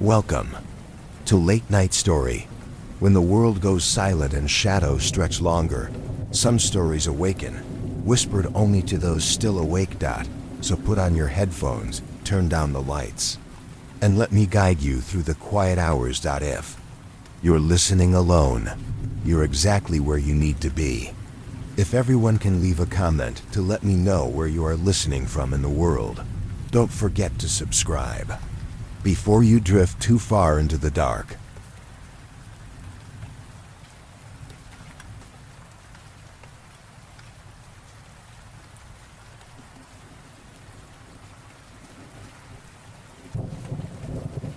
Welcome to Late Night Story. When the world goes silent and shadows stretch longer, some stories awaken, whispered only to those still awake. So put on your headphones, turn down the lights, and let me guide you through the quiet hours. If you're listening alone, you're exactly where you need to be. If everyone can leave a comment to let me know where you are listening from in the world, don't forget to subscribe before you drift too far into the dark.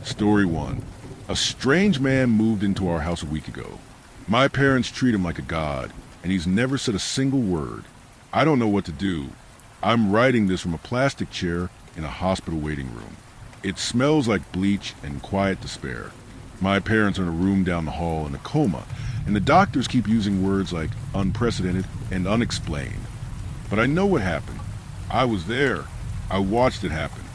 Story 1. A strange man moved into our house a week ago. My parents treat him like a god, and he's never said a single word. I don't know what to do. I'm writing this from a plastic chair in a hospital waiting room. It smells like bleach and quiet despair. My parents are in a room down the hall in a coma, and the doctors keep using words like unprecedented and unexplained. But I know what happened. I was there. I watched it happen.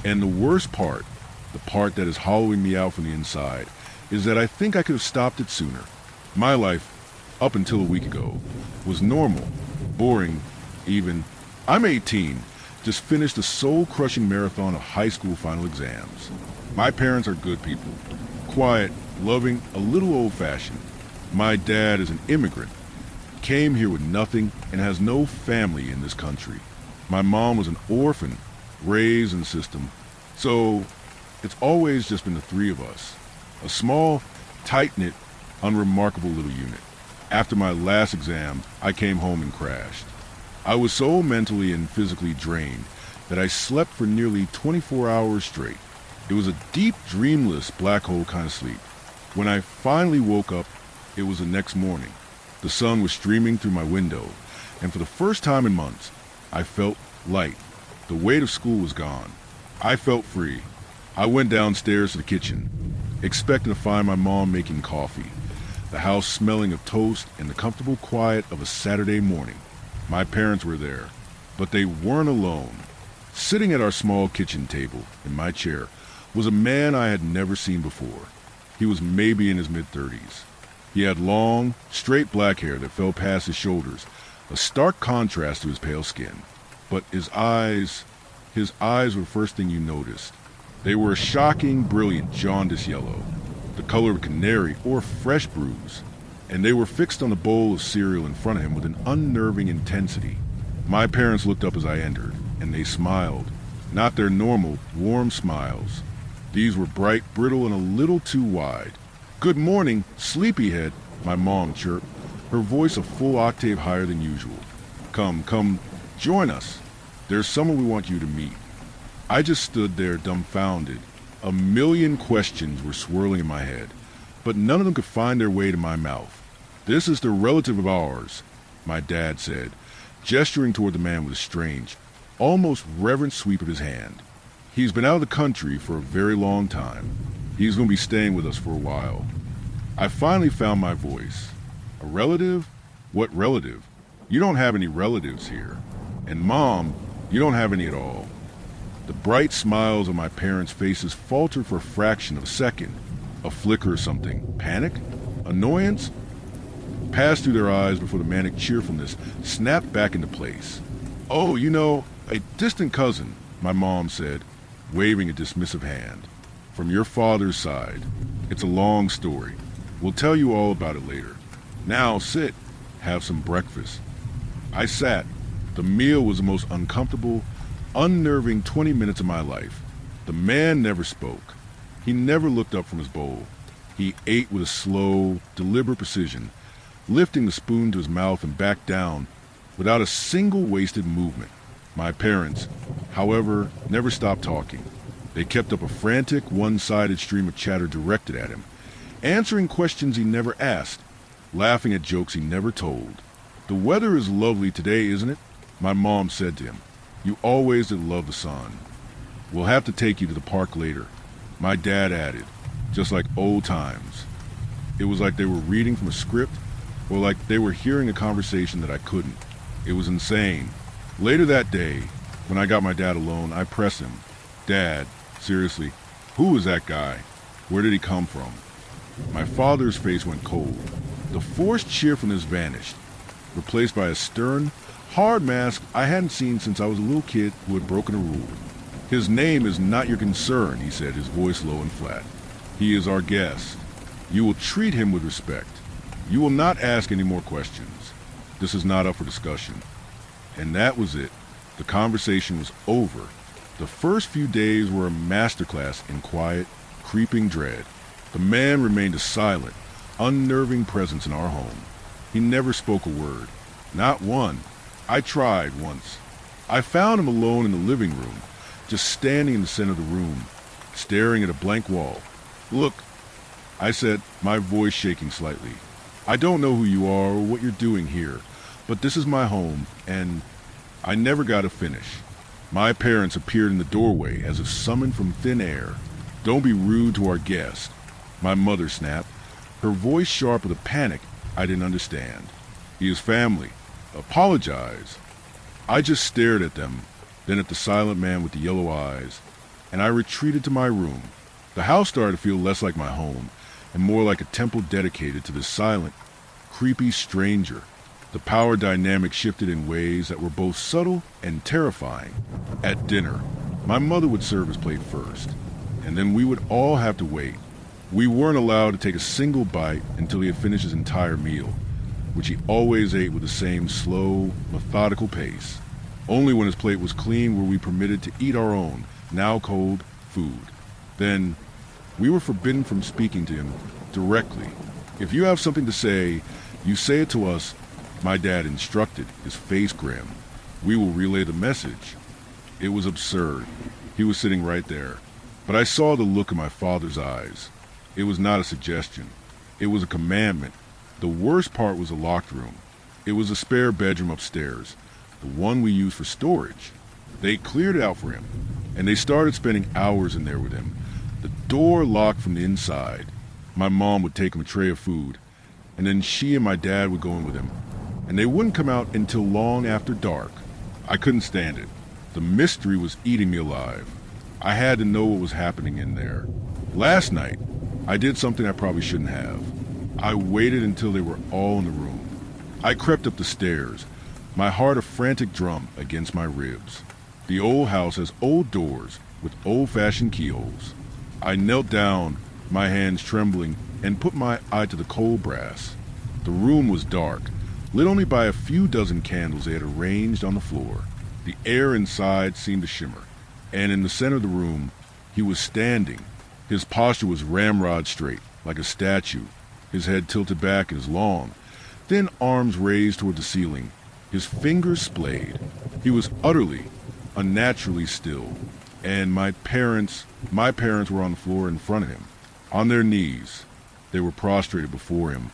And the worst part, the part that is hollowing me out from the inside, is that I think I could have stopped it sooner. My life, up until a week ago, was normal, boring, even. I'm 18, just finished a soul-crushing marathon of high school final exams. My parents are good people, quiet, loving, a little old-fashioned. My dad is an immigrant, came here with nothing and has no family in this country. My mom was an orphan, raised in the system, so it's always just been the three of us. A small, tight-knit, unremarkable little unit. After my last exam, I came home and crashed. I was so mentally and physically drained that I slept for nearly 24 hours straight. It was a deep, dreamless, black hole kind of sleep. When I finally woke up, it was the next morning. The sun was streaming through my window, and for the first time in months, I felt light. The weight of school was gone. I felt free. I went downstairs to the kitchen, expecting to find my mom making coffee, the house smelling of toast and the comfortable quiet of a Saturday morning. My parents were there, but they weren't alone. Sitting at our small kitchen table, in my chair, was a man I had never seen before. He was maybe in his mid-30s. He had long, straight black hair that fell past his shoulders, a stark contrast to his pale skin. But his eyes were the first thing you noticed. They were a shocking, brilliant jaundice yellow, the color of canary or fresh bruise, and they were fixed on a bowl of cereal in front of him with an unnerving intensity. My parents looked up as I entered, and they smiled. Not their normal, warm smiles. These were bright, brittle, and a little too wide. "Good morning, sleepyhead," my mom chirped, her voice a full octave higher than usual. Come, join us. There's someone we want you to meet." I just stood there dumbfounded. A million questions were swirling in my head, but none of them could find their way to my mouth. "This is the relative of ours," my dad said, gesturing toward the man with a strange, almost reverent sweep of his hand. "He's been out of the country for a very long time. He's going to be staying with us for a while." I finally found my voice. "A relative? What relative? You don't have any relatives here. And Mom, you don't have any at all." The bright smiles on my parents' faces faltered for a fraction of a second. A flicker or something. Panic? Annoyance? Passed through their eyes before the manic cheerfulness snapped back into place. "Oh, a distant cousin," my mom said, waving a dismissive hand. "From your father's side. It's a long story. We'll tell you all about it later. Now sit, have some breakfast." I sat. The meal was the most uncomfortable, unnerving 20 minutes of my life. The man never spoke. He never looked up from his bowl. He ate with a slow, deliberate precision, lifting the spoon to his mouth and back down without a single wasted movement. My parents, however, never stopped talking. They kept up a frantic, one-sided stream of chatter directed at him, answering questions he never asked, laughing at jokes he never told. "The weather is lovely today, isn't it?" my mom said to him. "You always did love the sun. We'll have to take you to the park later," my dad added, just like old times. It was like they were reading from a script, or like they were hearing a conversation that I couldn't. It was insane. Later that day, when I got my dad alone, I pressed him. "Dad, seriously, who was that guy? Where did he come from? My father's face went cold. The forced cheerfulness vanished, replaced by a stern, hard mask I hadn't seen since I was a little kid who had broken a rule. His name is not your concern, he said, his voice low and flat. He is our guest. You will treat him with respect. You will not ask any more questions. This is not up for discussion. And that was it. The conversation was over. The first few days were a masterclass in quiet, creeping dread. The man remained a silent, unnerving presence in our home. He never spoke a word. Not one. I tried once. I found him alone in the living room, just standing in the center of the room, staring at a blank wall. Look, I said, my voice shaking slightly. I don't know who you are or what you're doing here, but this is my home, and I never got to finish. My parents appeared in the doorway as if summoned from thin air. Don't be rude to our guest, my mother snapped, her voice sharp with a panic I didn't understand. He is family. Apologize. I just stared at them, then at the silent man with the yellow eyes, and I retreated to my room. The house started to feel less like my home and more like a temple dedicated to this silent, creepy stranger. The power dynamic shifted in ways that were both subtle and terrifying. At dinner, my mother would serve his plate first, and then we would all have to wait. We weren't allowed to take a single bite until he had finished his entire meal, which he always ate with the same slow, methodical pace. Only when his plate was clean were we permitted to eat our own, now cold, food. Then, we were forbidden from speaking to him directly. If you have something to say, you say it to us, my dad instructed, his face grim. We will relay the message. It was absurd. He was sitting right there. But I saw the look in my father's eyes. It was not a suggestion. It was a commandment. The worst part was a locked room. It was a spare bedroom upstairs, the one we used for storage. They cleared it out for him, and they started spending hours in there with him. The door locked from the inside. My mom would take him a tray of food, and then she and my dad would go in with him, and they wouldn't come out until long after dark. I couldn't stand it. The mystery was eating me alive. I had to know what was happening in there. Last night, I did something I probably shouldn't have. I waited until they were all in the room. I crept up the stairs, my heart a frantic drum against my ribs. The old house has old doors with old-fashioned keyholes. I knelt down, my hands trembling, and put my eye to the cold brass. The room was dark, lit only by a few dozen candles they had arranged on the floor. The air inside seemed to shimmer, and in the center of the room, he was standing. His posture was ramrod straight, like a statue, his head tilted back and his long, thin arms raised toward the ceiling, his fingers splayed. He was utterly, unnaturally still, and my parents were on the floor in front of him, on their knees. They were prostrated before him,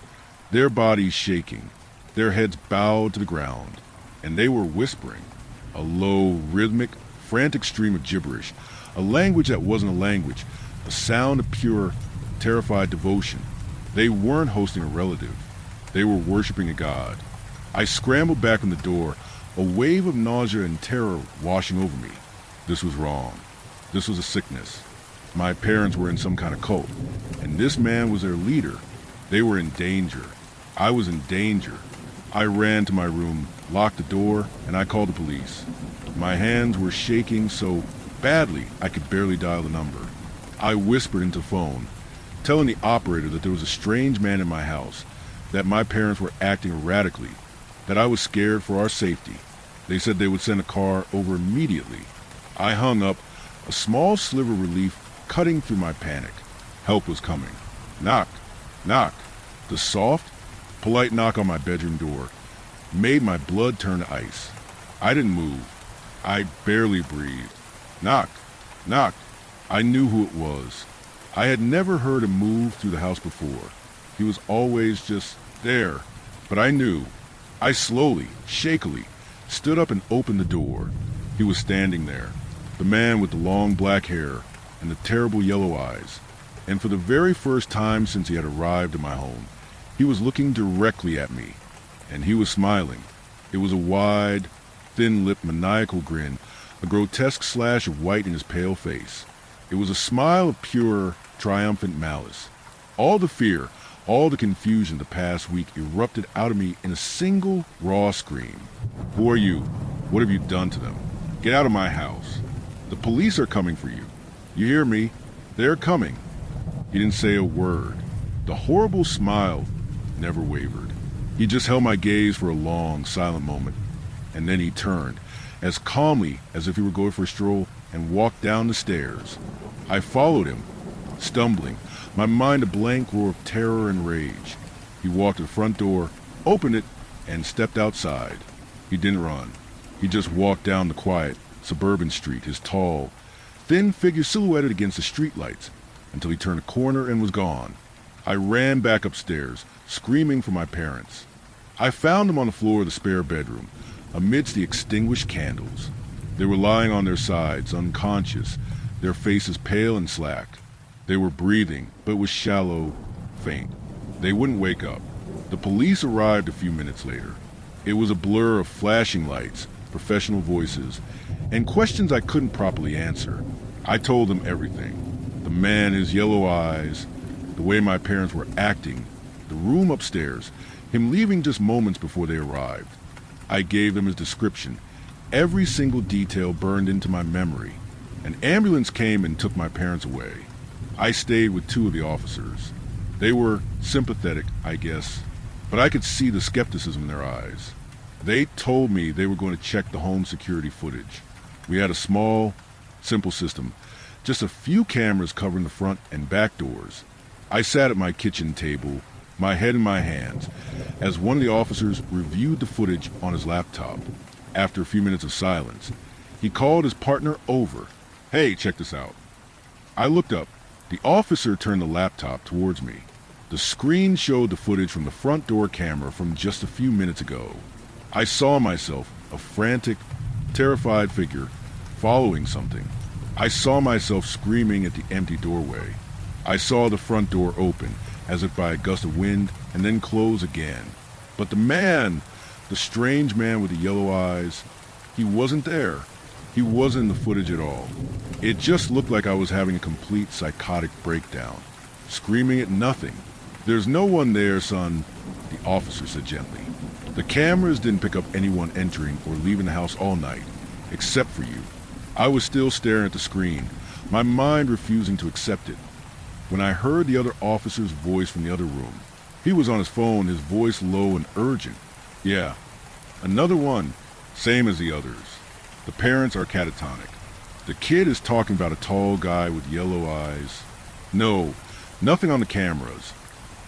their bodies shaking, their heads bowed to the ground, and they were whispering, a low, rhythmic, frantic stream of gibberish, a language that wasn't a language, a sound of pure, terrified devotion. They weren't hosting a relative. They were worshiping a god. I scrambled back from the door, a wave of nausea and terror washing over me. This was wrong. This was a sickness. My parents were in some kind of cult, and this man was their leader. They were in danger. I was in danger. I ran to my room, locked the door, and I called the police. My hands were shaking so badly I could barely dial the number. I whispered into the phone, telling the operator that there was a strange man in my house, that my parents were acting erratically, that I was scared for our safety. They said they would send a car over immediately. I hung up, a small sliver of relief cutting through my panic. Help was coming. Knock, knock. The soft, polite knock on my bedroom door made my blood turn to ice. I didn't move. I barely breathed. Knock, knock. I knew who it was. I had never heard him move through the house before. He was always just there. But I knew. I slowly, shakily, stood up and opened the door. He was standing there, the man with the long black hair and the terrible yellow eyes. And for the very first time since he had arrived in my home, he was looking directly at me. And he was smiling. It was a wide, thin-lipped, maniacal grin, a grotesque slash of white in his pale face. It was a smile of pure, triumphant malice. All the fear, all the confusion the past week erupted out of me in a single, raw scream. Who are you? What have you done to them? Get out of my house. The police are coming for you. You hear me? They're coming. He didn't say a word. The horrible smile never wavered. He just held my gaze for a long, silent moment, and then he turned, as calmly as if he were going for a stroll, and walked down the stairs. I followed him, stumbling, my mind a blank roar of terror and rage. He walked to the front door, opened it, and stepped outside. He didn't run. He just walked down the quiet, suburban street, his tall, thin figure silhouetted against the streetlights, until he turned a corner and was gone. I ran back upstairs, screaming for my parents. I found them on the floor of the spare bedroom, amidst the extinguished candles. They were lying on their sides, unconscious, their faces pale and slack. They were breathing, but with shallow, faint. They wouldn't wake up. The police arrived a few minutes later. It was a blur of flashing lights, professional voices, and questions I couldn't properly answer. I told them everything. The man, his yellow eyes, the way my parents were acting, the room upstairs, him leaving just moments before they arrived. I gave them his description. Every single detail burned into my memory. An ambulance came and took my parents away. I stayed with two of the officers. They were sympathetic, I guess, but I could see the skepticism in their eyes. They told me they were going to check the home security footage. We had a small, simple system, just a few cameras covering the front and back doors. I sat at my kitchen table, my head in my hands, as one of the officers reviewed the footage on his laptop. After a few minutes of silence, he called his partner over. "Hey, check this out." I looked up. The officer turned the laptop towards me. The screen showed the footage from the front door camera from just a few minutes ago. I saw myself, a frantic, terrified figure, following something. I saw myself screaming at the empty doorway. I saw the front door open, as if by a gust of wind, and then close again. But the man, the strange man with the yellow eyes, he wasn't there. He wasn't in the footage at all. It just looked like I was having a complete psychotic breakdown, screaming at nothing. "There's no one there, son," the officer said gently. "The cameras didn't pick up anyone entering or leaving the house all night, except for you." I was still staring at the screen, my mind refusing to accept it, when I heard the other officer's voice from the other room. He was on his phone, his voice low and urgent. "Yeah, another one, same as the others. The parents are catatonic. The kid is talking about a tall guy with yellow eyes. No, nothing on the cameras.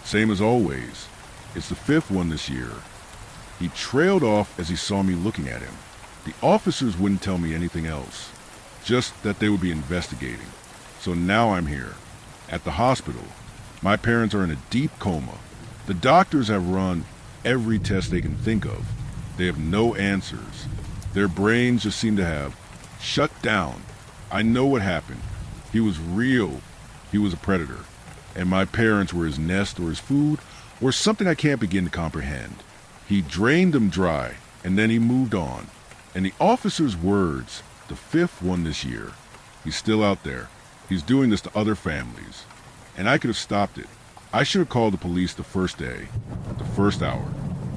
Same as always. It's the fifth one this year." He trailed off as he saw me looking at him. The officers wouldn't tell me anything else, just that they would be investigating. So now I'm here, at the hospital. My parents are in a deep coma. The doctors have run every test they can think of. They have no answers. Their brains just seem to have shut down. I know what happened. He was real. He was a predator. And my parents were his nest or his food or something I can't begin to comprehend. He drained them dry, and then he moved on. And the officer's words, the fifth one this year. He's still out there. He's doing this to other families. And I could have stopped it. I should have called the police the first day, the first hour,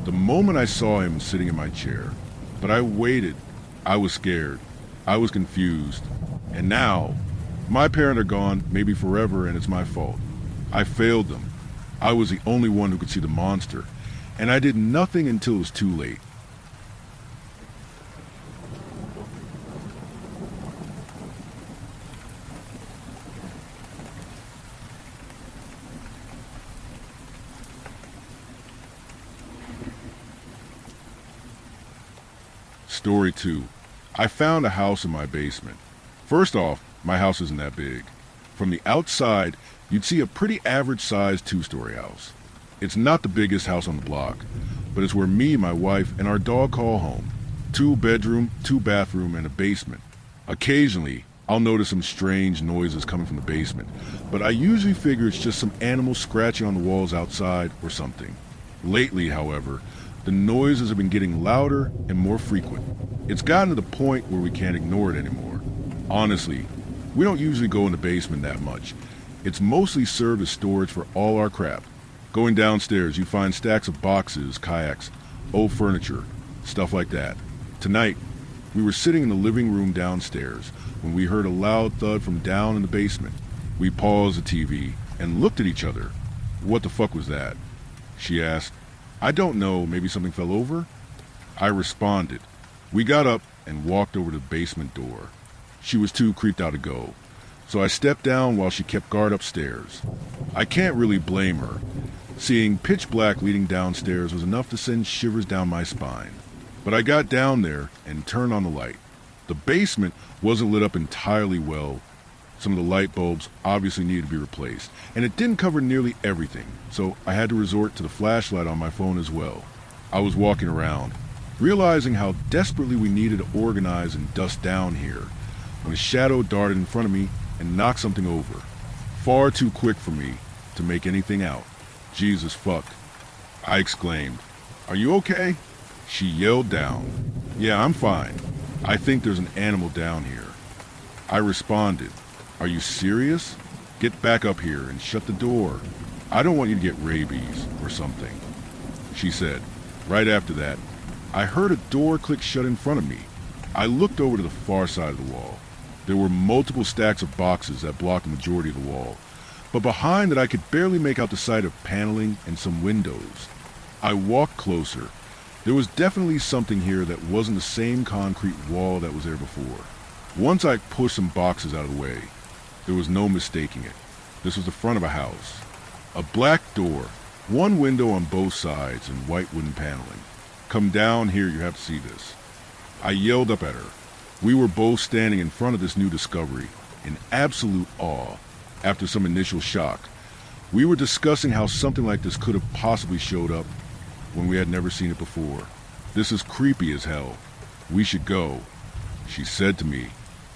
the moment I saw him sitting in my chair. But I waited. I was scared. I was confused. And now, my parents are gone, maybe forever, and it's my fault. I failed them. I was the only one who could see the monster, and I did nothing until it was too late. Story 2. I found a house in my basement. First off, my house isn't that big. From the outside, you'd see a pretty average-sized two-story house. It's not the biggest house on the block, but it's where me, my wife, and our dog call home. 2-bedroom, 2-bathroom, and a basement. Occasionally, I'll notice some strange noises coming from the basement, but I usually figure it's just some animal scratching on the walls outside or something. Lately, however, the noises have been getting louder and more frequent. It's gotten to the point where we can't ignore it anymore. Honestly, We don't usually go in the basement that much. It's mostly served as storage for all our crap. Going downstairs, you find stacks of boxes, kayaks, old furniture, stuff like that. Tonight, we were sitting in the living room downstairs when we heard a loud thud from down in the basement. We paused the TV and looked at each other. What the fuck was that? She asked. I don't know, maybe something fell over? I responded. We got up and walked over to the basement door. She was too creeped out to go, so I stepped down while she kept guard upstairs. I can't really blame her. Seeing pitch black leading downstairs was enough to send shivers down my spine. But I got down there and turned on the light. The basement wasn't lit up entirely well. Some of the light bulbs obviously needed to be replaced, and it didn't cover nearly everything, so I had to resort to the flashlight on my phone as well. I was walking around, realizing how desperately we needed to organize and dust down here, when a shadow darted in front of me and knocked something over. Far too quick for me to make anything out. Jesus fuck, I exclaimed. Are you okay? She yelled down. Yeah, I'm fine. I think there's an animal down here. I responded. Are you serious? Get back up here and shut the door. I don't want you to get rabies or something. She said. Right after that, I heard a door click shut in front of me. I looked over to the far side of the wall. There were multiple stacks of boxes that blocked the majority of the wall, but behind that I could barely make out the sight of paneling and some windows. I walked closer. There was definitely something here that wasn't the same concrete wall that was there before. Once I pushed some boxes out of the way, there was no mistaking it. This was the front of a house. A black door, one window on both sides, and white wooden paneling. Come down here, you have to see this. I yelled up at her. We were both standing in front of this new discovery, in absolute awe. After some initial shock, we were discussing how something like this could have possibly showed up when we had never seen it before. This is creepy as hell. We should go. She said to me,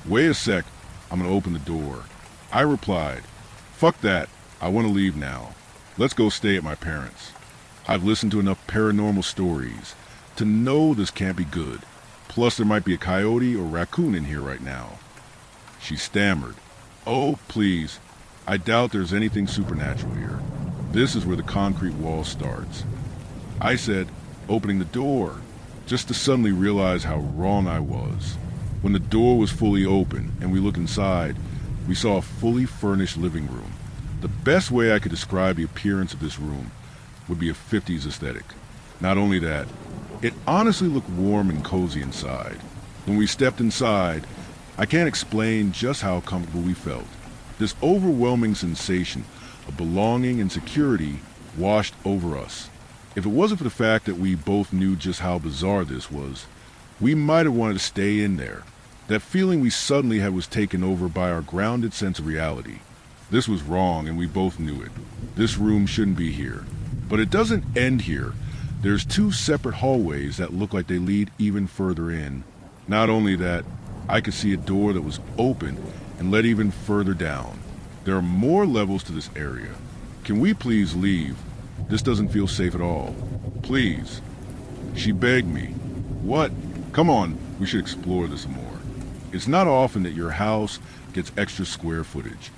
wait a sec, I'm gonna open the door. I replied, fuck that, I want to leave now. Let's go stay at my parents'. I've listened to enough paranormal stories to know this can't be good. Plus there might be a coyote or raccoon in here right now. She stammered, oh please, I doubt there's anything supernatural here. This is where the concrete wall starts. I said, opening the door, just to suddenly realize how wrong I was. When the door was fully open and we looked inside, we saw a fully furnished living room. The best way I could describe the appearance of this room would be a 50s aesthetic. Not only that, it honestly looked warm and cozy inside. When we stepped inside, I can't explain just how comfortable we felt. This overwhelming sensation of belonging and security washed over us. If it wasn't for the fact that we both knew just how bizarre this was, we might have wanted to stay in there. That feeling we suddenly had was taken over by our grounded sense of reality. This was wrong and we both knew it. This room shouldn't be here. But it doesn't end here. There's two separate hallways that look like they lead even further in. Not only that, I could see a door that was open and led even further down. There are more levels to this area. Can we please leave? This doesn't feel safe at all. Please. She begged me. What? Come on, we should explore this more. It's not often that your house gets extra square footage.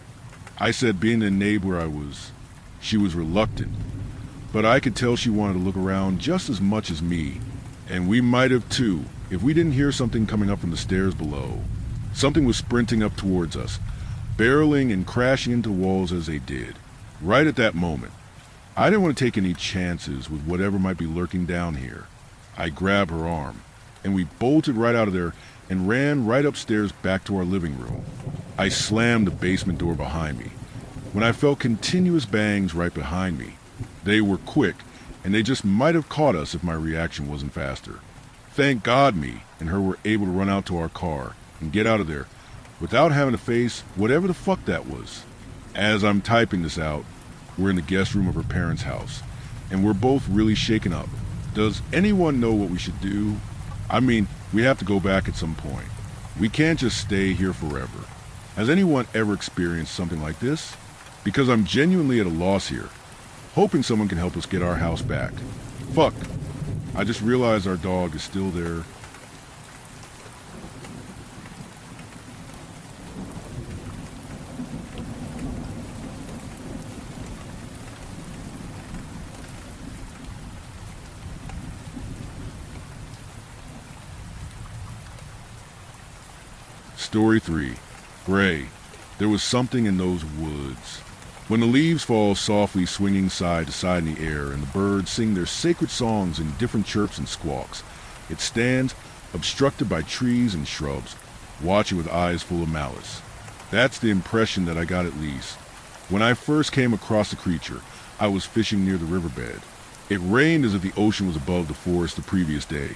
I said being the neighbor she was reluctant, but I could tell she wanted to look around just as much as me, and we might have too if we didn't hear something coming up from the stairs below. Something was sprinting up towards us, barreling and crashing into walls as they did. Right at that moment, I didn't want to take any chances with whatever might be lurking down here. I grabbed her arm, and we bolted right out of there and ran right upstairs back to our living room. I slammed the basement door behind me when I felt continuous bangs right behind me. They were quick, and they just might have caught us if my reaction wasn't faster. Thank God me and her were able to run out to our car and get out of there without having to face whatever the fuck that was. As I'm typing this out, we're in the guest room of her parents' house, and we're both really shaken up. Does anyone know what we should do? I mean, we have to go back at some point. We can't just stay here forever. Has anyone ever experienced something like this? Because I'm genuinely at a loss here, hoping someone can help us get our house back. Fuck. I just realized our dog is still there. Story 3. Gray. There was something in those woods. When the leaves fall softly swinging side to side in the air and the birds sing their sacred songs in different chirps and squawks, it stands, obstructed by trees and shrubs, watching with eyes full of malice. That's the impression that I got at least. When I first came across the creature, I was fishing near the riverbed. It rained as if the ocean was above the forest the previous day,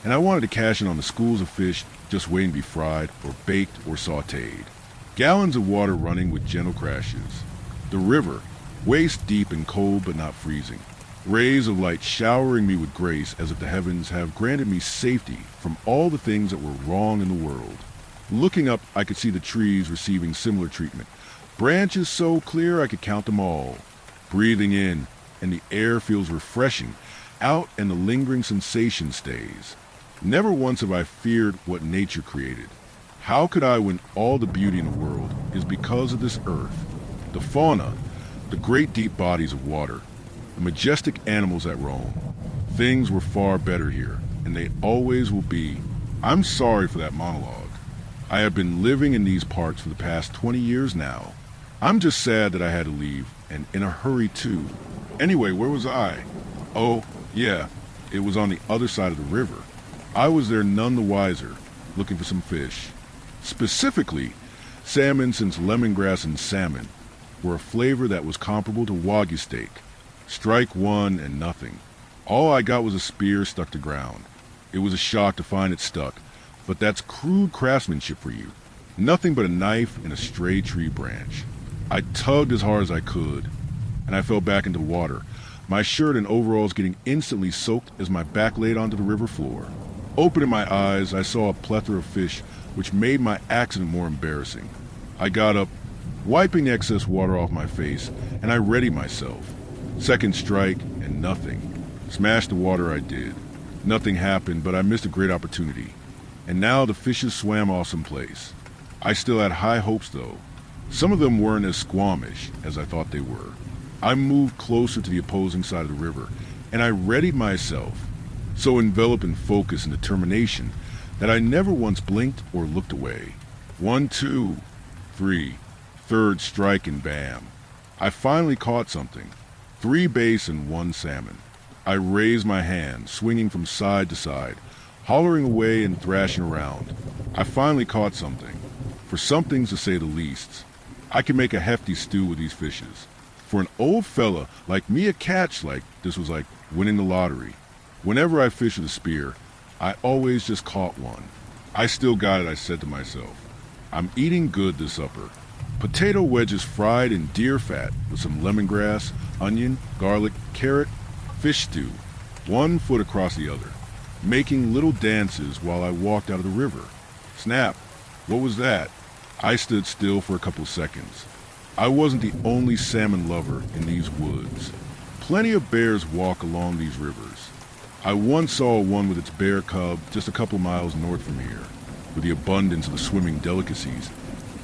and I wanted to cash in on the schools of fish just waiting to be fried or baked or sautéed. Gallons of water running with gentle crashes. The river, waist deep and cold but not freezing. Rays of light showering me with grace as if the heavens have granted me safety from all the things that were wrong in the world. Looking up, I could see the trees receiving similar treatment. Branches so clear I could count them all. Breathing in, and the air feels refreshing. Out, and the lingering sensation stays. Never once have I feared what nature created. How could I when all the beauty in the world is because of this earth? The fauna, the great deep bodies of water, the majestic animals that roam. Things were far better here, and they always will be. I'm sorry for that monologue. I have been living in these parts for the past 20 years now. I'm just sad that I had to leave, and in a hurry too. Anyway, where was I? Oh, yeah, it was on the other side of the river. I was there none the wiser, looking for some fish. Specifically, salmon, since lemongrass and salmon were a flavor that was comparable to Wagyu steak. Strike one and nothing. All I got was a spear stuck to ground. It was a shock to find it stuck, but that's crude craftsmanship for you. Nothing but a knife and a stray tree branch. I tugged as hard as I could, and I fell back into the water, my shirt and overalls getting instantly soaked as my back laid onto the river floor. Opening my eyes, I saw a plethora of fish, which made my accident more embarrassing. I got up, wiping the excess water off my face, and I readied myself. Second strike, and nothing. Smash the water I did. Nothing happened, but I missed a great opportunity. And now the fishes swam off someplace. I still had high hopes, though. Some of them weren't as squamish as I thought they were. I moved closer to the opposing side of the river, and I readied myself, so enveloped in focus and determination that I never once blinked or looked away. 1, 2, 3, third strike and bam. I finally caught something. 3 bass and 1 salmon. I raised my hand, swinging from side to side, hollering away and thrashing around. I finally caught something. For somethings, to say the least. I can make a hefty stew with these fishes. For an old fella like me, a catch like this was like winning the lottery. Whenever I fish with a spear, I always just caught one. I still got it, I said to myself. I'm eating good this supper. Potato wedges fried in deer fat with some lemongrass, onion, garlic, carrot, fish stew, 1 foot across the other, making little dances while I walked out of the river. Snap! What was that? I stood still for a couple of seconds. I wasn't the only salmon lover in these woods. Plenty of bears walk along these rivers. I once saw one with its bear cub just a couple miles north from here. With the abundance of the swimming delicacies,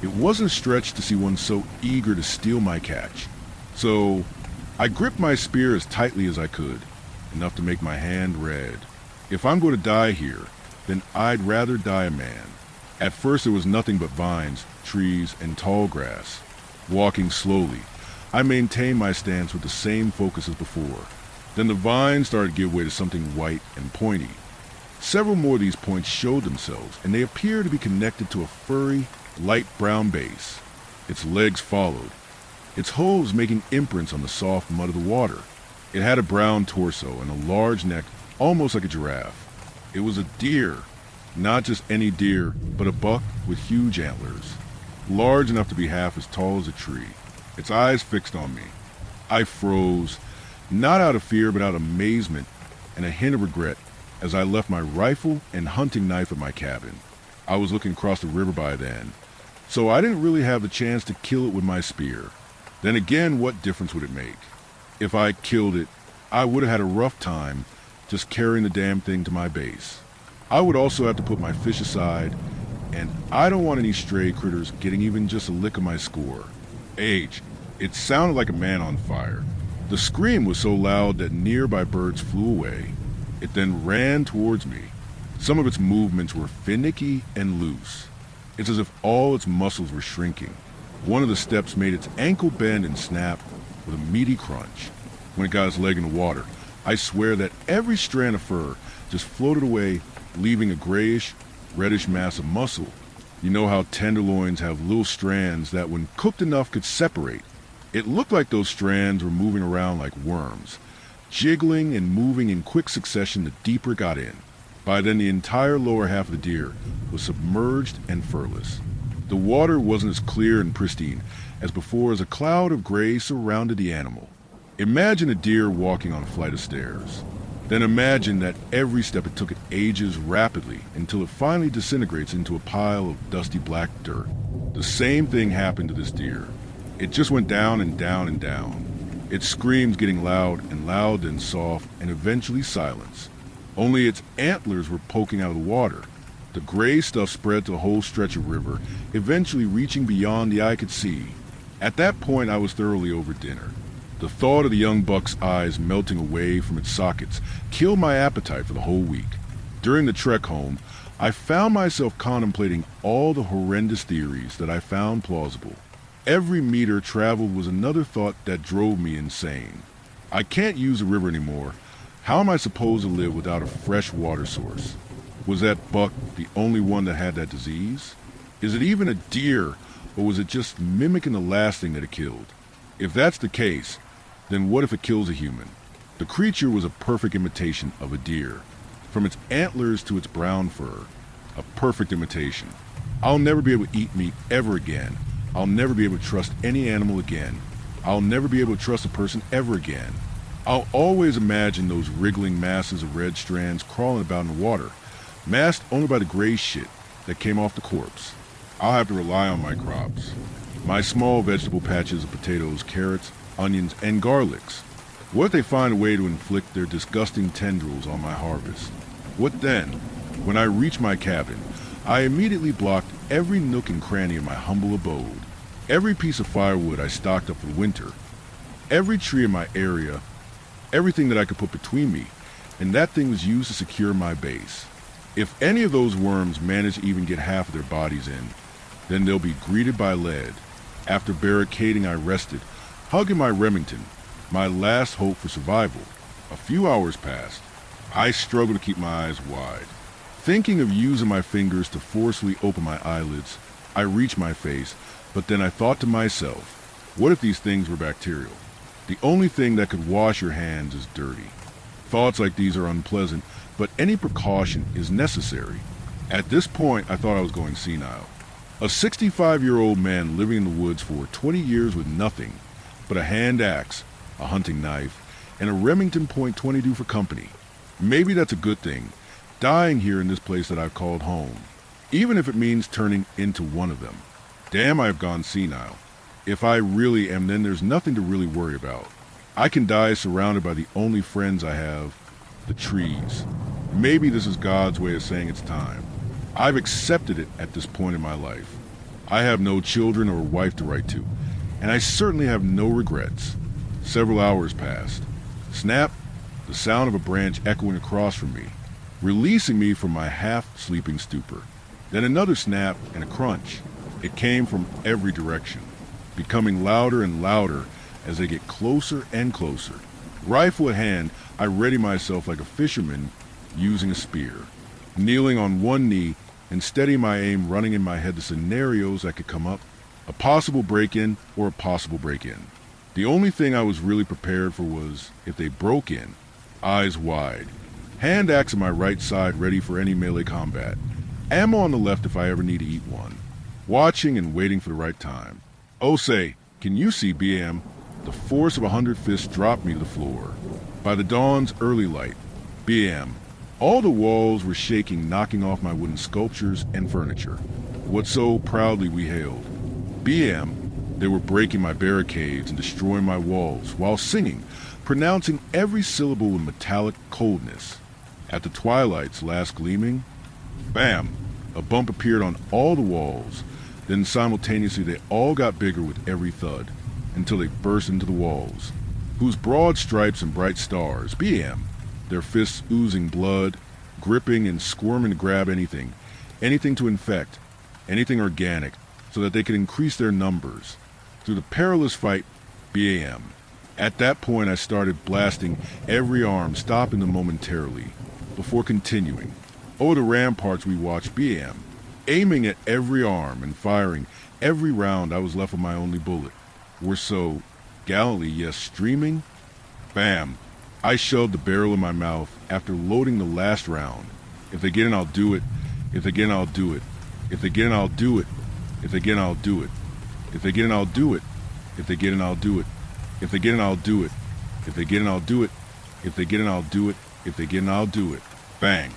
it wasn't a stretch to see one so eager to steal my catch. So I gripped my spear as tightly as I could, enough to make my hand red. If I'm going to die here, then I'd rather die a man. At first there was nothing but vines, trees, and tall grass. Walking slowly, I maintained my stance with the same focus as before. Then the vines started to give way to something white and pointy. Several more of these points showed themselves, and they appeared to be connected to a furry, light brown base. Its legs followed, its hooves making imprints on the soft mud of the water. It had a brown torso and a large neck, almost like a giraffe. It was a deer, not just any deer, but a buck with huge antlers. Large enough to be half as tall as a tree, its eyes fixed on me. I froze, not out of fear but out of amazement and a hint of regret as I left my rifle and hunting knife at my cabin. I was looking across the river by then, so I didn't really have the chance to kill it with my spear. Then again, what difference would it make? If I killed it, I would have had a rough time just carrying the damn thing to my base. I would also have to put my fish aside, and I don't want any stray critters getting even just a lick of my score. Age, it sounded like a man on fire. The scream was so loud that nearby birds flew away. It then ran towards me. Some of its movements were finicky and loose. It's as if all its muscles were shrinking. One of the steps made its ankle bend and snap with a meaty crunch. When it got its leg in the water, I swear that every strand of fur just floated away, leaving a grayish, reddish mass of muscle. You know how tenderloins have little strands that when cooked enough could separate? It looked like those strands were moving around like worms, jiggling and moving in quick succession the deeper it got in. By then the entire lower half of the deer was submerged and furless. The water wasn't as clear and pristine as before, as a cloud of gray surrounded the animal. Imagine a deer walking on a flight of stairs. Then imagine that every step it took it ages rapidly until it finally disintegrates into a pile of dusty black dirt. The same thing happened to this deer. It just went down and down and down. Its screams getting loud and soft and eventually silence. Only its antlers were poking out of the water. The gray stuff spread to a whole stretch of river, eventually reaching beyond the eye could see. At that point, I was thoroughly over dinner. The thought of the young buck's eyes melting away from its sockets killed my appetite for the whole week. During the trek home, I found myself contemplating all the horrendous theories that I found plausible. Every meter traveled was another thought that drove me insane. I can't use the river anymore. How am I supposed to live without a fresh water source? Was that buck the only one that had that disease? Is it even a deer, or was it just mimicking the last thing that it killed? If that's the case, then what if it kills a human? The creature was a perfect imitation of a deer. From its antlers to its brown fur, a perfect imitation. I'll never be able to eat meat ever again. I'll never be able to trust any animal again. I'll never be able to trust a person ever again. I'll always imagine those wriggling masses of red strands crawling about in the water, masked only by the gray shit that came off the corpse. I'll have to rely on my crops. My small vegetable patches of potatoes, carrots, onions, and garlics. What if they find a way to inflict their disgusting tendrils on my harvest? What then? When I reached my cabin, I immediately blocked every nook and cranny of my humble abode. Every piece of firewood I stocked up for winter. Every tree in my area. Everything that I could put between me. And that thing was used to secure my base. If any of those worms manage to even get half of their bodies in, then they'll be greeted by lead. After barricading, I rested, hugging my Remington, my last hope for survival. A few hours passed. I struggled to keep my eyes wide. Thinking of using my fingers to forcefully open my eyelids, I reached my face, but then I thought to myself, what if these things were bacterial? The only thing that could wash your hands is dirty. Thoughts like these are unpleasant, but any precaution is necessary. At this point, I thought I was going senile. A 65-year-old man living in the woods for 20 years with nothing but a hand axe, a hunting knife, and a Remington .22 for company. Maybe that's a good thing, dying here in this place that I've called home, even if it means turning into one of them. Damn, I've gone senile. If I really am, then there's nothing to really worry about. I can die surrounded by the only friends I have, the trees. Maybe this is God's way of saying it's time. I've accepted it at this point in my life. I have no children or a wife to write to, and I certainly have no regrets. Several hours passed. Snap, the sound of a branch echoing across from me, releasing me from my half-sleeping stupor. Then another snap and a crunch. It came from every direction, becoming louder and louder as they get closer and closer. Rifle at hand, I ready myself like a fisherman using a spear, kneeling on one knee and steadying my aim, running in my head the scenarios that could come up, a possible break-in or a possible break-in. The only thing I was really prepared for was, if they broke in, eyes wide, hand axe on my right side ready for any melee combat, ammo on the left if I ever need to eat one, watching and waiting for the right time. Oh say, can you see BM? The force of 100 fists dropped me to the floor. By the dawn's early light, BM, all the walls were shaking, knocking off my wooden sculptures and furniture. What so proudly we hailed. BM, they were breaking my barricades and destroying my walls while singing, pronouncing every syllable with metallic coldness. At the twilight's last gleaming, bam, a bump appeared on all the walls. Then simultaneously they all got bigger with every thud, until they burst into the walls, whose broad stripes and bright stars, BM, their fists oozing blood, gripping and squirming to grab anything to infect, anything organic, so that they could increase their numbers. Through the perilous fight, BAM. At that point, I started blasting every arm, stopping them momentarily, before continuing. Over the ramparts we watched BAM, aiming at every arm and firing every round I was left with my only bullet. Were so gallantly, yes, streaming. Bam! I shoved the barrel in my mouth after loading the last round. If they get in, I'll do it. If they get in, I'll do it. If they get in, I'll do it. If they get in, I'll do it. If they get in, I'll do it. If they get in, I'll do it. If they get in, I'll do it. If they get in, I'll do it. If they get in, I'll do it. If they get in, I'll do it. Bang.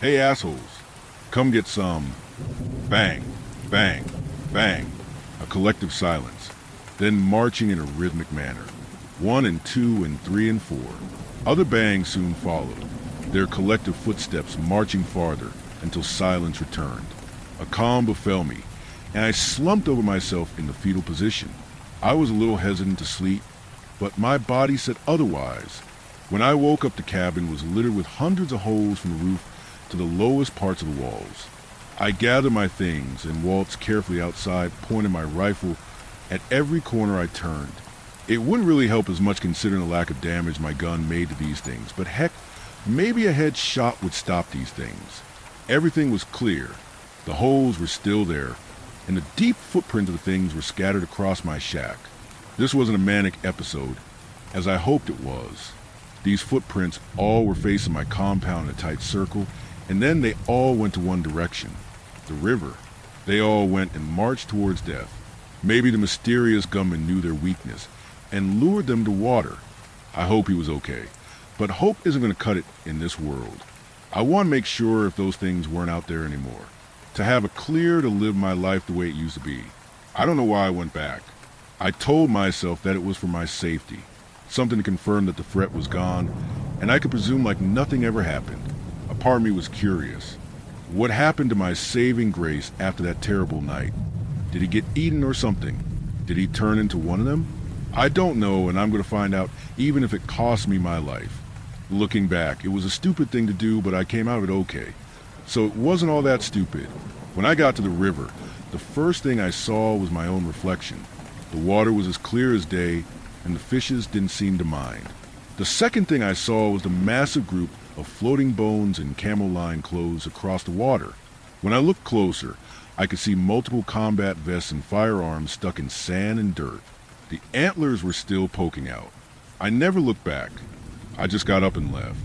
Hey, assholes. Come get some. Bang. Bang. Bang. A collective silence. Then marching in a rhythmic manner. 1 and 2 and 3 and 4. Other bangs soon followed, their collective footsteps marching farther until silence returned. A calm befell me, and I slumped over myself in the fetal position. I was a little hesitant to sleep, but my body said otherwise. When I woke up, the cabin was littered with hundreds of holes from the roof to the lowest parts of the walls. I gathered my things and waltzed carefully outside, pointing my rifle at every corner I turned. It wouldn't really help as much considering the lack of damage my gun made to these things, but heck, maybe a headshot would stop these things. Everything was clear. The holes were still there, and the deep footprints of the things were scattered across my shack. This wasn't a manic episode, as I hoped it was. These footprints all were facing my compound in a tight circle, and then they all went to one direction, the river. They all went and marched towards death. Maybe the mysterious gunman knew their weakness and lured them to water. I hope he was okay, but hope isn't going to cut it in this world. I want to make sure if those things weren't out there anymore, to have a clear to live my life the way it used to be. I don't know why I went back. I told myself that it was for my safety, something to confirm that the threat was gone, and I could presume like nothing ever happened. A part of me was curious. What happened to my saving grace after that terrible night? Did he get eaten or something? Did he turn into one of them? I don't know, and I'm going to find out even if it costs me my life. Looking back, it was a stupid thing to do, but I came out of it okay. So it wasn't all that stupid. When I got to the river, the first thing I saw was my own reflection. The water was as clear as day, and the fishes didn't seem to mind. The second thing I saw was the massive group of floating bones and camel-lined clothes across the water. When I looked closer, I could see multiple combat vests and firearms stuck in sand and dirt. The antlers were still poking out. I never looked back. I just got up and left.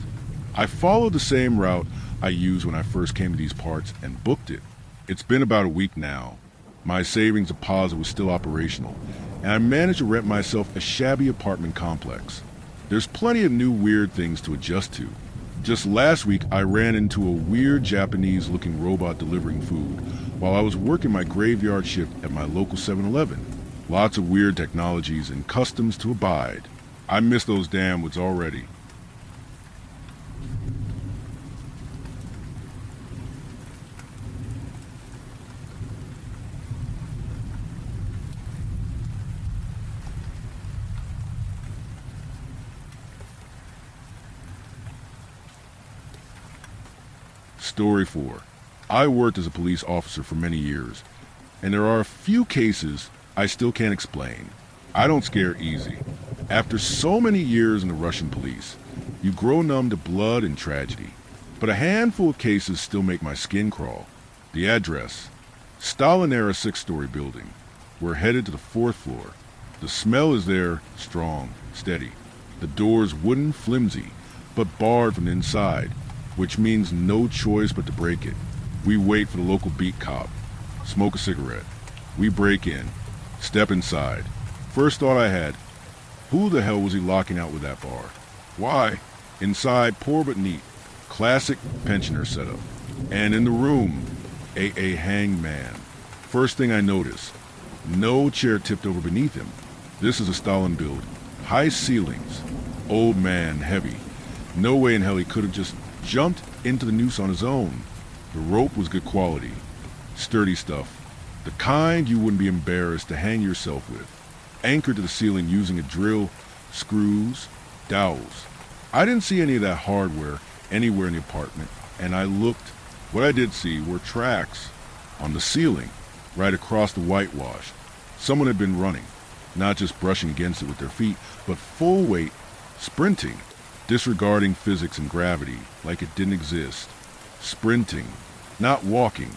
I followed the same route I used when I first came to these parts and booked it. It's been about a week now. My savings deposit was still operational, and I managed to rent myself a shabby apartment complex. There's plenty of new weird things to adjust to. Just last week, I ran into a weird Japanese-looking robot delivering food while I was working my graveyard shift at my local 7-Eleven. Lots of weird technologies and customs to abide. I miss those damn woods already. Story 4. I worked as a police officer for many years, and there are a few cases I still can't explain. I don't scare easy. After so many years in the Russian police, you grow numb to blood and tragedy. But a handful of cases still make my skin crawl. The address: Stalin-era 6-story building. We're headed to the 4th floor. The smell is there, strong, steady. The doors wooden, flimsy, but barred from the inside, which means no choice but to break it. We wait for the local beat cop, smoke a cigarette. We break in, step inside. First thought I had, who the hell was he locking out with that bar? Why? Inside, poor but neat. Classic pensioner setup. And in the room, a hangman. First thing I notice, no chair tipped over beneath him. This is a Stalin build. High ceilings. Old man, heavy. No way in hell he could have just jumped into the noose on his own. The rope was good quality. Sturdy stuff. The kind you wouldn't be embarrassed to hang yourself with. Anchored to the ceiling using a drill, screws, dowels. I didn't see any of that hardware anywhere in the apartment, and I looked. What I did see were tracks on the ceiling. right across the whitewash. Someone had been running, not just brushing against it with their feet, but full weight, sprinting, disregarding physics and gravity like it didn't exist. Sprinting, not walking.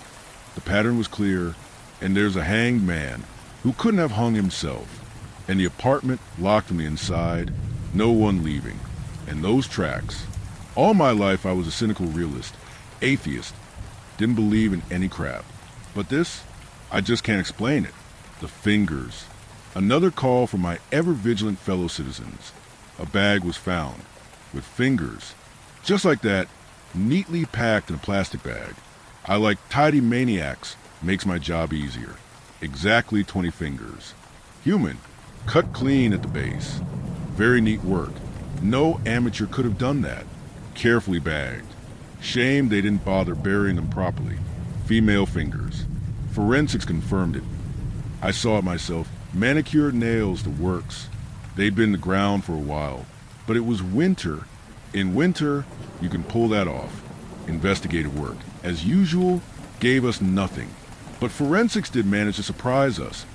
The pattern was clear, and there's a hanged man who couldn't have hung himself. And the apartment locked from the inside, no one leaving. And those tracks. All my life I was a cynical realist, atheist, didn't believe in any crap. But this, I just can't explain it. The fingers. Another call from my ever-vigilant fellow citizens. A bag was found, with fingers, just like that, neatly packed in a plastic bag. I like tidy maniacs, makes my job easier. Exactly 20 fingers. Human, cut clean at the base. Very neat work. No amateur could have done that. Carefully bagged. Shame they didn't bother burying them properly. Female fingers. Forensics confirmed it. I saw it myself. Manicured nails, the works. They'd been in the ground for a while. But it was winter. In winter, you can pull that off. Investigative work, as usual, gave us nothing. But forensics did manage to surprise us.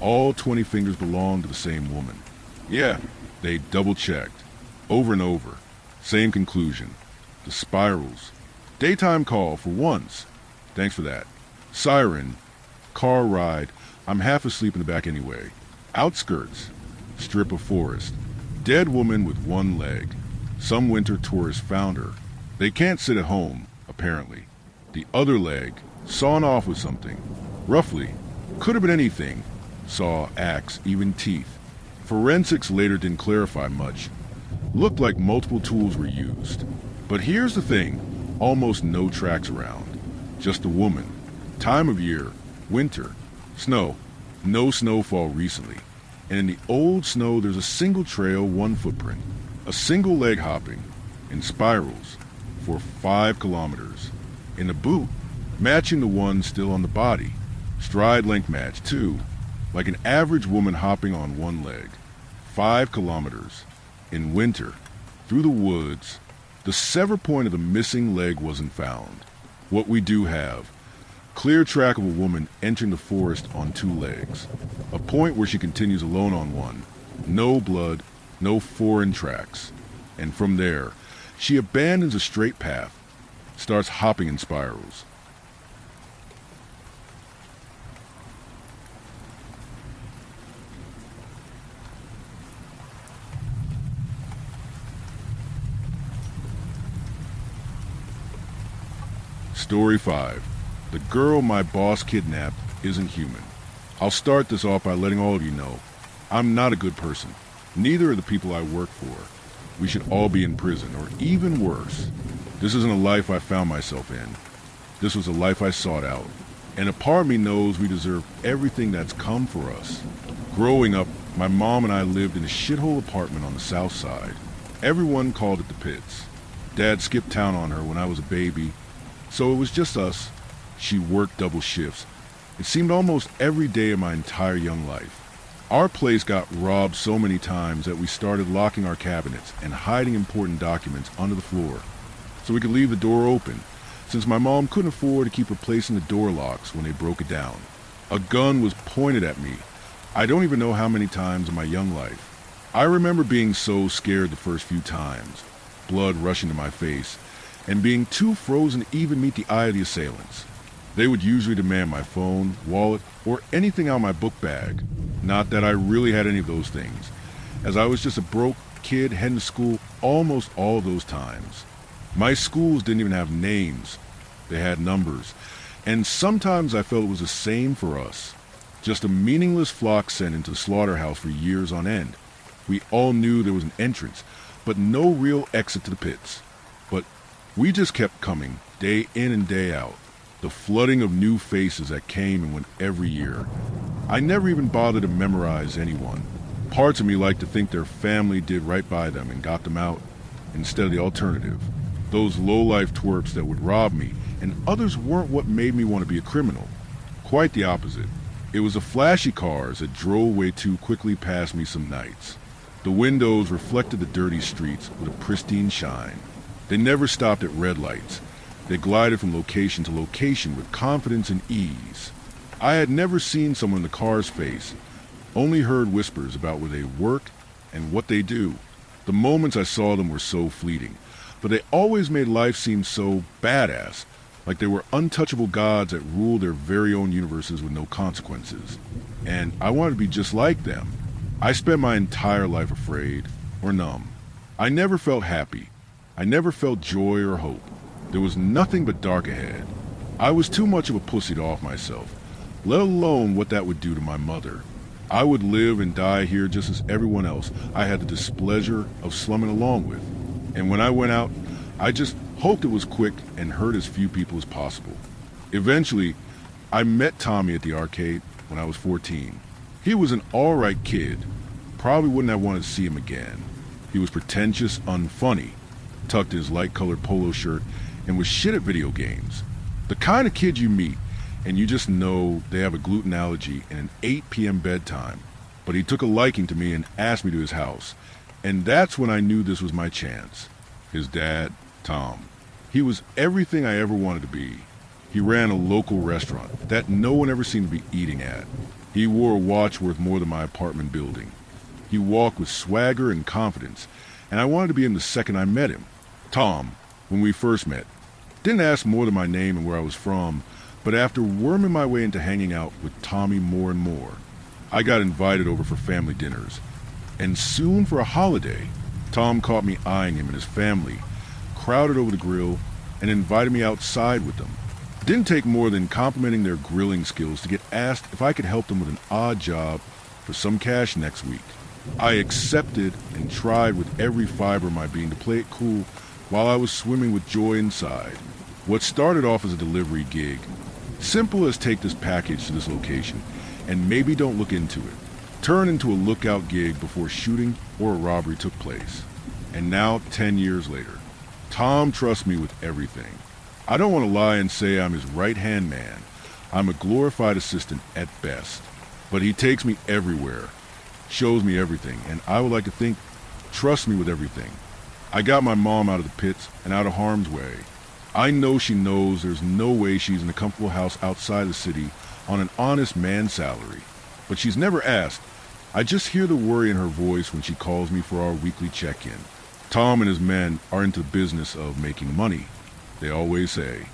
All 20 fingers belonged to the same woman. Yeah, they double-checked. Over and over. Same conclusion. The spirals. Daytime call for once. Thanks for that. Siren. Car ride. I'm half asleep in the back anyway. Outskirts. Strip of forest. Dead woman with one leg. Some winter tourist found her. They can't sit at home, apparently. The other leg, sawn off with something. Roughly. Could have been anything. Saw, axe, even teeth. Forensics later didn't clarify much. Looked like multiple tools were used. But here's the thing. Almost no tracks around. Just a woman. Time of year. Winter. Snow. No snowfall recently. And in the old snow there's a single trail, one footprint. A single leg hopping. In spirals. For 5 kilometers. In a boot. Matching the one still on the body. Stride length match, too. Like an average woman hopping on one leg. 5 kilometers. In winter. Through the woods. The sever point of the missing leg wasn't found. What we do have. Clear track of a woman entering the forest on 2 legs. A point where she continues alone on one. No blood, no foreign tracks. And from there, she abandons a straight path. Starts hopping in spirals. Story 5. The girl my boss kidnapped isn't human. I'll start this off by letting all of you know, I'm not a good person. Neither are the people I work for. We should all be in prison, or even worse. This isn't a life I found myself in. This was a life I sought out. And a part of me knows we deserve everything that's come for us. Growing up, my mom and I lived in a shithole apartment on the south side. Everyone called it the pits. Dad skipped town on her when I was a baby, so it was just us. She worked double shifts. It seemed almost every day of my entire young life. Our place got robbed so many times that we started locking our cabinets and hiding important documents under the floor so we could leave the door open, since my mom couldn't afford to keep replacing the door locks when they broke it down. A gun was pointed at me. I don't even know how many times in my young life. I remember being so scared the first few times, blood rushing to my face, and being too frozen to even meet the eye of the assailants. They would usually demand my phone, wallet, or anything out of my book bag. Not that I really had any of those things, as I was just a broke kid heading to school almost all those times. My schools didn't even have names. They had numbers, and sometimes I felt it was the same for us. Just a meaningless flock sent into the slaughterhouse for years on end. We all knew there was an entrance, but no real exit to the pits. But we just kept coming, day in and day out. The flooding of new faces that came and went every year. I never even bothered to memorize anyone. Parts of me liked to think their family did right by them and got them out, instead of the alternative. Those low-life twerps that would rob me, and others weren't what made me want to be a criminal. Quite the opposite. It was the flashy cars that drove way too quickly past me some nights. The windows reflected the dirty streets with a pristine shine. They never stopped at red lights. They glided from location to location with confidence and ease. I had never seen someone in the car's face, only heard whispers about where they work and what they do. The moments I saw them were so fleeting, but they always made life seem so badass, like they were untouchable gods that ruled their very own universes with no consequences. And I wanted to be just like them. I spent my entire life afraid or numb. I never felt happy. I never felt joy or hope. There was nothing but dark ahead. I was too much of a pussy to off myself, let alone what that would do to my mother. I would live and die here just as everyone else I had the displeasure of slumming along with. And when I went out, I just hoped it was quick and hurt as few people as possible. Eventually, I met Tommy at the arcade when I was 14. He was an alright kid. Probably wouldn't have wanted to see him again. He was pretentious, unfunny, tucked in his light-colored polo shirt, and was shit at video games. The kind of kid you meet, and you just know they have a gluten allergy and an 8 p.m. bedtime. But he took a liking to me and asked me to his house, and that's when I knew this was my chance. His dad, Tom. He was everything I ever wanted to be. He ran a local restaurant that no one ever seemed to be eating at. He wore a watch worth more than my apartment building. He walked with swagger and confidence, and I wanted to be him the second I met him. Tom, when we first met, didn't ask more than my name and where I was from, but after worming my way into hanging out with Tommy more and more, I got invited over for family dinners. And soon for a holiday, Tom caught me eyeing him and his family, crowded over the grill, and invited me outside with them. It didn't take more than complimenting their grilling skills to get asked if I could help them with an odd job for some cash next week. I accepted and tried with every fiber of my being to play it cool while I was swimming with joy inside. What started off as a delivery gig, simple as take this package to this location, and maybe don't look into it, turned into a lookout gig before shooting or a robbery took place. And now, 10 years later, Tom trusts me with everything. I don't want to lie and say I'm his right-hand man. I'm a glorified assistant at best. But he takes me everywhere, shows me everything, and I would like to think, trusts me with everything. I got my mom out of the pits and out of harm's way. I know she knows there's no way she's in a comfortable house outside the city on an honest man's salary. But she's never asked. I just hear the worry in her voice when she calls me for our weekly check-in. Tom and his men are into the business of making money, they always say.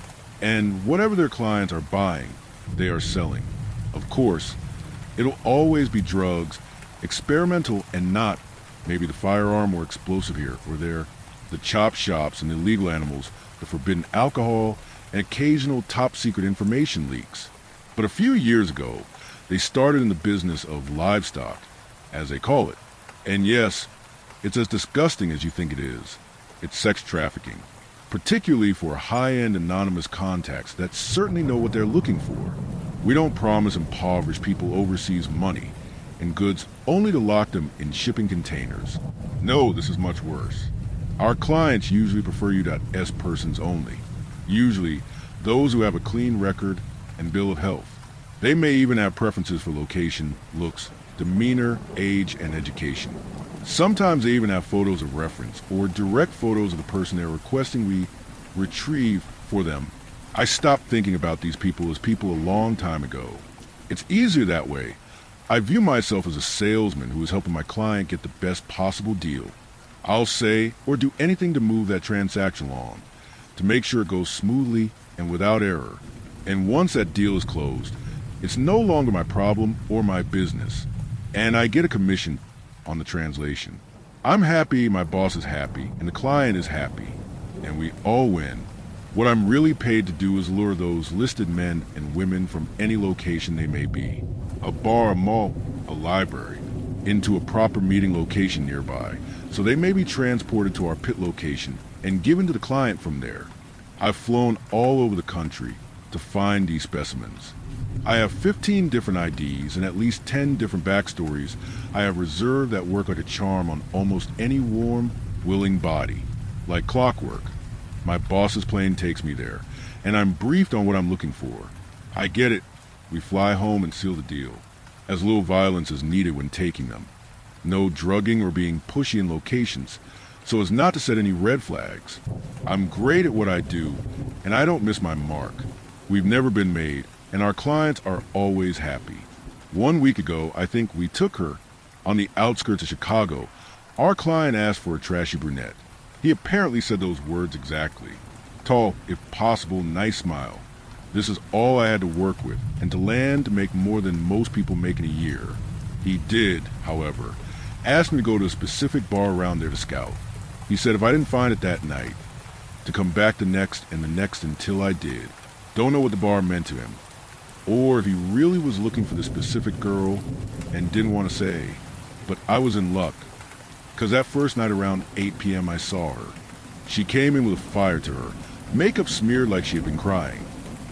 And whatever their clients are buying, they are selling. Of course, it'll always be drugs, experimental and not maybe the firearm or explosive here or there, the chop shops and illegal animals, the forbidden alcohol, and occasional top-secret information leaks. But a few years ago, they started in the business of livestock, as they call it. And yes, it's as disgusting as you think it is. It's sex trafficking, particularly for high-end anonymous contacts that certainly know what they're looking for. We don't promise impoverished people overseas money and goods only to lock them in shipping containers. No, this is much worse. Our clients usually prefer you to S persons only, usually those who have a clean record and bill of health. They may even have preferences for location, looks, demeanor, age, and education. Sometimes they even have photos of reference or direct photos of the person they're requesting we retrieve for them. I stopped thinking about these people as people a long time ago. It's easier that way. I view myself as a salesman who is helping my client get the best possible deal. I'll say or do anything to move that transaction along, to make sure it goes smoothly and without error. And once that deal is closed, it's no longer my problem or my business, and I get a commission on the translation. I'm happy, my boss is happy, and the client is happy, and we all win. What I'm really paid to do is lure those listed men and women from any location they may be, a bar, a mall, a library, into a proper meeting location nearby, so they may be transported to our pit location and given to the client from there. I've flown all over the country to find these specimens. I have 15 different IDs and at least 10 different backstories I have reserved that work like a charm on almost any warm, willing body. Like clockwork, my boss's plane takes me there, and I'm briefed on what I'm looking for. I get it. We fly home and seal the deal. As little violence is needed when taking them. No drugging or being pushy in locations, so as not to set any red flags. I'm great at what I do, and I don't miss my mark. We've never been made, and our clients are always happy. 1 week ago, I think we took her on the outskirts of Chicago. Our client asked for a trashy brunette. He apparently said those words exactly. Tall, if possible, nice smile. This is all I had to work with, and to land to make more than most people make in a year. He did, however, ask me to go to a specific bar around there to scout. He said if I didn't find it that night, to come back the next and the next until I did. Don't know what the bar meant to him, or if he really was looking for the specific girl and didn't want to say. But I was in luck, because that first night around 8 p.m. I saw her. She came in with a fire to her, makeup smeared like she had been crying,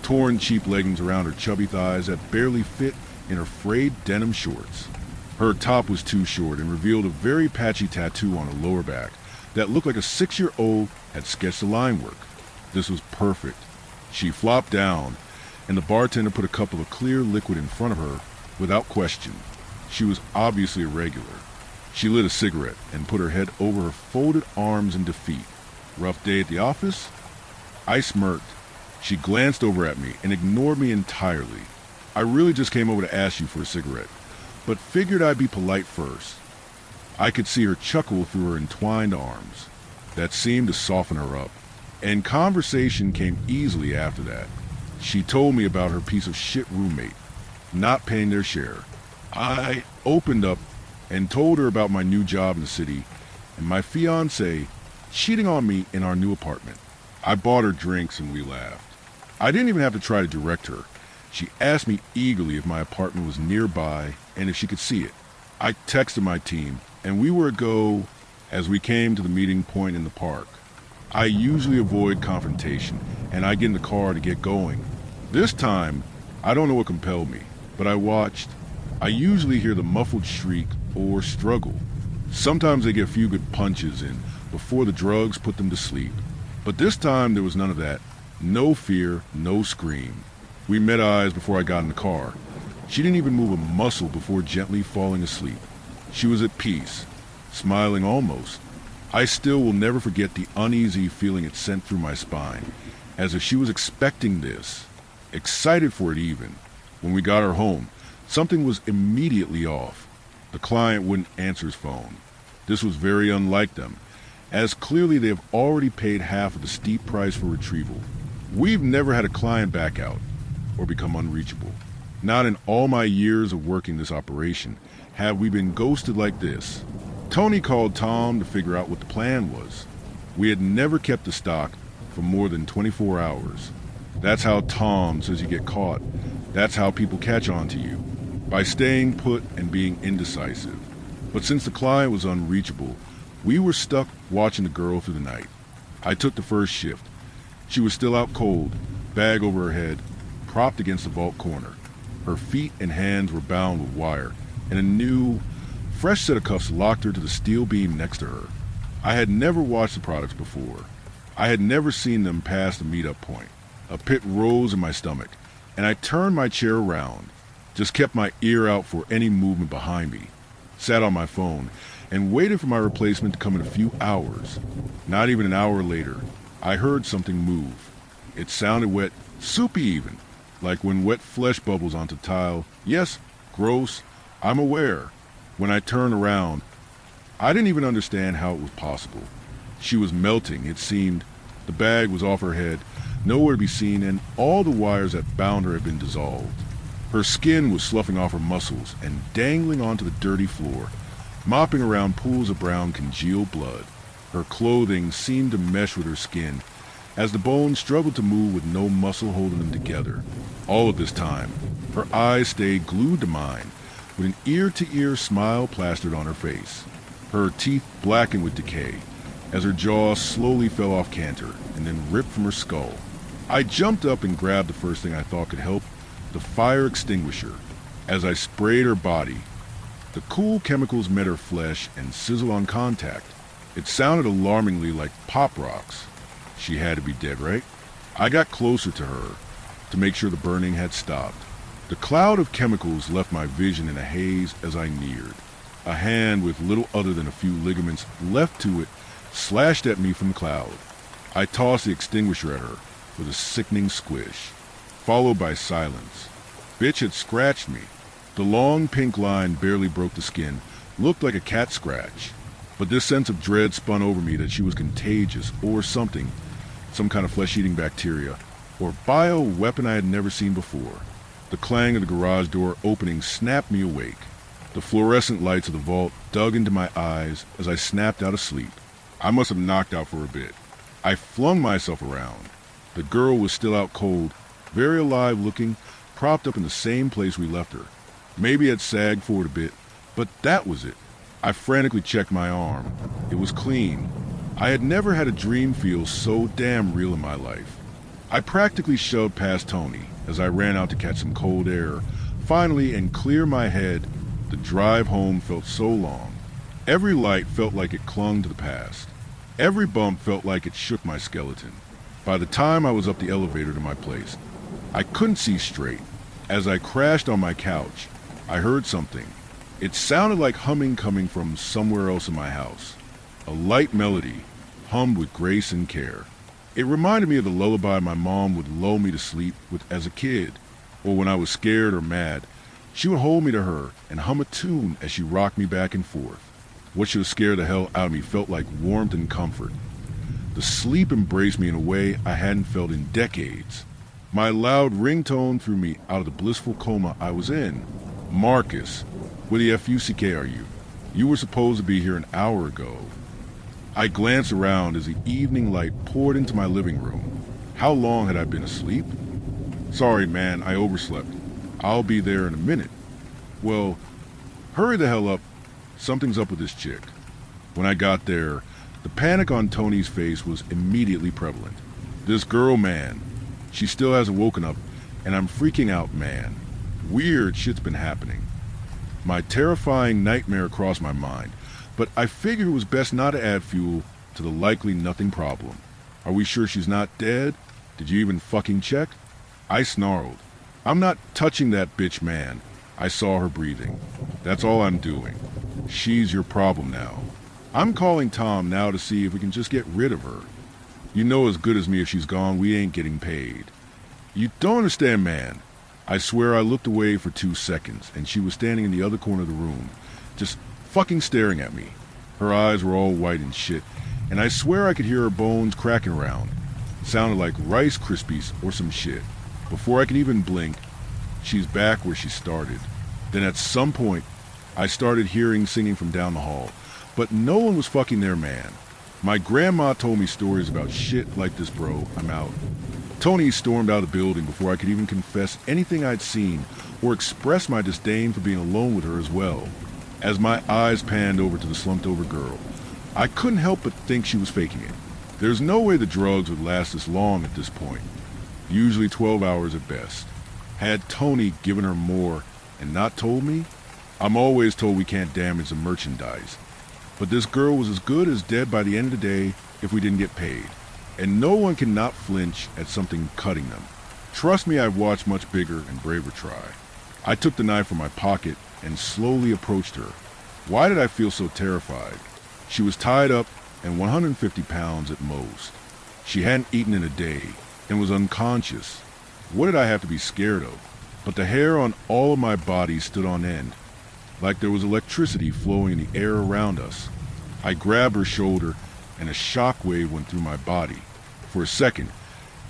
torn cheap leggings around her chubby thighs that barely fit in her frayed denim shorts. Her top was too short and revealed a very patchy tattoo on her lower back that looked like a 6-year-old had sketched the line work. This was perfect. She flopped down, and the bartender put a cup of a clear liquid in front of her without question. She was obviously a regular. She lit a cigarette and put her head over her folded arms in defeat. Rough day at the office? I smirked. She glanced over at me and ignored me entirely. I really just came over to ask you for a cigarette, but figured I'd be polite first. I could see her chuckle through her entwined arms. That seemed to soften her up, and conversation came easily after that. She told me about her piece of shit roommate, not paying their share. I opened up and told her about my new job in the city and my fiancé cheating on me in our new apartment. I bought her drinks and we laughed. I didn't even have to try to direct her. She asked me eagerly if my apartment was nearby and if she could see it. I texted my team, and we were a go as we came to the meeting point in the park. I usually avoid confrontation, and I get in the car to get going. This time, I don't know what compelled me, but I watched. I usually hear the muffled shriek or struggle. Sometimes they get a few good punches in before the drugs put them to sleep. But this time there was none of that. No fear, no scream. We met eyes before I got in the car. She didn't even move a muscle before gently falling asleep. She was at peace, smiling almost. I still will never forget the uneasy feeling it sent through my spine, as if she was expecting this, excited for it even. When we got her home, something was immediately off. The client wouldn't answer his phone. This was very unlike them, as clearly they have already paid half of the steep price for retrieval. We've never had a client back out or become unreachable. Not in all my years of working this operation have we been ghosted like this. Tony called Tom to figure out what the plan was. We had never kept the stock for more than 24 hours. That's how Tom says you get caught. That's how people catch on to you, by staying put and being indecisive. But since the client was unreachable, we were stuck watching the girl through the night. I took the first shift. She was still out cold, bag over her head, propped against the vault corner. Her feet and hands were bound with wire, and a new, fresh set of cuffs locked her to the steel beam next to her. I had never watched the products before. I had never seen them past the meet-up point. A pit rose in my stomach, and I turned my chair around, just kept my ear out for any movement behind me, sat on my phone, and waited for my replacement to come in a few hours. Not even an hour later, I heard something move. It sounded wet, soupy even, like when wet flesh bubbles onto tile. Yes, gross, I'm aware. When I turned around, I didn't even understand how it was possible. She was melting, it seemed. The bag was off her head, nowhere to be seen, and all the wires that bound her had been dissolved. Her skin was sloughing off her muscles and dangling onto the dirty floor, mopping around pools of brown congealed blood. Her clothing seemed to mesh with her skin, as the bones struggled to move with no muscle holding them together. All of this time, her eyes stayed glued to mine, with an ear-to-ear smile plastered on her face. Her teeth blackened with decay, as her jaw slowly fell off canter and then ripped from her skull. I jumped up and grabbed the first thing I thought could help, the fire extinguisher. As I sprayed her body, the cool chemicals met her flesh and sizzled on contact. It sounded alarmingly like pop rocks. She had to be dead, right? I got closer to her to make sure the burning had stopped. The cloud of chemicals left my vision in a haze as I neared. A hand with little other than a few ligaments left to it slashed at me from the cloud. I tossed the extinguisher at her with a sickening squish. followed by silence. Bitch had scratched me. The long pink line barely broke the skin, looked like a cat scratch. But this sense of dread spun over me that she was contagious or something, some kind of flesh-eating bacteria, or bio-weapon I had never seen before. The clang of the garage door opening snapped me awake. The fluorescent lights of the vault dug into my eyes as I snapped out of sleep. I must have knocked out for a bit. I flung myself around. The girl was still out cold, very alive looking, propped up in the same place we left her. Maybe had sagged forward a bit, but that was it. I frantically checked my arm. It was clean. I had never had a dream feel so damn real in my life. I practically shoved past Tony as I ran out to catch some cold air. Finally, and clear my head, the drive home felt so long. Every light felt like it clung to the past. Every bump felt like it shook my skeleton. By the time I was up the elevator to my place, I couldn't see straight. As I crashed on my couch, I heard something. It sounded like humming coming from somewhere else in my house. A light melody, hummed with grace and care. It reminded me of the lullaby my mom would lull me to sleep with as a kid, or when I was scared or mad. She would hold me to her and hum a tune as she rocked me back and forth. What should have scared the hell out of me felt like warmth and comfort. The sleep embraced me in a way I hadn't felt in decades. My loud ringtone threw me out of the blissful coma I was in. Marcus, where the fuck are you? You were supposed to be here an hour ago. I glanced around as the evening light poured into my living room. How long had I been asleep? Sorry, man, I overslept. I'll be there in a minute. Well, hurry the hell up. Something's up with this chick. When I got there, the panic on Tony's face was immediately prevalent. This girl, man, she still hasn't woken up, and I'm freaking out, man. Weird shit's been happening. My terrifying nightmare crossed my mind, but I figured it was best not to add fuel to the likely nothing problem. Are we sure she's not dead? Did you even fucking check? I snarled. I'm not touching that bitch, man. I saw her breathing. That's all I'm doing. She's your problem now. I'm calling Tom now to see if we can just get rid of her. You know as good as me if she's gone, we ain't getting paid. You don't understand, man. I swear I looked away for 2 seconds, and she was standing in the other corner of the room, just fucking staring at me. Her eyes were all white and shit, and I swear I could hear her bones cracking around. Sounded like Rice Krispies or some shit. Before I could even blink, she's back where she started. Then at some point, I started hearing singing from down the hall, but no one was fucking there, man. My grandma told me stories about shit like this, bro. I'm out. Tony stormed out of the building before I could even confess anything I'd seen or express my disdain for being alone with her as well. As my eyes panned over to the slumped-over girl, I couldn't help but think she was faking it. There's no way the drugs would last this long at this point. Usually 12 hours at best. Had Tony given her more and not told me? I'm always told we can't damage the merchandise. But this girl was as good as dead by the end of the day if we didn't get paid. And no one can not flinch at something cutting them. Trust me, I've watched much bigger and braver try. I took the knife from my pocket and slowly approached her. Why did I feel so terrified? She was tied up and 150 pounds at most. She hadn't eaten in a day and was unconscious. What did I have to be scared of? But the hair on all of my body stood on end, like there was electricity flowing in the air around us. I grabbed her shoulder and a shockwave went through my body. For a second,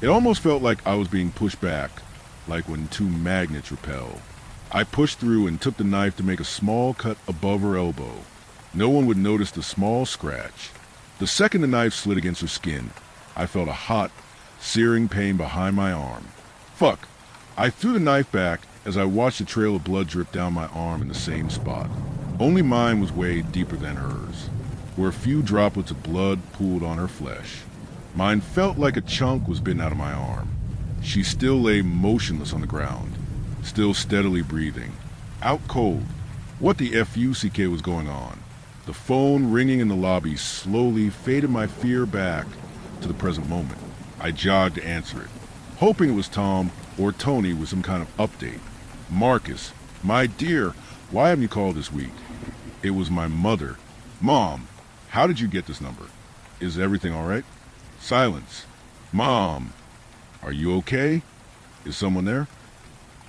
it almost felt like I was being pushed back, like when two magnets repel. I pushed through and took the knife to make a small cut above her elbow. No one would notice the small scratch. The second the knife slid against her skin, I felt a hot, searing pain behind my arm. Fuck! I threw the knife back as I watched a trail of blood drip down my arm in the same spot. Only mine was way deeper than hers, where a few droplets of blood pooled on her flesh. Mine felt like a chunk was bitten out of my arm. She still lay motionless on the ground, still steadily breathing. Out cold. What the fuck was going on? The phone ringing in the lobby slowly faded my fear back to the present moment. I jogged to answer it, hoping it was Tom or Tony with some kind of update. Marcus, my dear, why haven't you called this week? It was my mother. Mom, how did you get this number? Is everything all right? Silence. Mom, are you okay? Is someone there?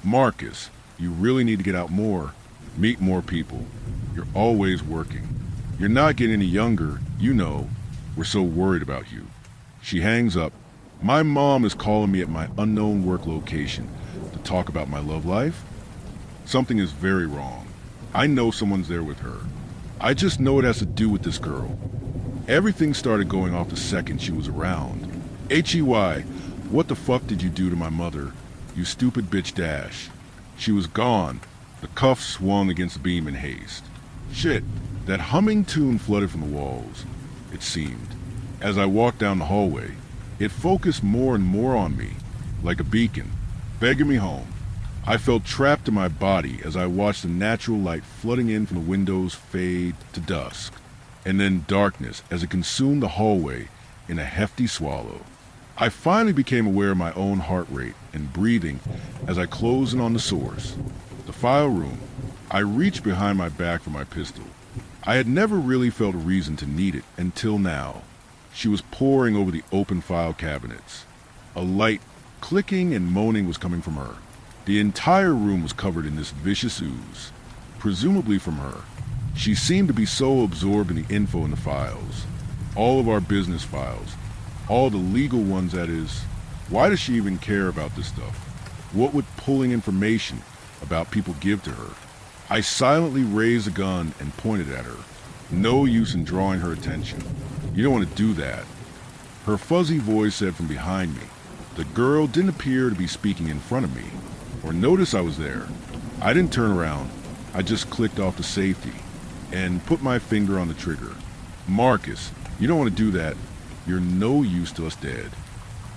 Marcus, you really need to get out more. Meet more people. You're always working. You're not getting any younger, you know. We're so worried about you. She hangs up. My mom is calling me at my unknown work location to talk about my love life. Something is very wrong. I know someone's there with her. I just know it has to do with this girl. Everything started going off the second she was around. H-E-Y, what the fuck did you do to my mother? You stupid bitch dash. She was gone. The cuffs swung against the beam in haste. Shit, that humming tune flooded from the walls, it seemed. As I walked down the hallway, it focused more and more on me, like a beacon, begging me home. I felt trapped in my body as I watched the natural light flooding in from the windows fade to dusk, and then darkness as it consumed the hallway in a hefty swallow. I finally became aware of my own heart rate and breathing as I closed in on the source, the file room. I reached behind my back for my pistol. I had never really felt a reason to need it until now. She was poring over the open file cabinets. A light clicking and moaning was coming from her. The entire room was covered in this vicious ooze, presumably from her. She seemed to be so absorbed in the info in the files. All of our business files. All the legal ones, that is. Why does she even care about this stuff? What would pulling information about people give to her? I silently raised a gun and pointed at her. No use in drawing her attention. You don't want to do that. Her fuzzy voice said from behind me. The girl didn't appear to be speaking in front of me, or notice I was there. I didn't turn around. I just clicked off the safety and put my finger on the trigger. Marcus, you don't want to do that. You're no use to us dead.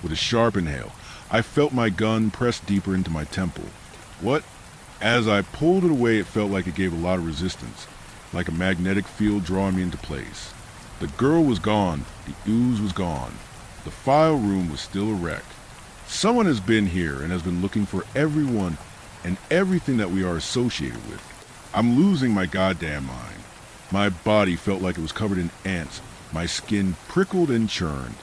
With a sharp inhale, I felt my gun press deeper into my temple. What? As I pulled it away, it felt like it gave a lot of resistance, like a magnetic field drawing me into place. The girl was gone. The ooze was gone. The file room was still a wreck. Someone has been here and has been looking for everyone and everything that we are associated with. I'm losing my goddamn mind. My body felt like it was covered in ants. My skin prickled and churned.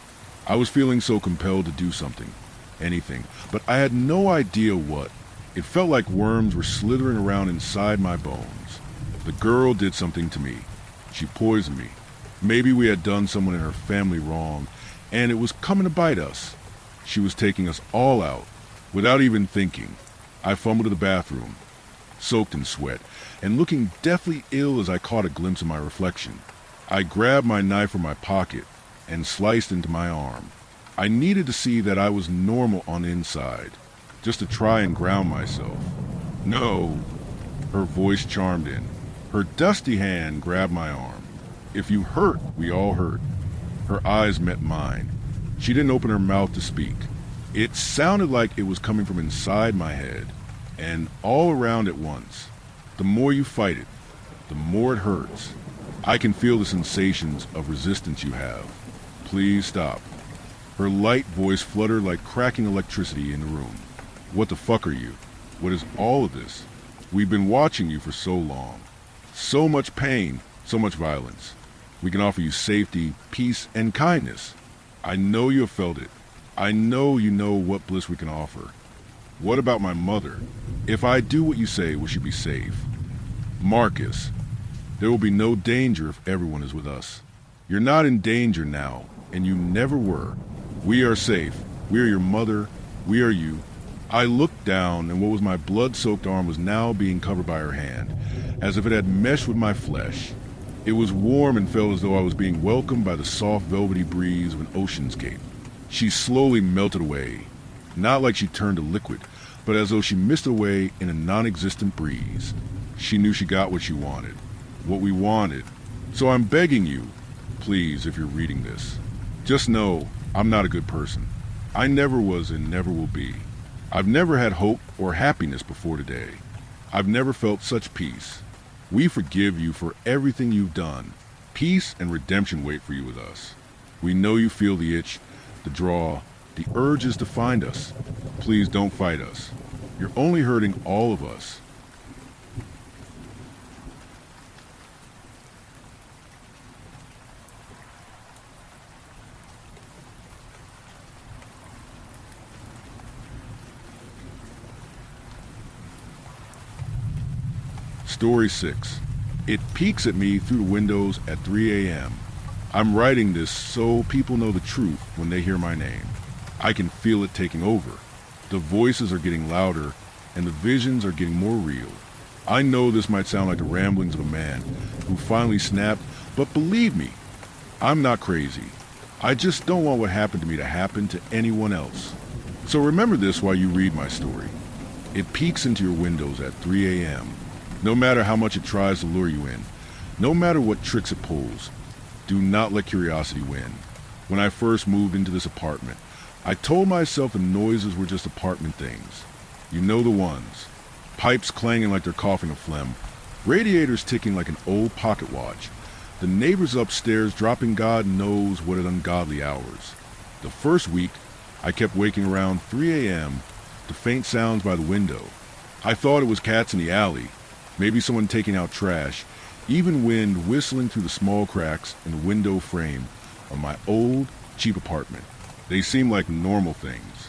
I was feeling so compelled to do something, anything, but I had no idea what. It felt like worms were slithering around inside my bones. The girl did something to me. She poisoned me. Maybe we had done someone in her family wrong, and it was coming to bite us. She was taking us all out, without even thinking. I fumbled to the bathroom, soaked in sweat, and looking deathly ill as I caught a glimpse of my reflection. I grabbed my knife from my pocket and sliced into my arm. I needed to see that I was normal on the inside, just to try and ground myself. No, her voice chimed in. Her dusty hand grabbed my arm. If you hurt, we all hurt. Her eyes met mine. She didn't open her mouth to speak. It sounded like it was coming from inside my head, and all around at once. The more you fight it, the more it hurts. I can feel the sensations of resistance you have. Please stop. Her light voice fluttered like cracking electricity in the room. What the fuck are you? What is all of this? We've been watching you for so long. So much pain, so much violence. We can offer you safety, peace, and kindness. I know you have felt it. I know you know what bliss we can offer. What about my mother? If I do what you say, will she be safe? Marcus, there will be no danger if everyone is with us. You're not in danger now, and you never were. We are safe. We are your mother. We are you. I looked down, and what was my blood-soaked arm was now being covered by her hand, as if it had meshed with my flesh. It was warm and felt as though I was being welcomed by the soft, velvety breeze of an oceanscape. She slowly melted away, not like she turned to liquid, but as though she mist away in a non-existent breeze. She knew she got what she wanted, what we wanted. So I'm begging you, please, if you're reading this, just know I'm not a good person. I never was and never will be. I've never had hope or happiness before today. I've never felt such peace. We forgive you for everything you've done. Peace and redemption wait for you with us. We know you feel the itch, the draw, the urges to find us. Please don't fight us. You're only hurting all of us. Story 6. It peeks at me through the windows at 3 a.m. I'm writing this so people know the truth when they hear my name. I can feel it taking over. The voices are getting louder, and the visions are getting more real. I know this might sound like the ramblings of a man who finally snapped, but believe me, I'm not crazy. I just don't want what happened to me to happen to anyone else. So remember this while you read my story. It peeks into your windows at 3 a.m. No matter how much it tries to lure you in, no matter what tricks it pulls, do not let curiosity win. When I first moved into this apartment, I told myself the noises were just apartment things. You know the ones. Pipes clanging like they're coughing a phlegm, radiators ticking like an old pocket watch, the neighbors upstairs dropping God knows what at ungodly hours. The first week, I kept waking around 3 a.m. to faint sounds by the window. I thought it was cats in the alley, maybe someone taking out trash, even wind whistling through the small cracks in the window frame of my old, cheap apartment. They seemed like normal things,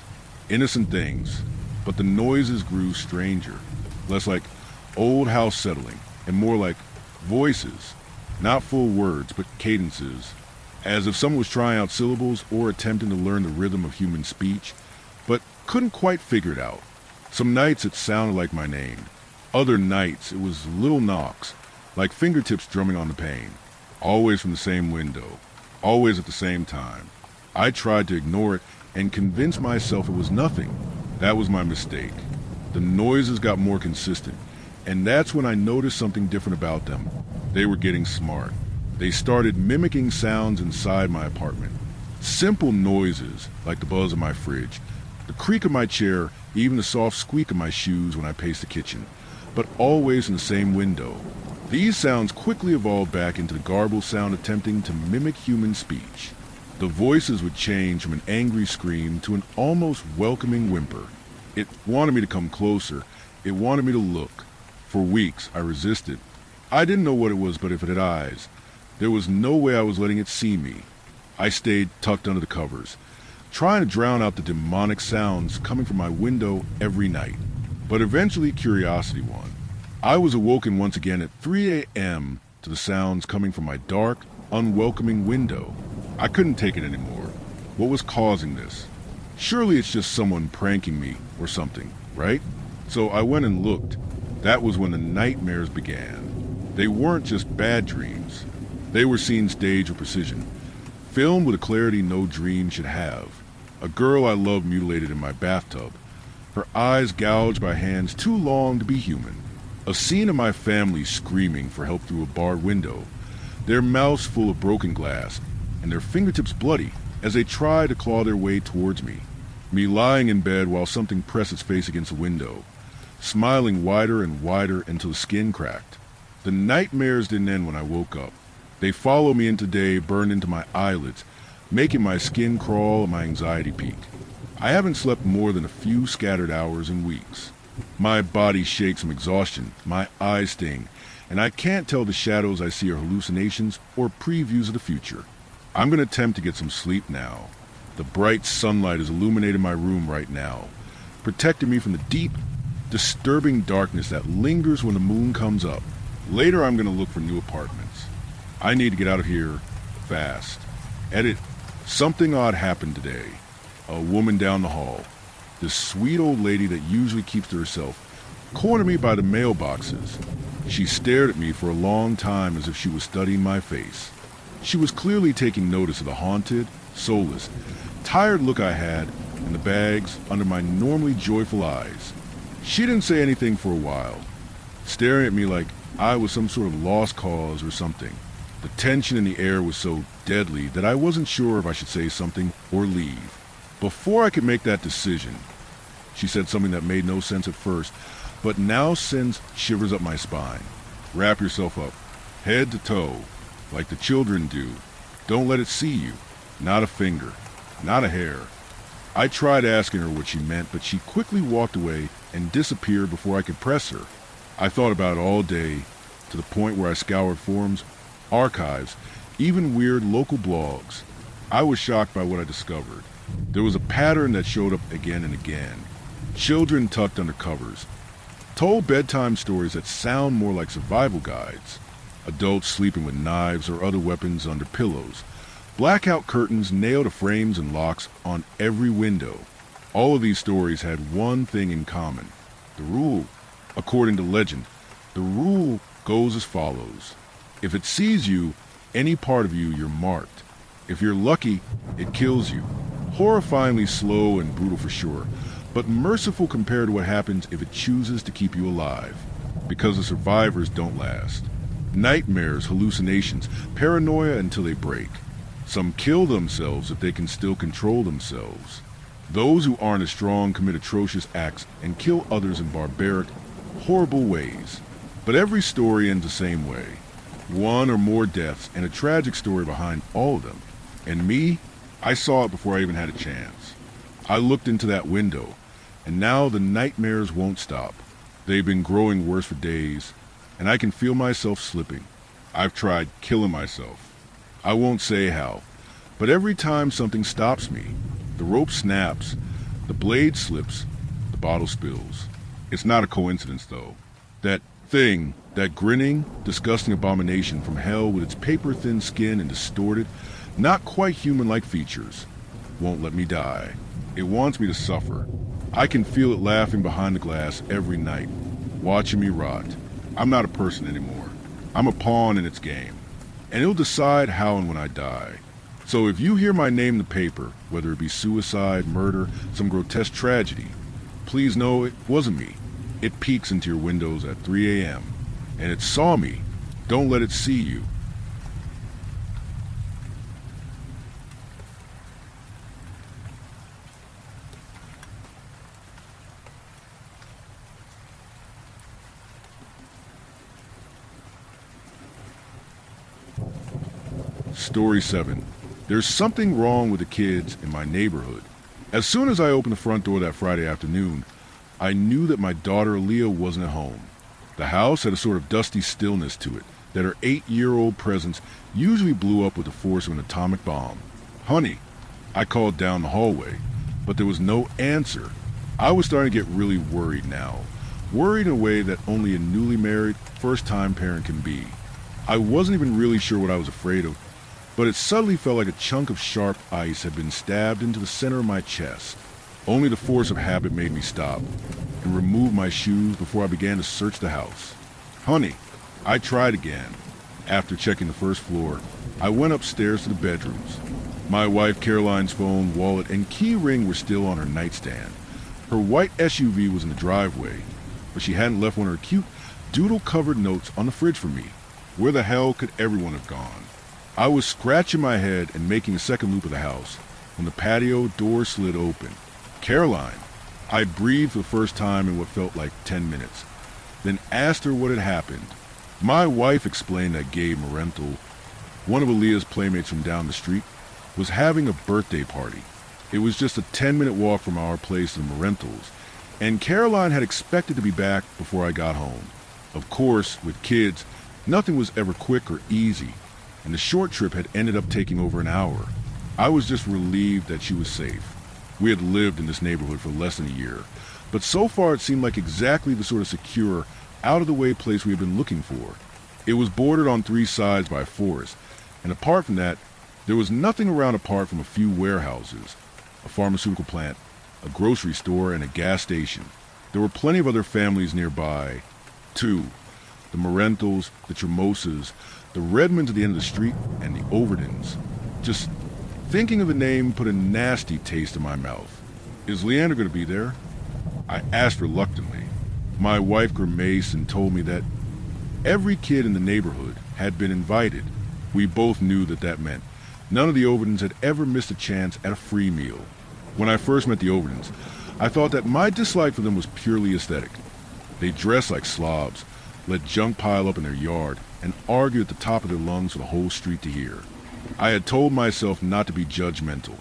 innocent things, but the noises grew stranger, less like old house settling and more like voices, not full words but cadences, as if someone was trying out syllables or attempting to learn the rhythm of human speech, but couldn't quite figure it out. Some nights it sounded like my name. Other nights it was little knocks, like fingertips drumming on the pane, always from the same window, always at the same time. I tried to ignore it and convince myself it was nothing. That was my mistake. The noises got more consistent, and that's when I noticed something different about them. They were getting smart. They started mimicking sounds inside my apartment. Simple noises, like the buzz of my fridge, the creak of my chair, even the soft squeak of my shoes when I paced the kitchen, but always in the same window. These sounds quickly evolved back into the garbled sound attempting to mimic human speech. The voices would change from an angry scream to an almost welcoming whimper. It wanted me to come closer. It wanted me to look. For weeks, I resisted. I didn't know what it was, but if it had eyes, there was no way I was letting it see me. I stayed tucked under the covers, trying to drown out the demonic sounds coming from my window every night. But eventually, curiosity won. I was awoken once again at 3 a.m. to the sounds coming from my dark, unwelcoming window. I couldn't take it anymore. What was causing this? Surely it's just someone pranking me or something, right? So I went and looked. That was when the nightmares began. They weren't just bad dreams. They were scenes staged with precision, filmed with a clarity no dream should have. A girl I loved mutilated in my bathtub, her eyes gouged by hands too long to be human. A scene of my family screaming for help through a barred window, their mouths full of broken glass, and their fingertips bloody as they try to claw their way towards me. Me lying in bed while something pressed its face against the window, smiling wider and wider until the skin cracked. The nightmares didn't end when I woke up. They followed me into day, burned into my eyelids, making my skin crawl and my anxiety peak. I haven't slept more than a few scattered hours in weeks. My body shakes from exhaustion, my eyes sting, and I can't tell the shadows I see are hallucinations or previews of the future. I'm going to attempt to get some sleep now. The bright sunlight is illuminating my room right now, protecting me from the deep, disturbing darkness that lingers when the moon comes up. Later I'm going to look for new apartments. I need to get out of here fast. Edit. Something odd happened today. A woman down the hall, this sweet old lady that usually keeps to herself, cornered me by the mailboxes. She stared at me for a long time as if she was studying my face. She was clearly taking notice of the haunted, soulless, tired look I had and the bags under my normally joyful eyes. She didn't say anything for a while, staring at me like I was some sort of lost cause or something. The tension in the air was so deadly that I wasn't sure if I should say something or leave. Before I could make that decision, she said something that made no sense at first, but now sends shivers up my spine. Wrap yourself up, head to toe, like the children do. Don't let it see you. Not a finger, not a hair. I tried asking her what she meant, but she quickly walked away and disappeared before I could press her. I thought about it all day, to the point where I scoured forums, archives, even weird local blogs. I was shocked by what I discovered. There was a pattern that showed up again and again. Children tucked under covers, told bedtime stories that sound more like survival guides. Adults sleeping with knives or other weapons under pillows. Blackout curtains nailed to frames and locks on every window. All of these stories had one thing in common. The rule, according to legend, the rule goes as follows. If it sees you, any part of you, you're marked. If you're lucky, it kills you. Horrifyingly slow and brutal for sure, but merciful compared to what happens if it chooses to keep you alive. Because the survivors don't last. Nightmares, hallucinations, paranoia until they break. Some kill themselves if they can still control themselves. Those who aren't as strong commit atrocious acts and kill others in barbaric, horrible ways. But every story ends the same way. One or more deaths and a tragic story behind all of them. And me, I saw it before I even had a chance. I looked into that window, and now the nightmares won't stop. They've been growing worse for days, and I can feel myself slipping. I've tried killing myself. I won't say how, but every time something stops me, the rope snaps, the blade slips, the bottle spills. It's not a coincidence, though. That thing, that grinning, disgusting abomination from hell with its paper-thin skin and distorted, not quite human-like features, won't let me die. It wants me to suffer. I can feel it laughing behind the glass every night, watching me rot. I'm not a person anymore. I'm a pawn in its game. And it'll decide how and when I die. So if you hear my name in the paper, whether it be suicide, murder, some grotesque tragedy, please know it wasn't me. It peeks into your windows at 3 a.m. And it saw me. Don't let it see you. Story 7. There's something wrong with the kids in my neighborhood. As soon as I opened the front door that Friday afternoon, I knew that my daughter Aaliyah wasn't at home. The house had a sort of dusty stillness to it that her 8-year-old presence usually blew up with the force of an atomic bomb. Honey, I called down the hallway, but there was no answer. I was starting to get really worried now. Worried in a way that only a newly married, first-time parent can be. I wasn't even really sure what I was afraid of, but it suddenly felt like a chunk of sharp ice had been stabbed into the center of my chest. Only the force of habit made me stop and remove my shoes before I began to search the house. Honey, I tried again. After checking the first floor, I went upstairs to the bedrooms. My wife Caroline's phone, wallet, and key ring were still on her nightstand. Her white SUV was in the driveway, but she hadn't left one of her cute, doodle-covered notes on the fridge for me. Where the hell could everyone have gone? I was scratching my head and making a second loop of the house when the patio door slid open. Caroline. I breathed for the first time in what felt like 10 minutes, then asked her what had happened. My wife explained that Gabe Marenthal, one of Aaliyah's playmates from down the street, was having a birthday party. It was just a 10-minute walk from our place to the Marenthals, and Caroline had expected to be back before I got home. Of course, with kids, nothing was ever quick or easy, and the short trip had ended up taking over an hour. I was just relieved that she was safe. We had lived in this neighborhood for less than a year, but so far it seemed like exactly the sort of secure, out-of-the-way place we had been looking for. It was bordered on 3 sides by a forest, and apart from that, there was nothing around apart from a few warehouses, a pharmaceutical plant, a grocery store, and a gas station. There were plenty of other families nearby, too. The Marenthals, the Tremosas, the Redmonds at the end of the street, and the Overdens. Just thinking of the name put a nasty taste in my mouth. Is Leander going to be there? I asked reluctantly. My wife grimaced and told me that every kid in the neighborhood had been invited. We both knew that that meant none of the Overdens had ever missed a chance at a free meal. When I first met the Overdens, I thought that my dislike for them was purely aesthetic. They dressed like slobs, let junk pile up in their yard, and argued at the top of their lungs for the whole street to hear. I had told myself not to be judgmental,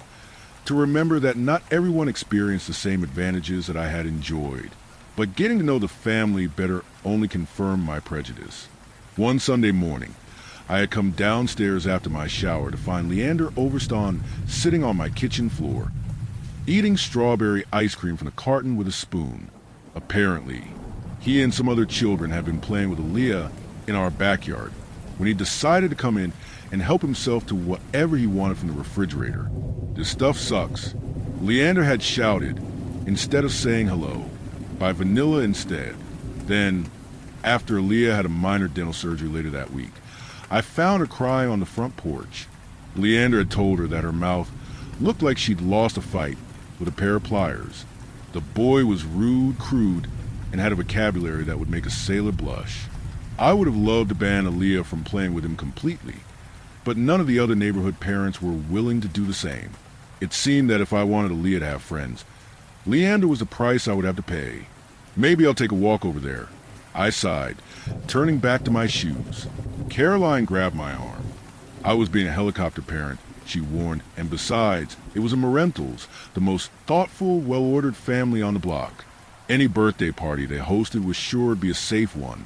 to remember that not everyone experienced the same advantages that I had enjoyed. But getting to know the family better only confirmed my prejudice. One Sunday morning, I had come downstairs after my shower to find Leander Overston sitting on my kitchen floor, eating strawberry ice cream from the carton with a spoon. Apparently, He and some other children had been playing with Aaliyah in our backyard when he decided to come in and help himself to whatever he wanted from the refrigerator. This stuff sucks. Leander had shouted, instead of saying hello, by Vanilla instead. Then, after Aaliyah had a minor dental surgery later that week, I found her crying on the front porch. Leander had told her that her mouth looked like she'd lost a fight with a pair of pliers. The boy was rude, crude, and had a vocabulary that would make a sailor blush. I would have loved to ban Aaliyah from playing with him completely, but none of the other neighborhood parents were willing to do the same. It seemed that if I wanted Aaliyah to have friends, Leander was the price I would have to pay. Maybe I'll take a walk over there. I sighed, turning back to my shoes. Caroline grabbed my arm. I was being a helicopter parent, she warned, and besides, it was a Marentals, the most thoughtful, well-ordered family on the block. Any birthday party they hosted was sure to be a safe one,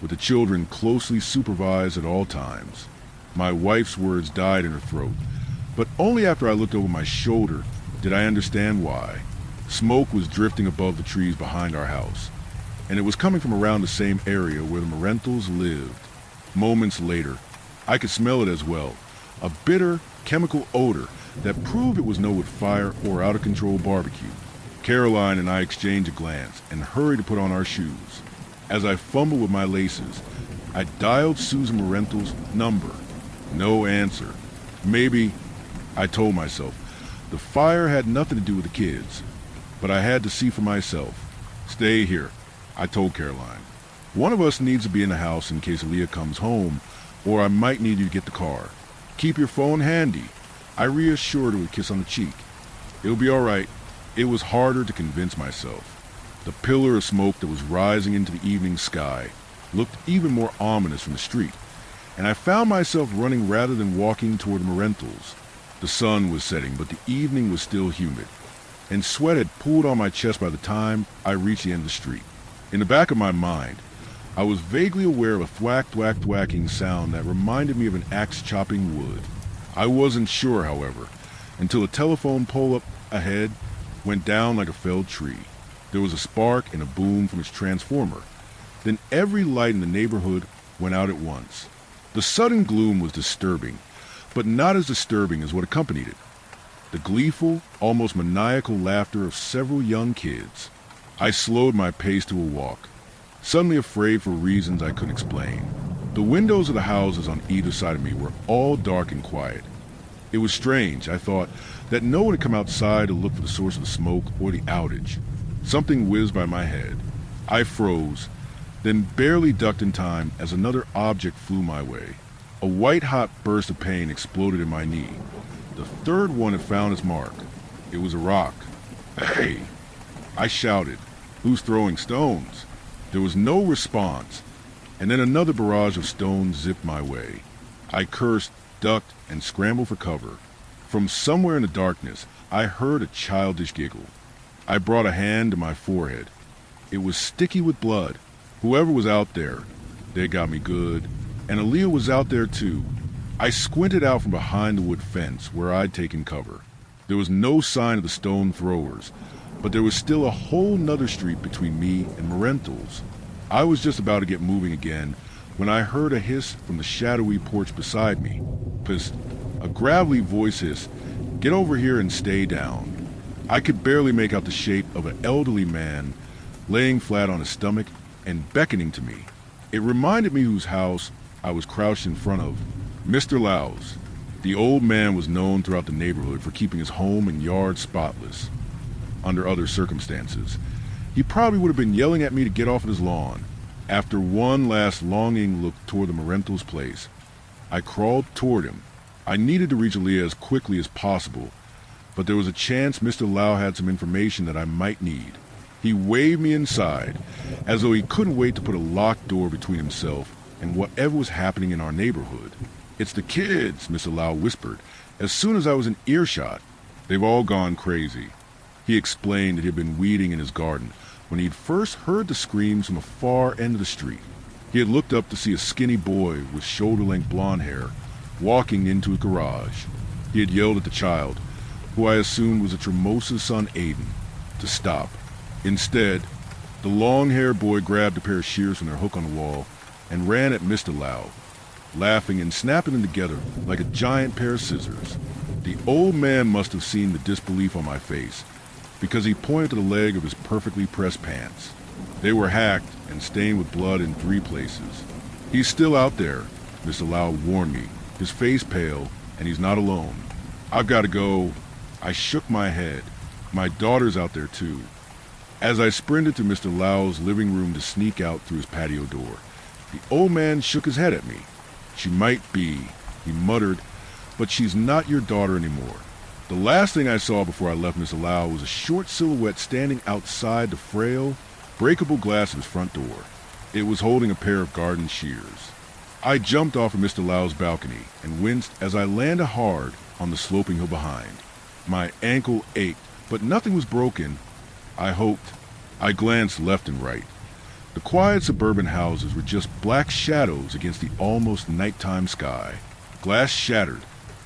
with the children closely supervised at all times. My wife's words died in her throat, but only after I looked over my shoulder did I understand why. Smoke was drifting above the trees behind our house, and it was coming from around the same area where the Marentals lived. Moments later, I could smell it as well, a bitter chemical odor that proved it was no wood fire or out-of-control barbecue. Caroline and I exchanged a glance and hurried to put on our shoes. As I fumbled with my laces, I dialed Susan Marental's number. No answer. Maybe, I told myself, the fire had nothing to do with the kids. But I had to see for myself. Stay here, I told Caroline. One of us needs to be in the house in case Aaliyah comes home, or I might need you to get the car. Keep your phone handy. I reassured her with a kiss on the cheek. It'll be all right. It was harder to convince myself. The pillar of smoke that was rising into the evening sky looked even more ominous from the street, and I found myself running rather than walking toward the Marentals. The sun was setting, but the evening was still humid, and sweat had pooled on my chest by the time I reached the end of the street. In the back of my mind, I was vaguely aware of a thwack-thwack-thwacking sound that reminded me of an axe chopping wood. I wasn't sure, however, until a telephone pole up ahead went down like a felled tree. There was a spark and a boom from its transformer. Then every light in the neighborhood went out at once. The sudden gloom was disturbing, but not as disturbing as what accompanied it. The gleeful, almost maniacal laughter of several young kids. I slowed my pace to a walk, suddenly afraid for reasons I couldn't explain. The windows of the houses on either side of me were all dark and quiet. It was strange, I thought, that no one had come outside to look for the source of the smoke or the outage. Something whizzed by my head. I froze, then barely ducked in time as another object flew my way. A white-hot burst of pain exploded in my knee. The third one had found its mark. It was a rock. Hey! I shouted. Who's throwing stones? There was no response, and then another barrage of stones zipped my way. I cursed, ducked, and scrambled for cover. From somewhere in the darkness, I heard a childish giggle. I brought a hand to my forehead. It was sticky with blood. Whoever was out there, they got me good. And Aaliyah was out there too. I squinted out from behind the wood fence where I'd taken cover. There was no sign of the stone throwers, but there was still a whole nother street between me and Marentals. I was just about to get moving again when I heard a hiss from the shadowy porch beside me. Psst, a gravelly voice hissed, "Get over here and stay down." I could barely make out the shape of an elderly man laying flat on his stomach and beckoning to me. It reminded me whose house I was crouched in front of. Mr. Lau's. The old man was known throughout the neighborhood for keeping his home and yard spotless. Under other circumstances, he probably would have been yelling at me to get off of his lawn. After one last longing look toward the Marentals' place, I crawled toward him. I needed to reach Aaliyah as quickly as possible, but there was a chance Mr. Lau had some information that I might need. He waved me inside, as though he couldn't wait to put a locked door between himself and whatever was happening in our neighborhood. "It's the kids," Mr. Lau whispered, as soon as I was in earshot. "They've all gone crazy." He explained that he had been weeding in his garden when he'd first heard the screams from the far end of the street. He had looked up to see a skinny boy with shoulder-length blonde hair walking into his garage. He had yelled at the child, who I assumed was a Tremosa's son Aiden, to stop. Instead, The long-haired boy grabbed a pair of shears from their hook on the wall and ran at Mr. Lau, laughing and snapping them together like a giant pair of scissors. The old man must have seen the disbelief on my face, because he pointed to the leg of his perfectly pressed pants. They were hacked and stained with blood in 3 places. He's still out there, Mr. Lau warned me, his face pale, and he's not alone. I've got to go. I shook my head. My daughter's out there too. As I sprinted to Mr. Lau's living room to sneak out through his patio door, the old man shook his head at me. She might be, he muttered, but she's not your daughter anymore. The last thing I saw before I left Mr. Lau was a short silhouette standing outside the frail, breakable glass of his front door. It was holding a pair of garden shears. I jumped off of Mr. Lau's balcony and winced as I landed hard on the sloping hill behind. My ankle ached, but nothing was broken. I hoped. I glanced left and right. The quiet suburban houses were just black shadows against the almost nighttime sky. Glass shattered.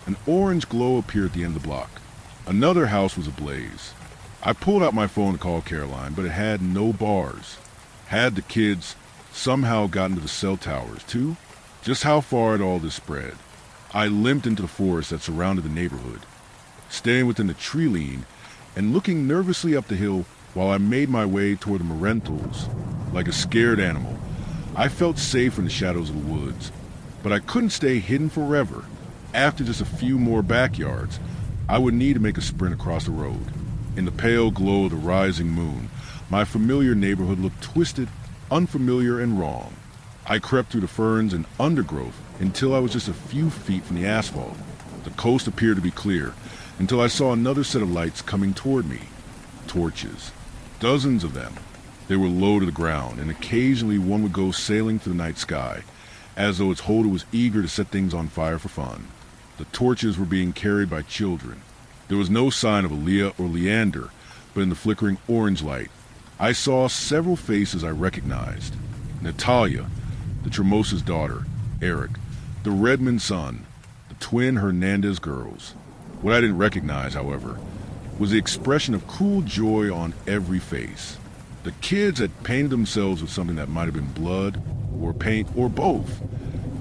An orange glow appeared at the end of the block. Another house was ablaze. I pulled out my phone to call Caroline, but it had no bars. Had the kids somehow gotten to the cell towers, too? Just how far had all this spread? I limped into the forest that surrounded the neighborhood, staying within the tree line and looking nervously up the hill while I made my way toward the Marentals. Like a scared animal, I felt safe in the shadows of the woods, but I couldn't stay hidden forever. After just a few more backyards, I would need to make a sprint across the road. In the pale glow of the rising moon, my familiar neighborhood looked twisted, unfamiliar, and wrong. I crept through the ferns and undergrowth until I was just a few feet from the asphalt. The coast appeared to be clear until I saw another set of lights coming toward me. Torches. Dozens of them. They were low to the ground, and occasionally one would go sailing through the night sky, as though its holder was eager to set things on fire for fun. The torches were being carried by children. There was no sign of Aaliyah or Leander, but in the flickering orange light, I saw several faces I recognized. Natalia, the Tremosa's daughter, Eric, the Redmond son, the twin Hernandez girls. What I didn't recognize, however, was the expression of cruel joy on every face. The kids had painted themselves with something that might have been blood, or paint, or both.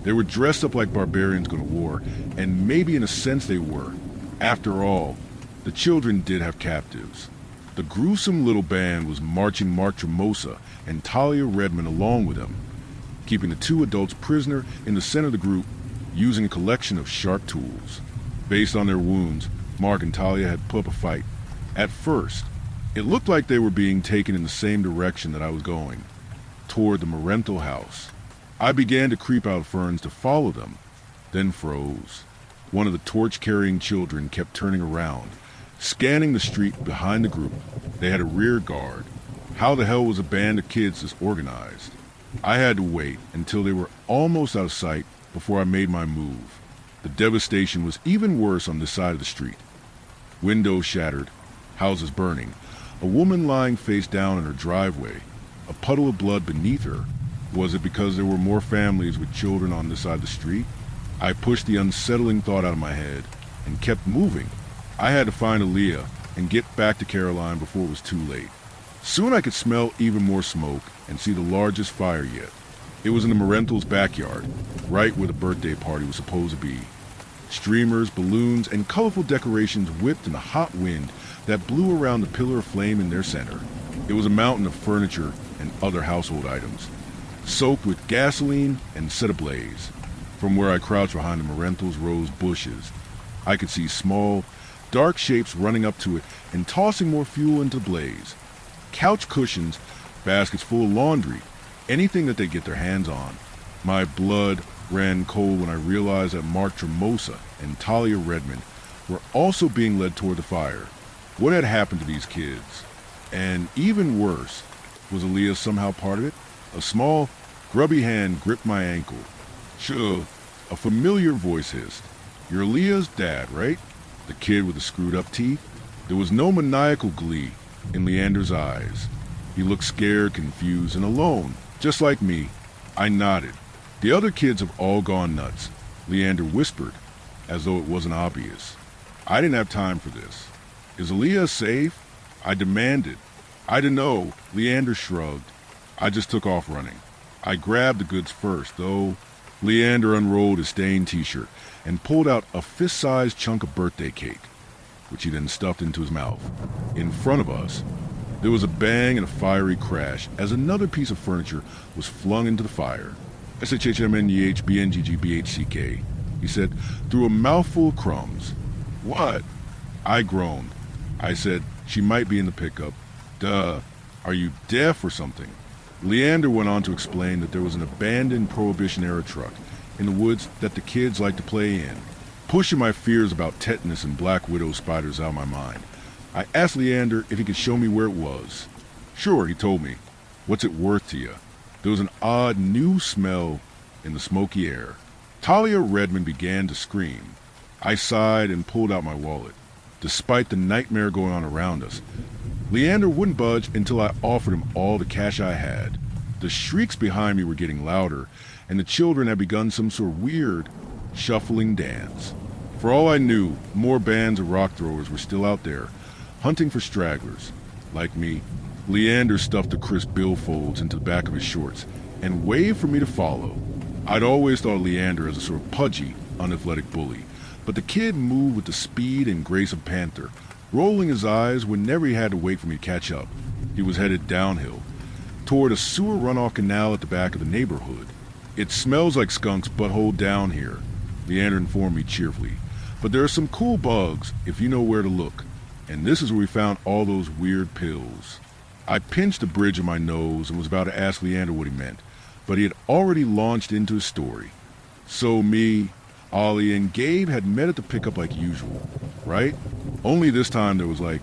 They were dressed up like barbarians going to war, and maybe in a sense they were. After all, the children did have captives. The gruesome little band was marching Mark Tremosa and Talia Redmond along with them, keeping the 2 adults prisoner in the center of the group, using a collection of sharp tools. Based on their wounds, Mark and Talia had put up a fight. At first, it looked like they were being taken in the same direction that I was going, toward the Marental house. I began to creep out of ferns to follow them, then froze. One of the torch-carrying children kept turning around, scanning the street behind the group. They had a rear guard. How the hell was a band of kids this organized? I had to wait until they were almost out of sight before I made my move. The devastation was even worse on this side of the street. Windows shattered, houses burning, a woman lying face down in her driveway, a puddle of blood beneath her. Was it because there were more families with children on this side of the street? I pushed the unsettling thought out of my head and kept moving. I had to find Aaliyah and get back to Caroline before it was too late. Soon I could smell even more smoke and see the largest fire yet. It was in the Marentals' backyard, right where the birthday party was supposed to be. Streamers, balloons, and colorful decorations whipped in the hot wind that blew around the pillar of flame in their center. It was a mountain of furniture and other household items, soaked with gasoline and set ablaze. From where I crouched behind the Marentals' rose bushes, I could see small, dark shapes running up to it and tossing more fuel into the blaze. Couch cushions, baskets full of laundry, anything that they get their hands on. My blood ran cold when I realized that Mark Tremosa and Talia Redmond were also being led toward the fire. What had happened to these kids? And even worse, was Aaliyah somehow part of it? A small, grubby hand gripped my ankle. Sure, a familiar voice hissed. You're Aaliyah's dad, right? The kid with the screwed-up teeth? There was no maniacal glee in Leander's eyes. He looked scared, confused, and alone, just like me. I nodded. The other kids have all gone nuts, Leander whispered, as though it wasn't obvious. I didn't have time for this. Is Aaliyah safe? I demanded. I don't know, Leander shrugged. I just took off running. I grabbed the goods first, though. Leander unrolled his stained t-shirt and pulled out a fist-sized chunk of birthday cake, which he then stuffed into his mouth. In front of us, there was a bang and a fiery crash as another piece of furniture was flung into the fire. SHHMNEHBNGGBHCK, he said, through a mouthful of crumbs. What? I groaned. I said, she might be in the pickup. Duh. Are you deaf or something? Leander went on to explain that there was an abandoned Prohibition-era truck in the woods that the kids like to play in, pushing my fears about tetanus and black widow spiders out of my mind. I asked Leander if he could show me where it was. Sure, he told me. What's it worth to you? There was an odd new smell in the smoky air. Talia Redmond began to scream. I sighed and pulled out my wallet. Despite the nightmare going on around us, Leander wouldn't budge until I offered him all the cash I had. The shrieks behind me were getting louder, and the children had begun some sort of weird, shuffling dance. For all I knew, more bands of rock throwers were still out there, hunting for stragglers. Like me, Leander stuffed the crisp billfolds into the back of his shorts and waved for me to follow. I'd always thought of Leander as a sort of pudgy, unathletic bully, but the kid moved with the speed and grace of a panther, rolling his eyes whenever he had to wait for me to catch up. He was headed downhill, toward a sewer runoff canal at the back of the neighborhood. It smells like skunk's butthole down here, Leander informed me cheerfully, but there are some cool bugs if you know where to look, and this is where we found all those weird pills. I pinched the bridge of my nose and was about to ask Leander what he meant, but he had already launched into his story. So me, Ollie, and Gabe had met at the pickup like usual, right? Only this time there was like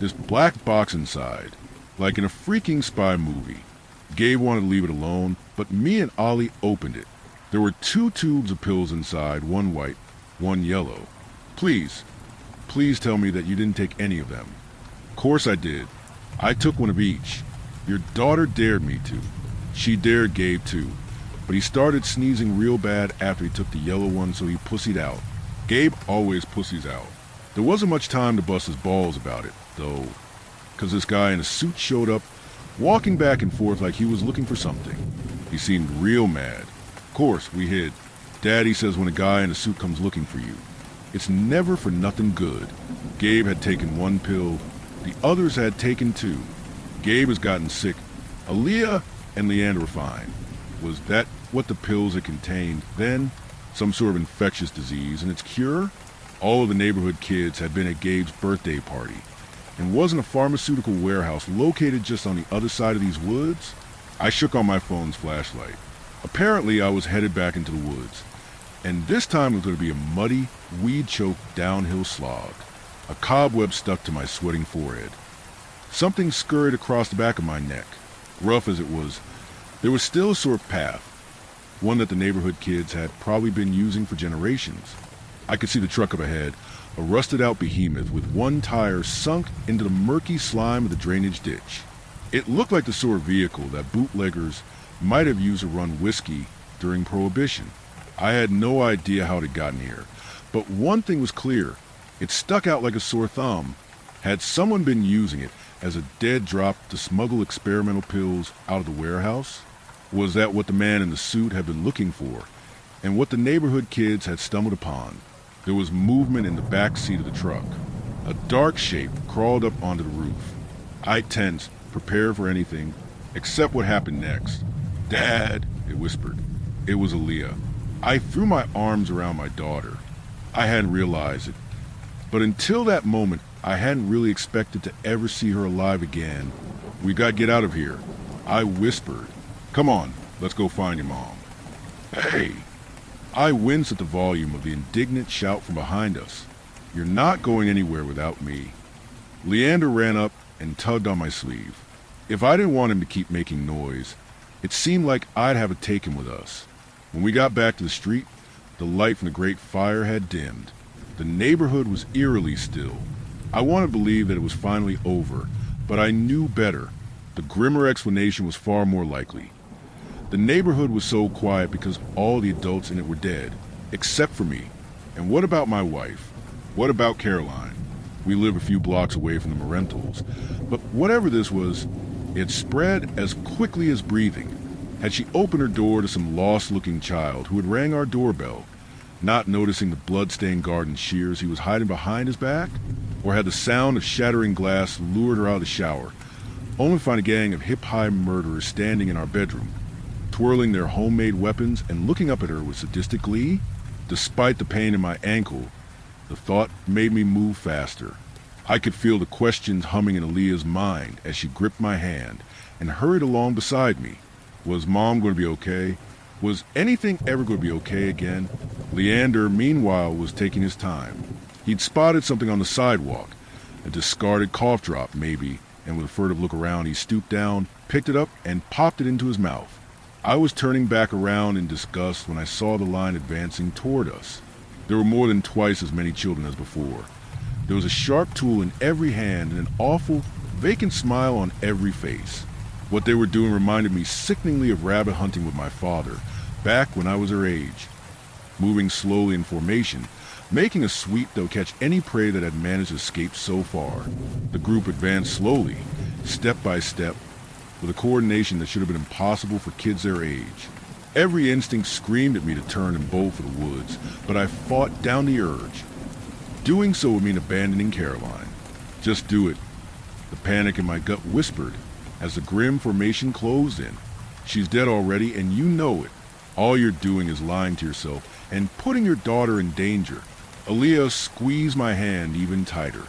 this black box inside, like in a freaking spy movie. Gabe wanted to leave it alone, but me and Ollie opened it. There were 2 tubes of pills inside, one white, one yellow. Please tell me that you didn't take any of them. Of course I did. I took one of each. Your daughter dared me to. She dared Gabe too, but he started sneezing real bad after he took the yellow one, so he pussied out. Gabe always pussies out. There wasn't much time to bust his balls about it, though, because this guy in a suit showed up, walking back and forth like he was looking for something. He seemed real mad. Of course, we hid. Daddy says when a guy in a suit comes looking for you, it's never for nothing good. Gabe had taken 1 pill. The others had taken 2. Gabe has gotten sick. Aaliyah and Leander were fine. Was that what the pills had contained then? Some sort of infectious disease and its cure? All of the neighborhood kids had been at Gabe's birthday party. And wasn't a pharmaceutical warehouse located just on the other side of these woods? I shook on my phone's flashlight. Apparently I was headed back into the woods. And this time it was going to be a muddy, weed-choked downhill slog. A cobweb stuck to my sweating forehead. Something scurried across the back of my neck. Rough as it was, there was still a sort of path, one that the neighborhood kids had probably been using for generations. I could see the truck up ahead, a rusted-out behemoth with 1 tire sunk into the murky slime of the drainage ditch. It looked like the sort of vehicle that bootleggers might have used to run whiskey during Prohibition. I had no idea how it had gotten here, but one thing was clear. It stuck out like a sore thumb. Had someone been using it as a dead drop to smuggle experimental pills out of the warehouse? Was that what the man in the suit had been looking for, and what the neighborhood kids had stumbled upon? There was movement in the back seat of the truck. A dark shape crawled up onto the roof. I tensed, prepared for anything, except what happened next. Dad, it whispered. It was Aaliyah. I threw my arms around my daughter. I hadn't realized it, but until that moment, I hadn't really expected to ever see her alive again. We got to get out of here, I whispered. Come on, let's go find your mom. Hey! I winced at the volume of the indignant shout from behind us. You're not going anywhere without me. Leander ran up and tugged on my sleeve. If I didn't want him to keep making noise, it seemed like I'd have to take him with us. When we got back to the street, the light from the great fire had dimmed. The neighborhood was eerily still. I wanted to believe that it was finally over, but I knew better. The grimmer explanation was far more likely. The neighborhood was so quiet because all the adults in it were dead, except for me. And what about my wife? What about Caroline? We live a few blocks away from the Marentals. But whatever this was, it spread as quickly as breathing. Had she opened her door to some lost-looking child who had rang our doorbell, not noticing the blood-stained garden shears he was hiding behind his back? Or had the sound of shattering glass lured her out of the shower, only to find a gang of hip-high murderers standing in our bedroom, twirling their homemade weapons and looking up at her with sadistic glee? Despite the pain in my ankle, the thought made me move faster. I could feel the questions humming in Aaliyah's mind as she gripped my hand and hurried along beside me. Was Mom going to be okay? Was anything ever going to be okay again? Leander, meanwhile, was taking his time. He'd spotted something on the sidewalk, a discarded cough drop, maybe, and with a furtive look around, he stooped down, picked it up, and popped it into his mouth. I was turning back around in disgust when I saw the line advancing toward us. There were more than twice as many children as before. There was a sharp tool in every hand and an awful, vacant smile on every face. What they were doing reminded me sickeningly of rabbit hunting with my father, back when I was her age. Moving slowly in formation, making a sweep that would catch any prey that had managed to escape so far. The group advanced slowly, step by step, with a coordination that should have been impossible for kids their age. Every instinct screamed at me to turn and bolt for the woods, but I fought down the urge. Doing so would mean abandoning Caroline. Just do it. The panic in my gut whispered as the grim formation closed in. She's dead already, and you know it. All you're doing is lying to yourself and putting your daughter in danger. Aaliyah squeezed my hand even tighter.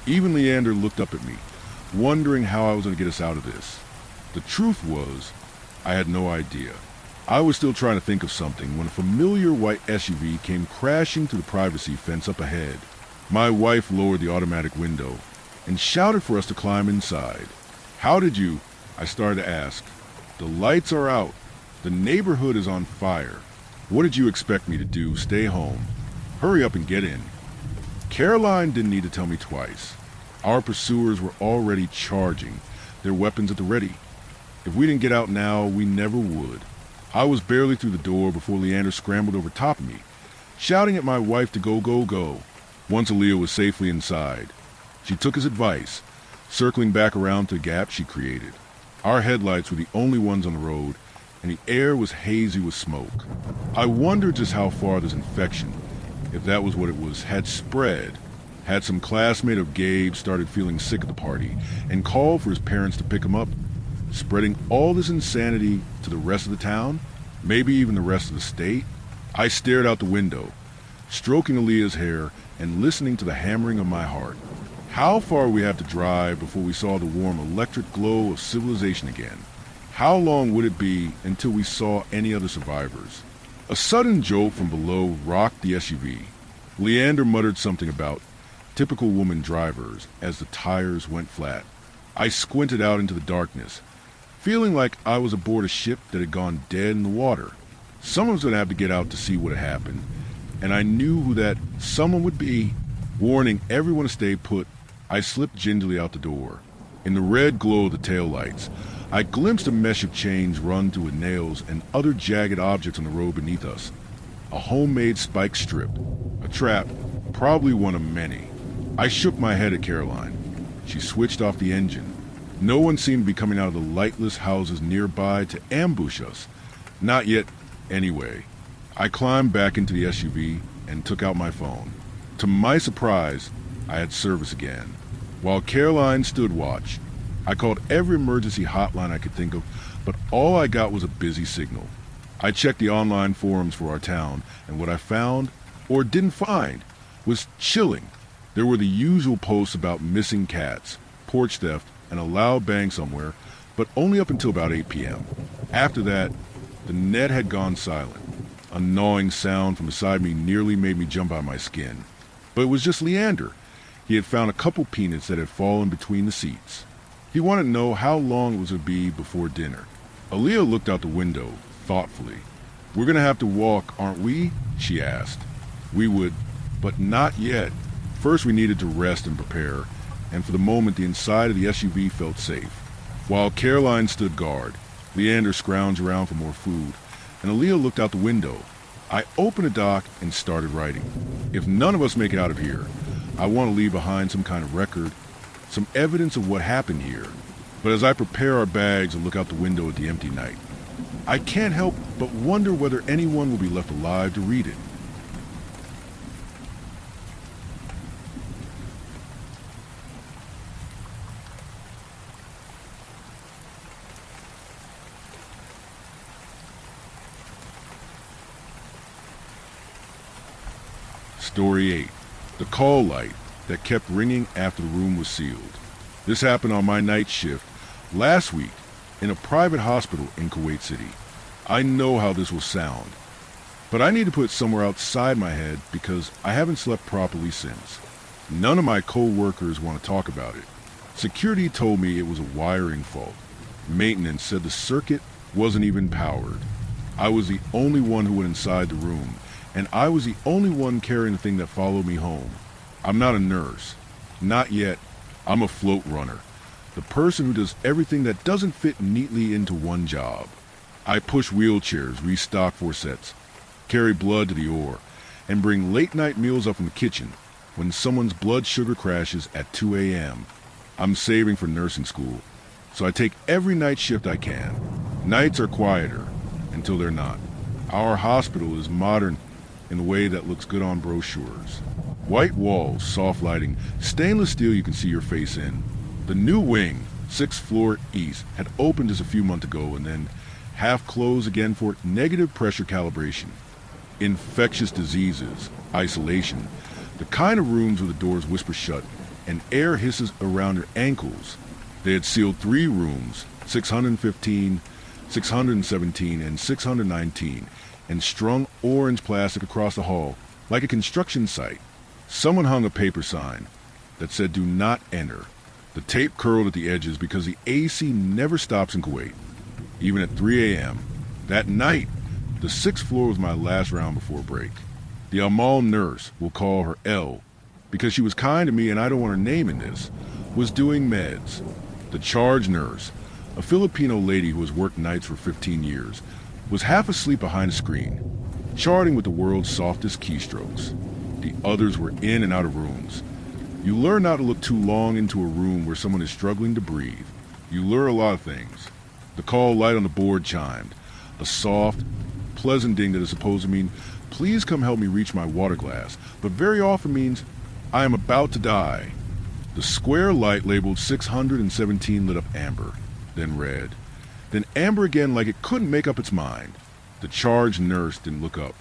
Even Leander looked up at me, wondering how I was going to get us out of this. The truth was, I had no idea. I was still trying to think of something when a familiar white SUV came crashing through the privacy fence up ahead. My wife lowered the automatic window and shouted for us to climb inside. How did you? I started to ask. The lights are out. The neighborhood is on fire. What did you expect me to do? Stay home. Hurry up and get in. Caroline didn't need to tell me twice. Our pursuers were already charging, their weapons at the ready. If we didn't get out now, we never would. I was barely through the door before Leander scrambled over top of me, shouting at my wife to go, go, go. Once Aaliyah was safely inside, she took his advice, circling back around to the gap she created. Our headlights were the only ones on the road, and the air was hazy with smoke. I wondered just how far this infection, if that was what it was, had spread. Had some classmate of Gabe started feeling sick at the party and called for his parents to pick him up, spreading all this insanity to the rest of the town, maybe even the rest of the state? I stared out the window, stroking Aaliyah's hair and listening to the hammering of my heart. How far we have to drive before we saw the warm electric glow of civilization again? How long would it be until we saw any other survivors? A sudden jolt from below rocked the SUV. Leander muttered something about typical woman drivers as the tires went flat. I squinted out into the darkness, feeling like I was aboard a ship that had gone dead in the water. Someone was going to have to get out to see what had happened, and I knew who that someone would be. Warning everyone to stay put, I slipped gingerly out the door. In the red glow of the taillights, I glimpsed a mesh of chains run through with nails and other jagged objects on the road beneath us. A homemade spike strip. A trap, probably one of many. I shook my head at Caroline. She switched off the engine. No one seemed to be coming out of the lightless houses nearby to ambush us. Not yet, anyway. I climbed back into the SUV and took out my phone. To my surprise, I had service again. While Caroline stood watch, I called every emergency hotline I could think of, but all I got was a busy signal. I checked the online forums for our town, and what I found, or didn't find, was chilling. There were the usual posts about missing cats, porch theft, and a loud bang somewhere, but only up until about 8 p.m. After that, the net had gone silent. A gnawing sound from beside me nearly made me jump out of my skin. But it was just Leander. He had found a couple peanuts that had fallen between the seats. He wanted to know how long it was going to be before dinner. Aaliyah looked out the window, thoughtfully. "We're going to have to walk, aren't we?" she asked. We would, but not yet. First we needed to rest and prepare, and for the moment the inside of the SUV felt safe. While Caroline stood guard, Leander scrounged around for more food, and Aaliyah looked out the window. I opened a doc and started writing. If none of us make it out of here, I want to leave behind some kind of record, some evidence of what happened here. But as I prepare our bags and look out the window at the empty night, I can't help but wonder whether anyone will be left alive to read it. Story 8. The call light that kept ringing after the room was sealed. This happened on my night shift last week in a private hospital in Kuwait City. I know how this will sound, but I need to put it somewhere outside my head because I haven't slept properly since. None of my co-workers want to talk about it. Security told me it was a wiring fault. Maintenance said the circuit wasn't even powered. I was the only one who went inside the room, and I was the only one carrying the thing that followed me home. I'm not a nurse. Not yet. I'm a float runner. The person who does everything that doesn't fit neatly into one job. I push wheelchairs, restock forceps, carry blood to the OR, and bring late-night meals up from the kitchen when someone's blood sugar crashes at 2 a.m. I'm saving for nursing school, so I take every night shift I can. Nights are quieter until they're not. Our hospital is modern in a way that looks good on brochures. White walls, soft lighting, stainless steel you can see your face in. The new wing, 6th floor east, had opened just a few months ago and then half closed again for negative pressure calibration. Infectious diseases, isolation, the kind of rooms where the doors whisper shut and air hisses around your ankles. They had sealed 3 rooms, 615, 617, and 619, and strung orange plastic across the hall like a construction site. Someone hung a paper sign that said "Do not enter." The tape curled at the edges because the AC never stops in Kuwait, even at 3 a.m. That night, the 6th floor was my last round before break. The Amal nurse, we'll call her L, because she was kind to me and I don't want her name in this, was doing meds. The charge nurse, a Filipino lady who has worked nights for 15 years, was half asleep behind a screen, charting with the world's softest keystrokes. The others were in and out of rooms. You learn not to look too long into a room where someone is struggling to breathe. You learn a lot of things. The call light on the board chimed, a soft, pleasant ding that is supposed to mean, "Please come help me reach my water glass," but very often means, "I am about to die." The square light labeled 617 lit up amber, then red, then amber again like it couldn't make up its mind. The charge nurse didn't look up.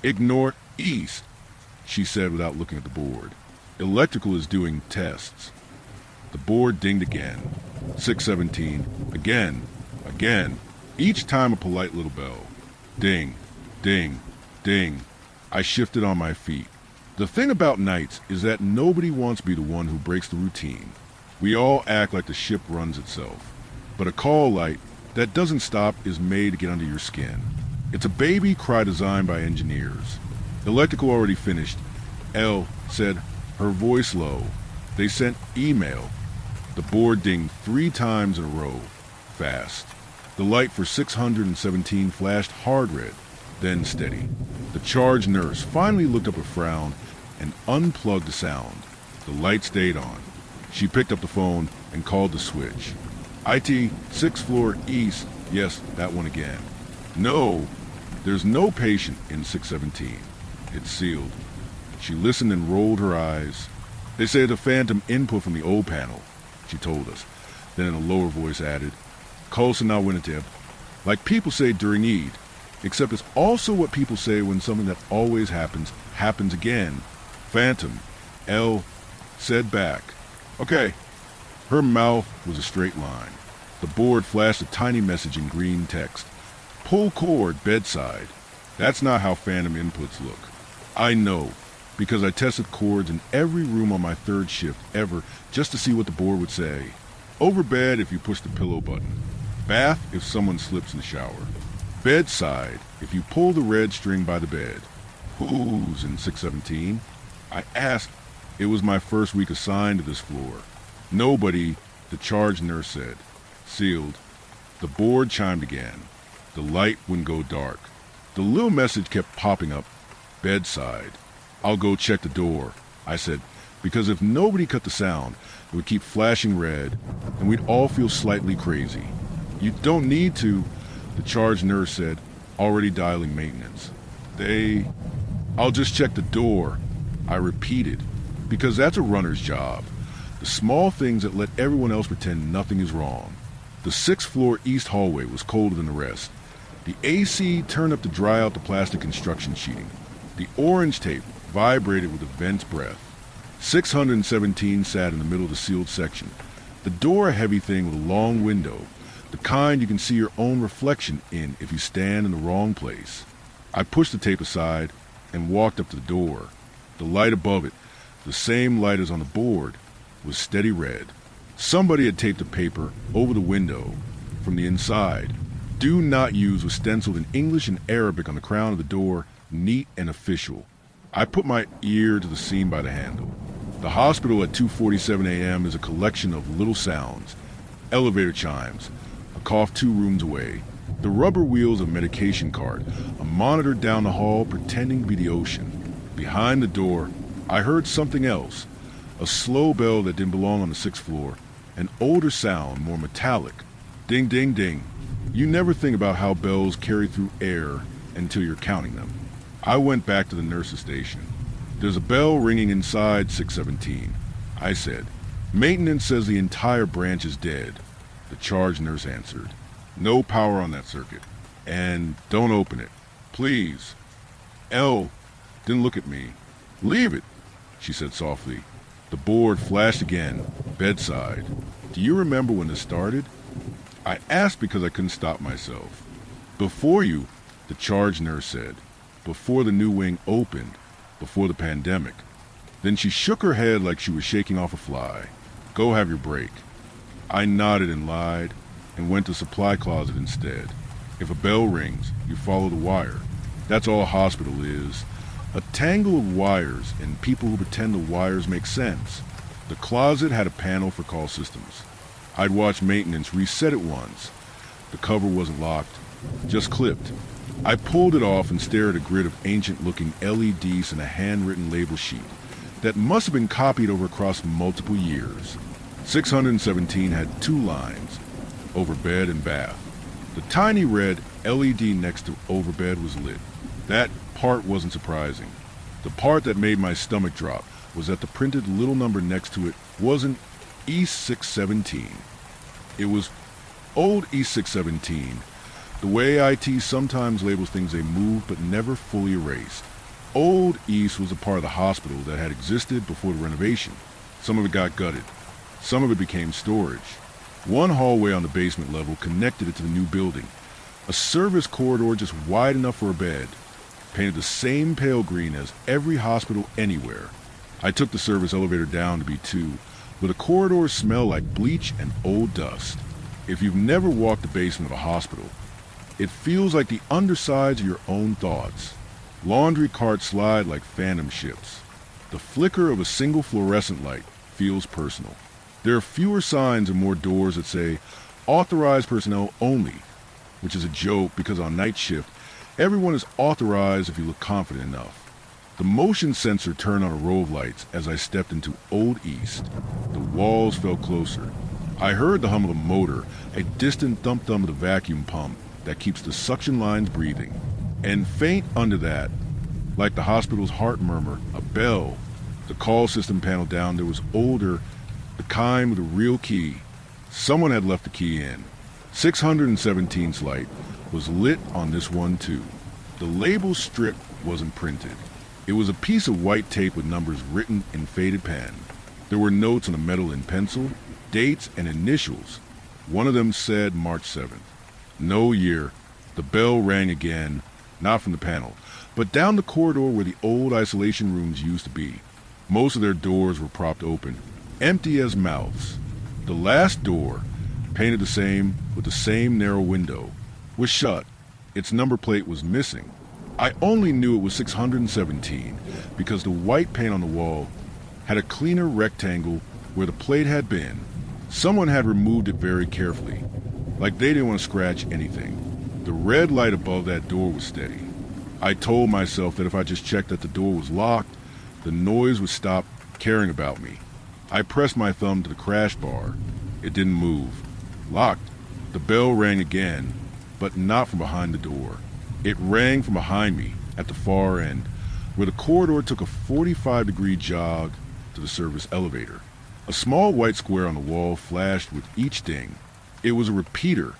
"Ignore east," she said without looking at the board. "Electrical is doing tests." The board dinged again. 617, again, each time a polite little bell. Ding, ding, ding. I shifted on my feet. The thing about nights is that nobody wants to be the one who breaks the routine. We all act like the ship runs itself. But a call light that doesn't stop is made to get under your skin. It's a baby cry designed by engineers. Electrical already finished. L said, her voice low. They sent email. The board dinged 3 times in a row, fast. The light for 617 flashed hard red, then steady. The charge nurse finally looked up a frown and unplugged the sound. The light stayed on. She picked up the phone and called the switch. "IT, 6th floor east." "Yes, that one again." "No, there's no patient in 617. It's sealed." She listened and rolled her eyes. "They say the phantom input from the old panel," she told us. Then in a lower voice added, "Colson now Winnetib, like people say during Eid, except it's also what people say when something that always happens again. Phantom." L said back, "Okay." Her mouth was a straight line. The board flashed a tiny message in green text. "Pull cord bedside." That's not how phantom inputs look. I know, because I tested cords in every room on my 3rd shift ever just to see what the board would say. Over bed if you push the pillow button. Bath if someone slips in the shower. Bedside if you pull the red string by the bed. Who's in 617? I asked. It was my first week assigned to this floor. Nobody, the charge nurse said. Sealed. The board chimed again. The light wouldn't go dark. The little message kept popping up. Bedside. "I'll go check the door," I said. Because if nobody cut the sound, it would keep flashing red, and we'd all feel slightly crazy. You don't need to, the charge nurse said, already dialing maintenance. I'll just check the door, I repeated, because that's a runner's job. The small things that let everyone else pretend nothing is wrong. The 6th floor east hallway was colder than the rest. The AC turned up to dry out the plastic construction sheeting. The orange tape vibrated with the vent's breath. 617 sat in the middle of the sealed section. The door a heavy thing with a long window, the kind you can see your own reflection in if you stand in the wrong place. I pushed the tape aside and walked up to the door. The light above it, the same light as on the board, was steady red. Somebody had taped a paper over the window from the inside. "Do not use" was stenciled in English and Arabic on the crown of the door, neat and official. I put my ear to the scene by the handle. The hospital at 2:47 a.m. is a collection of little sounds. Elevator chimes, a cough 2 rooms away, the rubber wheels of a medication cart, a monitor down the hall pretending to be the ocean. Behind the door, I heard something else, a slow bell that didn't belong on the 6th floor, an older sound, more metallic. Ding, ding, ding. You never think about how bells carry through air until you're counting them. I went back to the nurse's station. "There's a bell ringing inside 617, I said. "Maintenance says the entire branch is dead," the charge nurse answered. "No power on that circuit. And don't open it. Please." Elle didn't look at me. "Leave it," she said softly. The board flashed again, bedside. "Do you remember when this started?" I asked because I couldn't stop myself. "Before you," the charge nurse said. "Before the new wing opened. Before the pandemic." Then she shook her head like she was shaking off a fly. "Go have your break." I nodded and lied and went to the supply closet instead. If a bell rings, you follow the wire. That's all a hospital is. A tangle of wires and people who pretend the wires make sense. The closet had a panel for call systems. I'd watched maintenance reset it once. The cover wasn't locked, just clipped. I pulled it off and stared at a grid of ancient-looking LEDs and a handwritten label sheet that must have been copied over across multiple years. 617 had 2 lines, over bed and bath. The tiny red LED next to over bed was lit. That part wasn't surprising. The part that made my stomach drop was that the printed little number next to it wasn't E617. It was old E617, the way IT sometimes labels things they moved but never fully erased. Old East was a part of the hospital that had existed before the renovation. Some of it got gutted. Some of it became storage. One hallway on the basement level connected it to the new building. A service corridor just wide enough for a bed, painted the same pale green as every hospital anywhere. I took the service elevator down to B2, but the corridors smell like bleach and old dust. If you've never walked the basement of a hospital, it feels like the undersides of your own thoughts. Laundry carts slide like phantom ships. The flicker of a single fluorescent light feels personal. There are fewer signs and more doors that say, "Authorized personnel only," which is a joke because on night shift, everyone is authorized if you look confident enough. The motion sensor turned on a row of lights as I stepped into Old East. The walls felt closer. I heard the hum of a motor, a distant thump-thump of the vacuum pump that keeps the suction lines breathing. And faint under that, like the hospital's heart murmur, a bell. The call system panel down there was older, the kind with a real key. Someone had left the key in. 617's light was lit on this one too. The label strip wasn't printed. It was a piece of white tape with numbers written in faded pen. There were notes on the metal in pencil, dates and initials. One of them said March 7th. No year. The bell rang again, not from the panel, but down the corridor where the old isolation rooms used to be. Most of their doors were propped open, empty as mouths. The last door, painted the same with the same narrow window, was shut. Its number plate was missing. I only knew it was 617 because the white paint on the wall had a cleaner rectangle where the plate had been. Someone had removed it very carefully, like they didn't want to scratch anything. The red light above that door was steady. I told myself that if I just checked that the door was locked, the noise would stop caring about me. I pressed my thumb to the crash bar. It didn't move. Locked. The bell rang again, but not from behind the door. It rang from behind me, at the far end, where the corridor took a 45-degree jog to the service elevator. A small white square on the wall flashed with each ding. It was a repeater,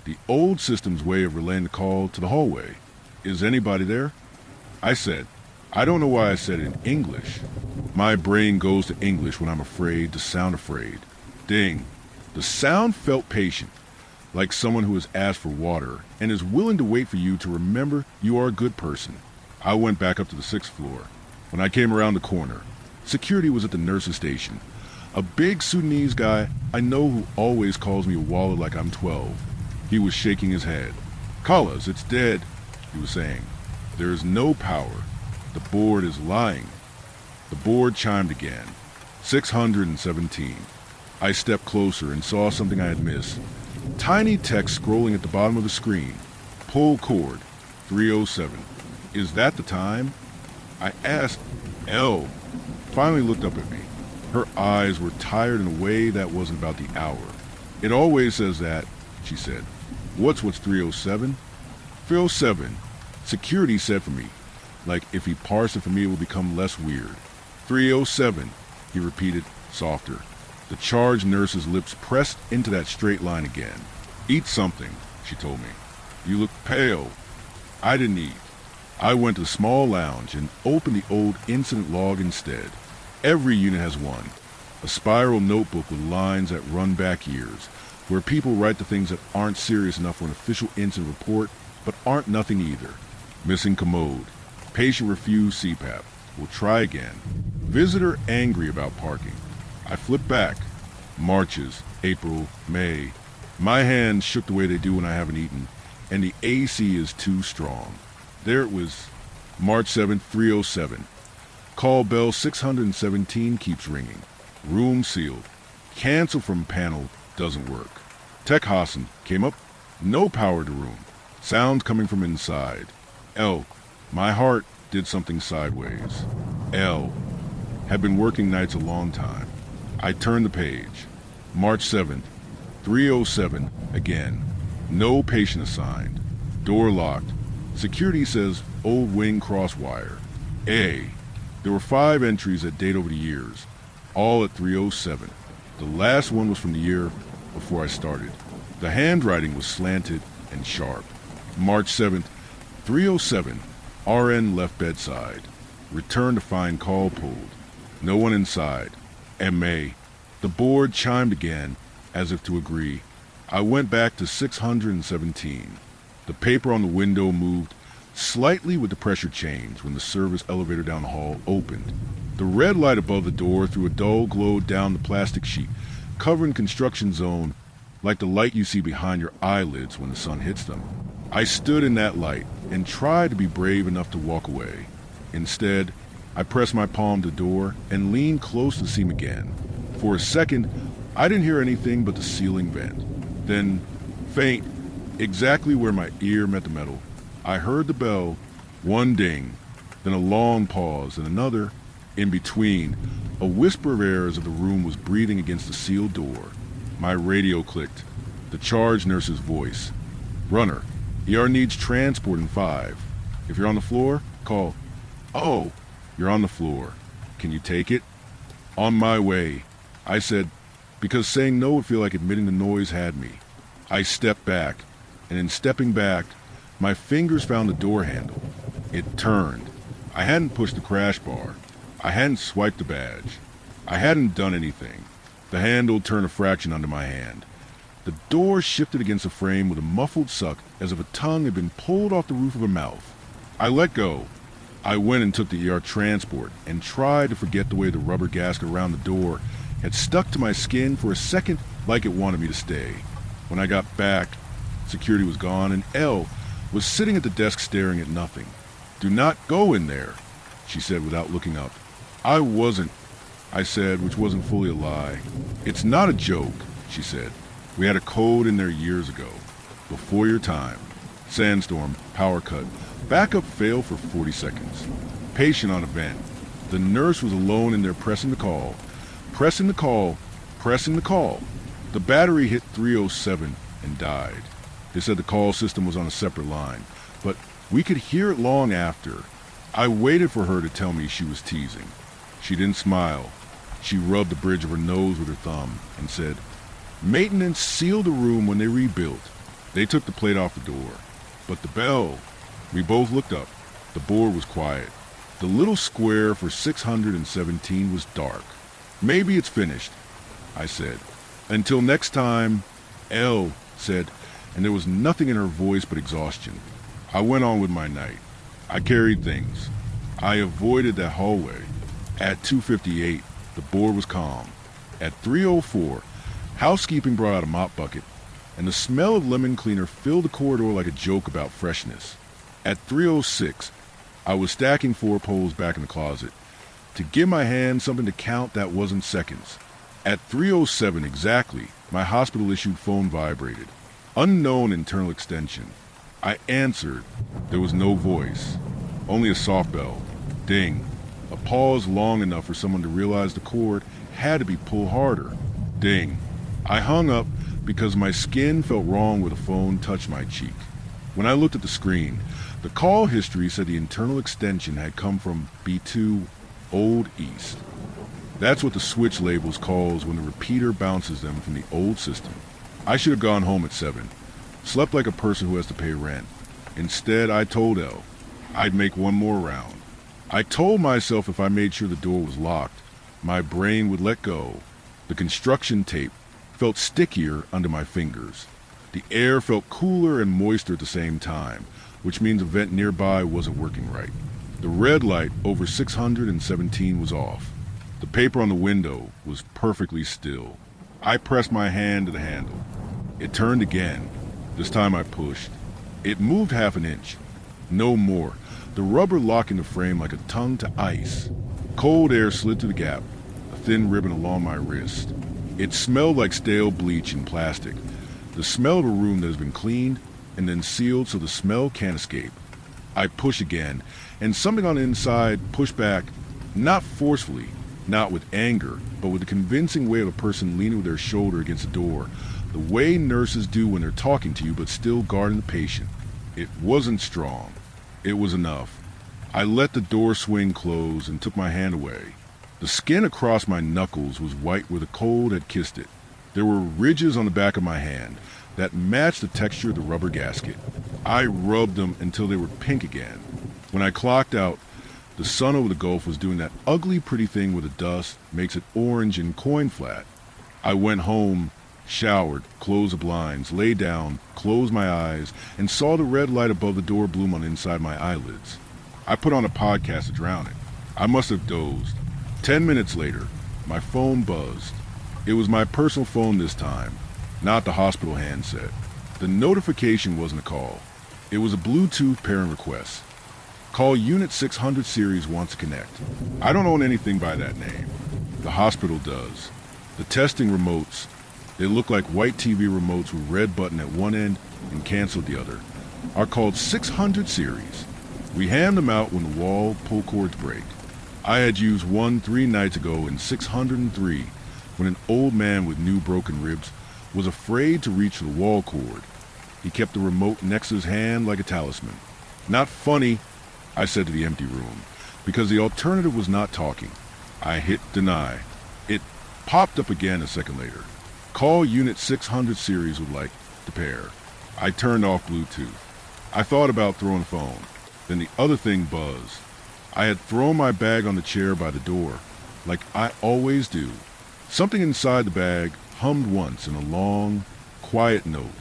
the old system's way of relaying the call to the hallway. Is anybody there? I said. I don't know why I said it in English. My brain goes to English when I'm afraid to sound afraid. Ding. The sound felt patient, like someone who has asked for water and is willing to wait for you to remember you are a good person. I went back up to the 6th floor. When I came around the corner, security was at the nurse's station. A big Sudanese guy I know who always calls me a wallet like I'm 12. He was shaking his head. "Call us, it's dead," he was saying. "There is no power. The board is lying." The board chimed again. 617. I stepped closer and saw something I had missed. Tiny text scrolling at the bottom of the screen. Pull cord, 307. Is that the time? I asked. Elle finally looked up at me. Her eyes were tired in a way that wasn't about the hour. "It always says that," she said. What's 307? 307. Security said for me. Like if he parsed it for me, it would become less weird. 307, he repeated, softer. The charged nurse's lips pressed into that straight line again. "Eat something," she told me. "You look pale." I didn't eat. I went to the small lounge and opened the old incident log instead. Every unit has one. A spiral notebook with lines that run back years, where people write the things that aren't serious enough for an official incident report, but aren't nothing either. Missing commode. Patient refused CPAP. Will try again. Visitor angry about parking. I flipped back. Marches, April, May. My hands shook the way they do when I haven't eaten, and the AC is too strong. There it was. March 7th, 307. Call bell 617 keeps ringing. Room sealed. Cancel from panel doesn't work. Tech Hassan came up. No power to room. Sound coming from inside. L. My heart did something sideways. L. Had been working nights a long time. I turned the page. March 7th, 307 again. No patient assigned. Door locked. Security says old wing crosswire. A. There were 5 entries that date over the years, all at 307. The last one was from the year before I started. The handwriting was slanted and sharp. March 7th, 307. RN left bedside. Returned to find call pulled. No one inside. MA. The board chimed again, as if to agree. I went back to 617. The paper on the window moved slightly with the pressure change when the service elevator down the hall opened. The red light above the door threw a dull glow down the plastic sheet, covering construction zone like the light you see behind your eyelids when the sun hits them. I stood in that light and tried to be brave enough to walk away. Instead, I pressed my palm to the door and leaned close to see him again. For a second, I didn't hear anything but the ceiling vent. Then, faint, exactly where my ear met the metal, I heard the bell, one ding, then a long pause and another. In between, a whisper of air as if the room was breathing against the sealed door. My radio clicked. The charge nurse's voice. "Runner, ER needs transport in 5. If you're on the floor, call." "Oh, you're on the floor. Can you take it?" "On my way," I said, because saying no would feel like admitting the noise had me. I stepped back, and in stepping back, my fingers found the door handle. It turned. I hadn't pushed the crash bar. I hadn't swiped the badge. I hadn't done anything. The handle turned a fraction under my hand. The door shifted against the frame with a muffled suck as if a tongue had been pulled off the roof of a mouth. I let go. I went and took the ER transport and tried to forget the way the rubber gasket around the door had stuck to my skin for a second like it wanted me to stay. When I got back, security was gone and Elle was sitting at the desk staring at nothing. "Do not go in there," she said without looking up. "I wasn't," I said, which wasn't fully a lie. "It's not a joke," she said. "We had a code in there years ago. Before your time. Sandstorm, power cut. Backup failed for 40 seconds. Patient on a vent. The nurse was alone in there pressing the call, pressing the call, pressing the call. The battery hit 307 and died. They said the call system was on a separate line, but we could hear it long after. I waited for her to tell me she was teasing. She didn't smile. She rubbed the bridge of her nose with her thumb and said, "Maintenance sealed the room when they rebuilt. They took the plate off the door. But the bell..." We both looked up. The board was quiet. The little square for 617 was dark. "Maybe it's finished," I said. "Until next time," Elle said, and there was nothing in her voice but exhaustion. I went on with my night. I carried things. I avoided that hallway. At 2:58, the board was calm. At 3:04, housekeeping brought out a mop bucket, and the smell of lemon cleaner filled the corridor like a joke about freshness. At 3:06, I was stacking 4 poles back in the closet. To give my hand something to count that wasn't seconds. At 3:07 exactly, my hospital-issued phone vibrated. Unknown internal extension. I answered. There was no voice. Only a soft bell. Ding. A pause long enough for someone to realize the cord had to be pulled harder. Ding. I hung up because my skin felt wrong where the phone touched my cheek. When I looked at the screen, the call history said the internal extension had come from B2 Old East. That's what the switch labels calls when the repeater bounces them from the old system. I should have gone home at 7. Slept like a person who has to pay rent. Instead, I told Elle I'd make one more round. I told myself if I made sure the door was locked, my brain would let go. The construction tape felt stickier under my fingers. The air felt cooler and moister at the same time, which means a vent nearby wasn't working right. The red light over 617 was off. The paper on the window was perfectly still. I pressed my hand to the handle. It turned again. This time I pushed. It moved half an inch. No more. The rubber locking the frame like a tongue to ice. Cold air slid through the gap, a thin ribbon along my wrist. It smelled like stale bleach and plastic. The smell of a room that has been cleaned and then sealed so the smell can't escape. I push again, and something on the inside pushed back, not forcefully, not with anger, but with the convincing way of a person leaning with their shoulder against the door, the way nurses do when they're talking to you but still guarding the patient. It wasn't strong. It was enough. I let the door swing close and took my hand away. The skin across my knuckles was white where the cold had kissed it. There were ridges on the back of my hand that matched the texture of the rubber gasket. I rubbed them until they were pink again. When I clocked out, the sun over the Gulf was doing that ugly pretty thing where the dust makes it orange and coin flat. I went home, showered, closed the blinds, lay down, closed my eyes, and saw the red light above the door bloom on inside my eyelids. I put on a podcast to drown it. I must have dozed. 10 minutes later, my phone buzzed. It was my personal phone this time, not the hospital handset. The notification wasn't a call. It was a Bluetooth pairing request. Call Unit 600 series wants to connect. I don't own anything by that name. The hospital does. The testing remotes, they look like white TV remotes with red button at one end and cancel at the other, are called 600 series. We hand them out when the wall pull cords break. I had used one 3 nights ago in 603 when an old man with new broken ribs was afraid to reach the wall cord. He kept the remote next to his hand like a talisman. Not funny, I said to the empty room, because the alternative was not talking. I hit deny. It popped up again a second later. Call Unit 600 series would like to pair. I turned off Bluetooth. I thought about throwing the phone. Then the other thing buzzed. I had thrown my bag on the chair by the door, like I always do. Something inside the bag hummed once in a long, quiet note.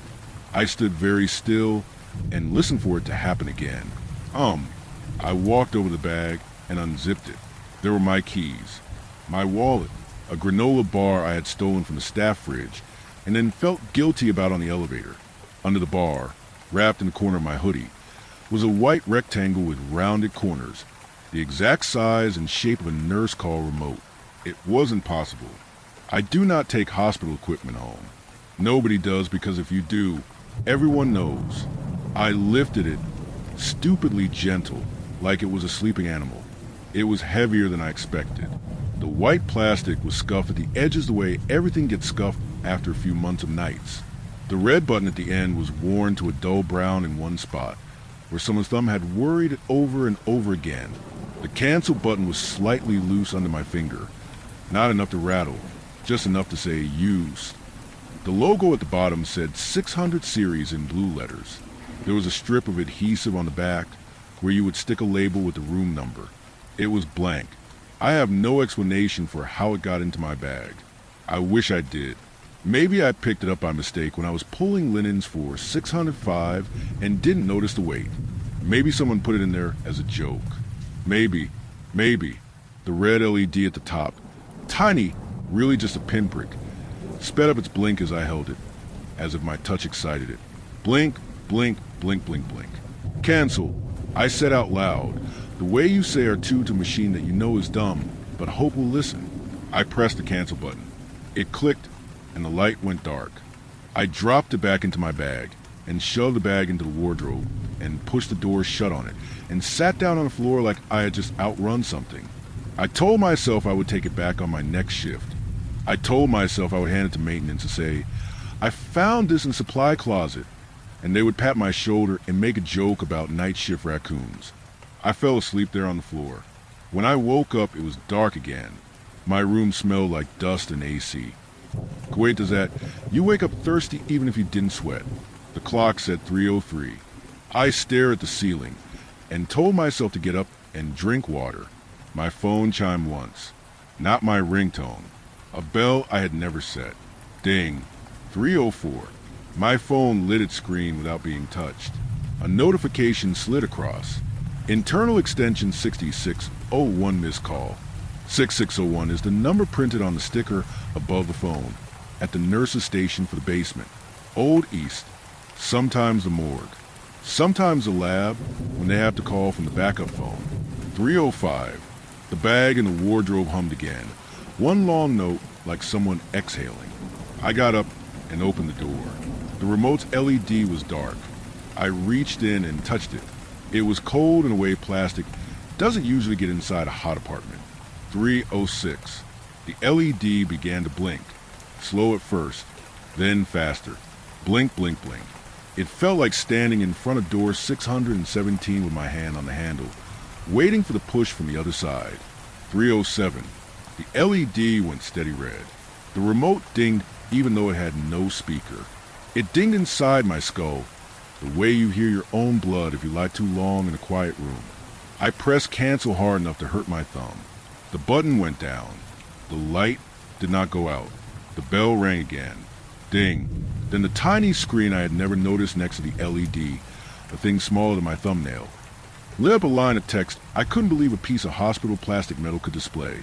I stood very still and listened for it to happen again. I walked over the bag and unzipped it. There were my keys, my wallet, a granola bar I had stolen from the staff fridge, and then felt guilty about on the elevator. Under the bar, wrapped in the corner of my hoodie, was a white rectangle with rounded corners, the exact size and shape of a nurse call remote. It wasn't possible. I do not take hospital equipment home. Nobody does, because if you do, everyone knows. I lifted it, stupidly gentle, like it was a sleeping animal. It was heavier than I expected. The white plastic was scuffed at the edges the way everything gets scuffed after a few months of nights. The red button at the end was worn to a dull brown in one spot, where someone's thumb had worried it over and over again. The cancel button was slightly loose under my finger. Not enough to rattle, just enough to say used. The logo at the bottom said 600 series in blue letters. There was a strip of adhesive on the back where you would stick a label with the room number. It was blank. I have no explanation for how it got into my bag. I wish I did. Maybe I picked it up by mistake when I was pulling linens for 605 and didn't notice the weight. Maybe someone put it in there as a joke. Maybe. The red LED at the top, tiny, really just a pinprick, sped up its blink as I held it, as if my touch excited it. Blink, blink, blink, blink, blink. Cancel, I said out loud, the way you say are to a machine that you know is dumb, but hope will listen. I pressed the cancel button. It clicked, and the light went dark. I dropped it back into my bag, and shoved the bag into the wardrobe, and pushed the door shut on it, and sat down on the floor like I had just outrun something. I told myself I would take it back on my next shift. I told myself I would hand it to maintenance and say, I found this in the supply closet, and they would pat my shoulder and make a joke about night shift raccoons. I fell asleep there on the floor. When I woke up, it was dark again. My room smelled like dust and AC. Kuwait does that. You wake up thirsty even if you didn't sweat. The clock said 3:03. I stared at the ceiling and told myself to get up and drink water. My phone chimed once. Not my ringtone. A bell I had never set. Ding. 3:04. My phone lit its screen without being touched. A notification slid across. Internal extension 6601 missed call. 6601 is the number printed on the sticker above the phone, at the nurse's station for the basement. Old East. Sometimes the morgue. Sometimes the lab when they have to call from the backup phone. 3:05. The bag in the wardrobe hummed again. One long note like someone exhaling. I got up and opened the door. The remote's LED was dark. I reached in and touched it. It was cold in a way plastic doesn't usually get inside a hot apartment. 3:06. The LED began to blink. Slow at first, then faster. Blink, blink, blink. It felt like standing in front of door 617 with my hand on the handle, waiting for the push from the other side. 3:07. The LED went steady red. The remote dinged even though it had no speaker. It dinged inside my skull, the way you hear your own blood if you lie too long in a quiet room. I pressed cancel hard enough to hurt my thumb. The button went down. The light did not go out. The bell rang again. Ding. Then the tiny screen I had never noticed next to the LED, a thing smaller than my thumbnail, lit up a line of text I couldn't believe a piece of hospital plastic metal could display.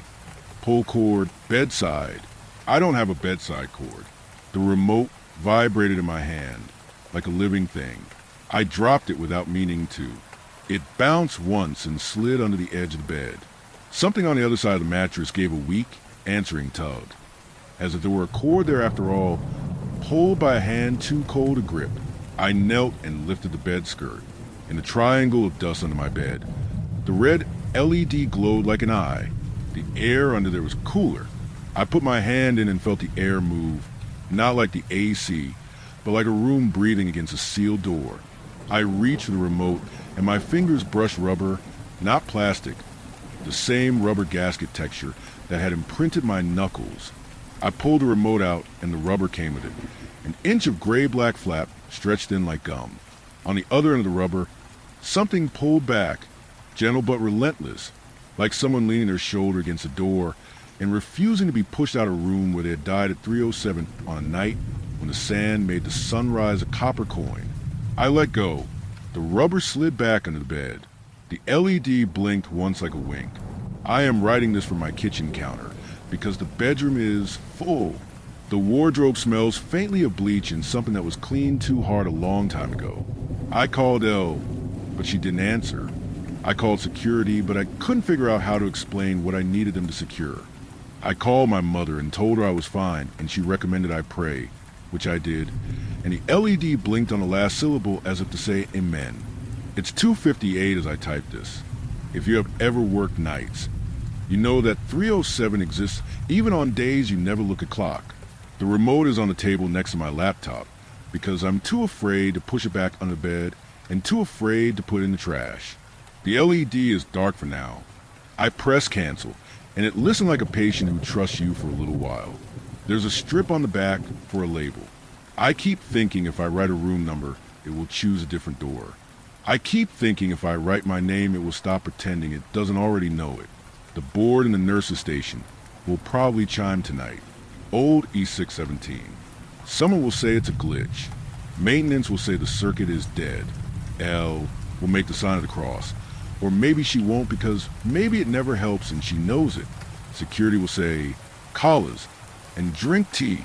Pull cord, bedside. I don't have a bedside cord. The remote vibrated in my hand, like a living thing. I dropped it without meaning to. It bounced once and slid under the edge of the bed. Something on the other side of the mattress gave a weak, answering tug, as if there were a cord there after all, pulled by a hand too cold to grip. I knelt and lifted the bed skirt, in a triangle of dust under my bed. The red LED glowed like an eye. The air under there was cooler. I put my hand in and felt the air move, not like the AC, but like a room breathing against a sealed door. I reached for the remote, and my fingers brushed rubber, not plastic, the same rubber gasket texture that had imprinted my knuckles. I pulled the remote out, and the rubber came with it. An inch of gray-black flap stretched in like gum. On the other end of the rubber, something pulled back, gentle but relentless, like someone leaning their shoulder against a door and refusing to be pushed out of a room where they had died at 3:07 on a night when the sand made the sunrise a copper coin. I let go. The rubber slid back under the bed. The LED blinked once like a wink. I am writing this from my kitchen counter because the bedroom is full. The wardrobe smells faintly of bleach and something that was cleaned too hard a long time ago. I called Elle, but she didn't answer. I called security, but I couldn't figure out how to explain what I needed them to secure. I called my mother and told her I was fine, and she recommended I pray, which I did, and the LED blinked on the last syllable as if to say amen. It's 2:58 as I type this. If you have ever worked nights, you know that 307 exists even on days you never look at clock. The remote is on the table next to my laptop because I'm too afraid to push it back under bed and too afraid to put it in the trash. The LED is dark for now. I press cancel, and it listens like a patient who trusts you for a little while. There's a strip on the back for a label. I keep thinking if I write a room number, it will choose a different door. I keep thinking if I write my name, it will stop pretending it doesn't already know it. The board in the nurse's station will probably chime tonight. Old E617. Someone will say it's a glitch. Maintenance will say the circuit is dead. L will make the sign of the cross. Or maybe she won't because maybe it never helps and she knows it. Security will say, collars, and drink tea.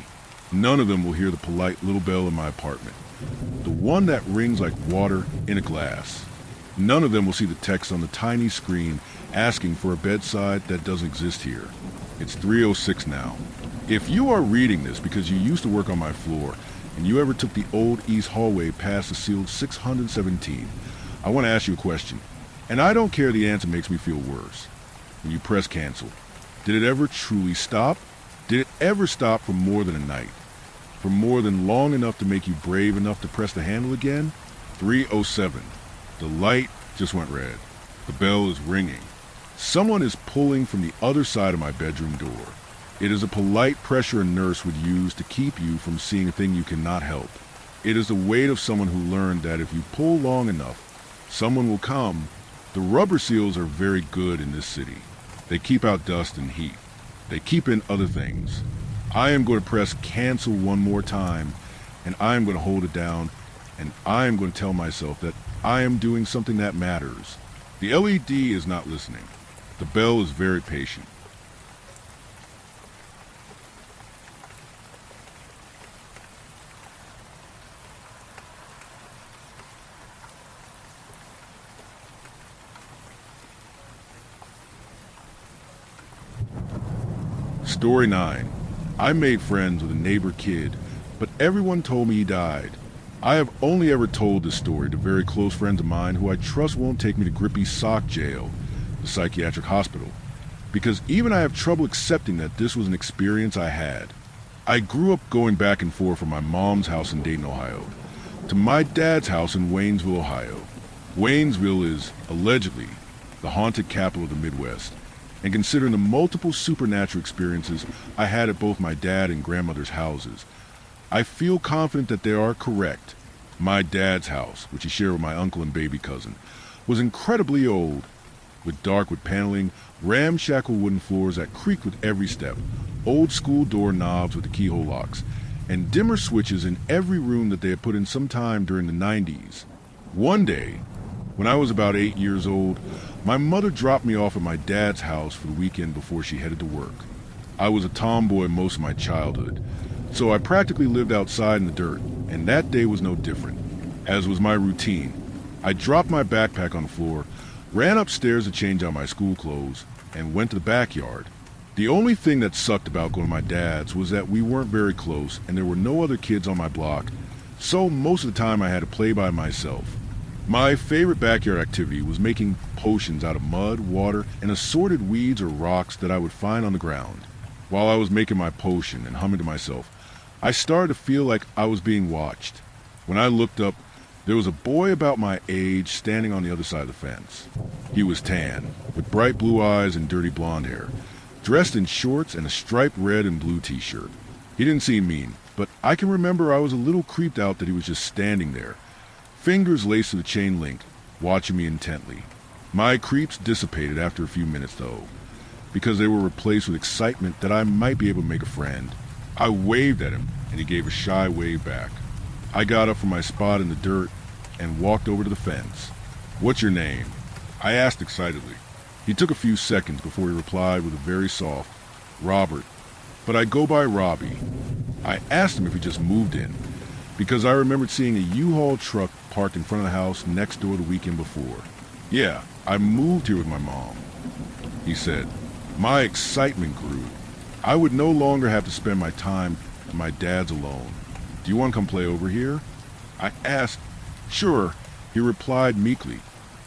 None of them will hear the polite little bell in my apartment. The one that rings like water in a glass. None of them will see the text on the tiny screen asking for a bedside that doesn't exist here. It's 3:06 now. If you are reading this because you used to work on my floor and you ever took the old East hallway past the sealed 617, I want to ask you a question. And I don't care, the answer makes me feel worse. When you press cancel, did it ever truly stop? Did it ever stop for more than a night? For more than long enough to make you brave enough to press the handle again? 3:07. The light just went red. The bell is ringing. Someone is pulling from the other side of my bedroom door. It is a polite pressure a nurse would use to keep you from seeing a thing you cannot help. It is the weight of someone who learned that if you pull long enough, someone will come. The rubber seals are very good in this city. They keep out dust and heat. They keep in other things. I am going to press cancel one more time, and I am going to hold it down, and I am going to tell myself that I am doing something that matters. The LED is not listening. The bell is very patient. Story 9. I made friends with a neighbor kid, but everyone told me he died. I have only ever told this story to very close friends of mine who I trust won't take me to Grippy Sock Jail, the psychiatric hospital, because even I have trouble accepting that this was an experience I had. I grew up going back and forth from my mom's house in Dayton, Ohio, to my dad's house in Waynesville, Ohio. Waynesville is, allegedly, the haunted capital of the Midwest, and considering the multiple supernatural experiences I had at both my dad and grandmother's houses, I feel confident that they are correct. My dad's house, which he shared with my uncle and baby cousin, was incredibly old, with dark wood paneling, ramshackle wooden floors that creaked with every step, old school door knobs with the keyhole locks, and dimmer switches in every room that they had put in sometime during the 90s. One day, when I was about 8 years old, my mother dropped me off at my dad's house for the weekend before she headed to work. I was a tomboy most of my childhood, so I practically lived outside in the dirt, and that day was no different. As was my routine, I dropped my backpack on the floor, ran upstairs to change out my school clothes, and went to the backyard. The only thing that sucked about going to my dad's was that we weren't very close and there were no other kids on my block, so most of the time I had to play by myself. My favorite backyard activity was making potions out of mud, water, and assorted weeds or rocks that I would find on the ground. While I was making my potion and humming to myself, I started to feel like I was being watched. When I looked up, there was a boy about my age standing on the other side of the fence. He was tan, with bright blue eyes and dirty blonde hair, dressed in shorts and a striped red and blue t-shirt. He didn't seem mean, but I can remember I was a little creeped out that he was just standing there, fingers laced to the chain link, watching me intently. My creeps dissipated after a few minutes, though, because they were replaced with excitement that I might be able to make a friend. I waved at him, and he gave a shy wave back. I got up from my spot in the dirt and walked over to the fence. "What's your name?" I asked excitedly. He took a few seconds before he replied with a very soft, "Robert, but I go by Robbie." I asked him if he just moved in, because I remembered seeing a U-Haul truck parked in front of the house next door the weekend before. "Yeah, I moved here with my mom," he said. My excitement grew. I would no longer have to spend my time at my dad's alone. "Do you want to come play over here?" I asked. "Sure," he replied meekly,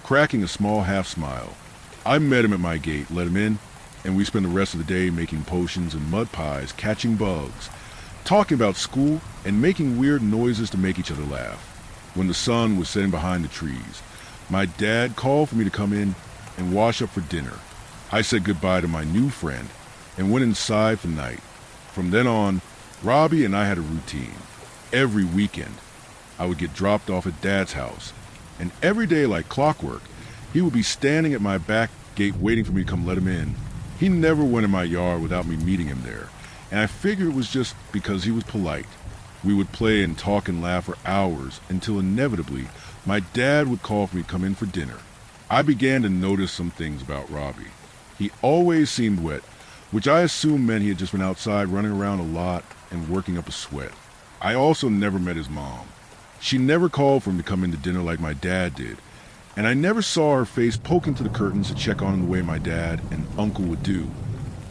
cracking a small half smile. I met him at my gate, let him in, and we spent the rest of the day making potions and mud pies, catching bugs, talking about school, and making weird noises to make each other laugh. When the sun was setting behind the trees, my dad called for me to come in and wash up for dinner. I said goodbye to my new friend and went inside for the night. From then on, Robbie and I had a routine. Every weekend, I would get dropped off at Dad's house, and every day like clockwork, he would be standing at my back gate waiting for me to come let him in. He never went in my yard without me meeting him there, and I figured it was just because he was polite. We would play and talk and laugh for hours until inevitably my dad would call for me to come in for dinner. I began to notice some things about Robbie. He always seemed wet, which I assumed meant he had just been outside running around a lot and working up a sweat. I also never met his mom. She never called for him to come in to dinner like my dad did, and I never saw her face poking through the curtains to check on him the way my dad and uncle would do,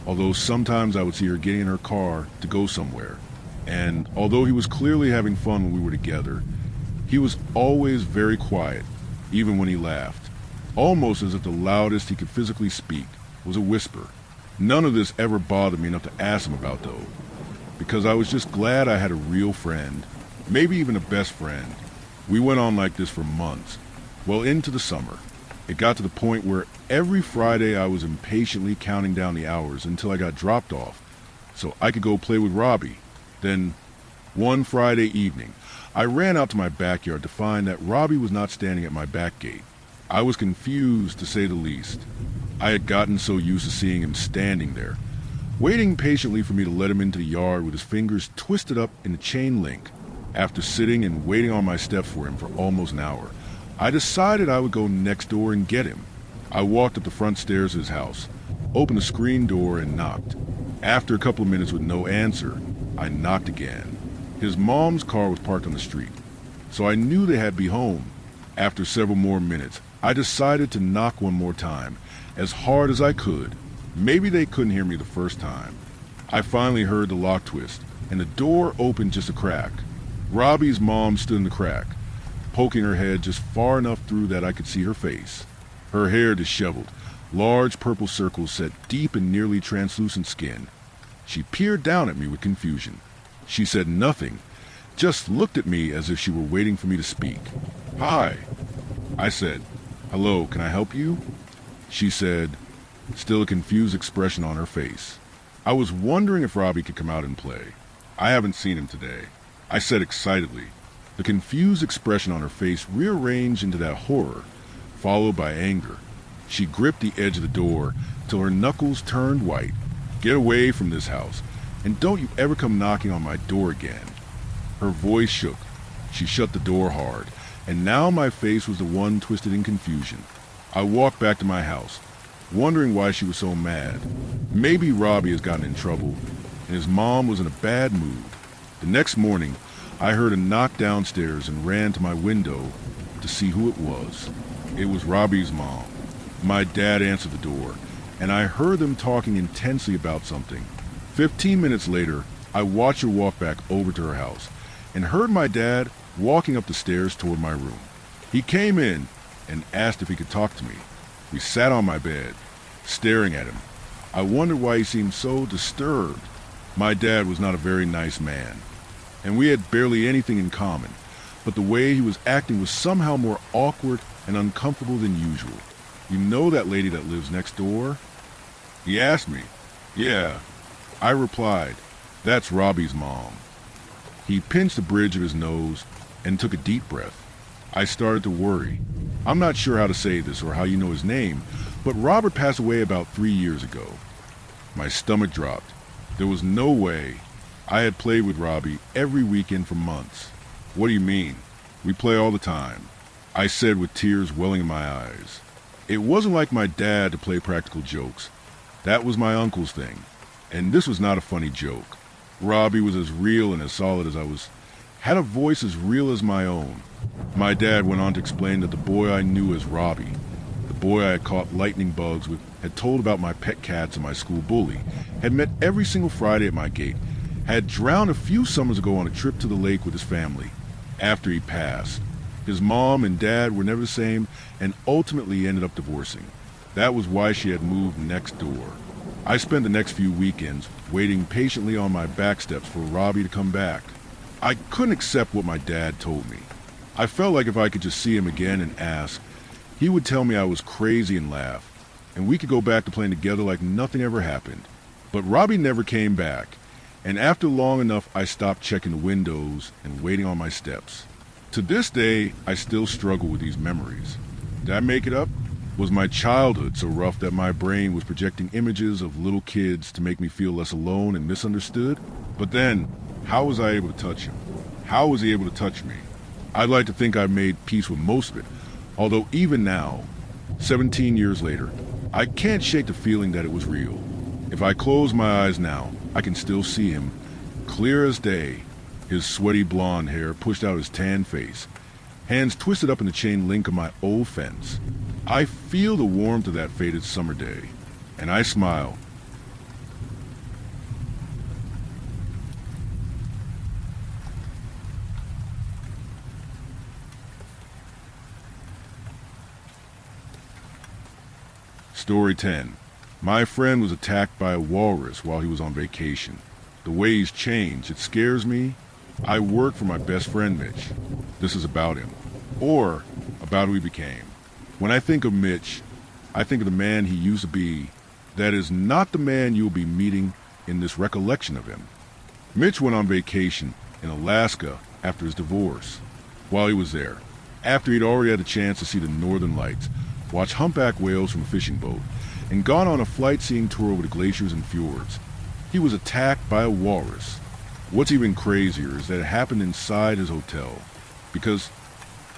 although sometimes I would see her getting in her car to go somewhere. And although he was clearly having fun when we were together, he was always very quiet, even when he laughed, almost as if the loudest he could physically speak was a whisper. None of this ever bothered me enough to ask him about, though, because I was just glad I had a real friend, maybe even a best friend. We went on like this for months, well into the summer. It got to the point where every Friday I was impatiently counting down the hours until I got dropped off so I could go play with Robbie. Then, one Friday evening, I ran out to my backyard to find that Robbie was not standing at my back gate. I was confused, to say the least. I had gotten so used to seeing him standing there, waiting patiently for me to let him into the yard with his fingers twisted up in a chain link. After sitting and waiting on my steps for him for almost an hour, I decided I would go next door and get him. I walked up the front stairs of his house, opened the screen door, and knocked. After a couple of minutes with no answer, I knocked again. His mom's car was parked on the street, so I knew they had to be home. After several more minutes, I decided to knock one more time, as hard as I could. Maybe they couldn't hear me the first time. I finally heard the lock twist, and the door opened just a crack. Robbie's mom stood in the crack, poking her head just far enough through that I could see her face. Her hair disheveled, large purple circles set deep in nearly translucent skin. She peered down at me with confusion. She said nothing, just looked at me as if she were waiting for me to speak. "Hi," I said. "Hello, can I help you?" She said, still a confused expression on her face. I was wondering if Robbie could come out and play. "I haven't seen him today," I said excitedly. The confused expression on her face rearranged into that horror, followed by anger. She gripped the edge of the door till her knuckles turned white. "Get away from this house, and don't you ever come knocking on my door again." Her voice shook. She shut the door hard, and now my face was the one twisted in confusion. I walked back to my house, wondering why she was so mad. Maybe Robbie has gotten in trouble, and his mom was in a bad mood. The next morning, I heard a knock downstairs and ran to my window to see who it was. It was Robbie's mom. My dad answered the door, and I heard them talking intensely about something. 15 minutes later, I watched her walk back over to her house and heard my dad walking up the stairs toward my room. He came in and asked if he could talk to me. We sat on my bed, staring at him. I wondered why he seemed so disturbed. My dad was not a very nice man, and we had barely anything in common, but the way he was acting was somehow more awkward and uncomfortable than usual. "You know that lady that lives next door?" He asked me. "Yeah," I replied. "That's Robbie's mom." He pinched the bridge of his nose and took a deep breath. I started to worry. I'm not sure how to say this or how you know his name, but Robert passed away about 3 years ago. My stomach dropped. There was no way. I had played with Robbie every weekend for months. "What do you mean? We play all the time," I said with tears welling in my eyes. It wasn't like my dad to play practical jokes. That was my uncle's thing, and this was not a funny joke. Robbie was as real and as solid as I was, had a voice as real as my own. My dad went on to explain that the boy I knew as Robbie, the boy I had caught lightning bugs with, had told about my pet cats and my school bully, had met every single Friday at my gate, had drowned a few summers ago on a trip to the lake with his family. After he passed, his mom and dad were never the same and ultimately ended up divorcing. That was why she had moved next door. I spent the next few weekends waiting patiently on my back steps for Robbie to come back. I couldn't accept what my dad told me. I felt like if I could just see him again and ask, he would tell me I was crazy and laugh, and we could go back to playing together like nothing ever happened. But Robbie never came back, and after long enough I stopped checking the windows and waiting on my steps. To this day, I still struggle with these memories. Did I make it up? Was my childhood so rough that my brain was projecting images of little kids to make me feel less alone and misunderstood? But then, how was I able to touch him? How was he able to touch me? I'd like to think I made peace with most of it, although even now, 17 years later, I can't shake the feeling that it was real. If I close my eyes now, I can still see him, clear as day, his sweaty blonde hair pushed out his tan face, hands twisted up in the chain link of my old fence. I feel the warmth of that faded summer day, and I smile. Story 10. My friend was attacked by a walrus while he was on vacation. The way he's changed, it scares me. I work for my best friend Mitch. This is about him, or about who he became. When I think of Mitch, I think of the man he used to be. That is not the man you'll be meeting in this recollection of him. Mitch went on vacation in Alaska after his divorce. While he was there, after he'd already had the chance to see the northern lights, watch humpback whales from a fishing boat, and gone on a flight-seeing tour over the glaciers and fjords, he was attacked by a walrus. What's even crazier is that it happened inside his hotel. Because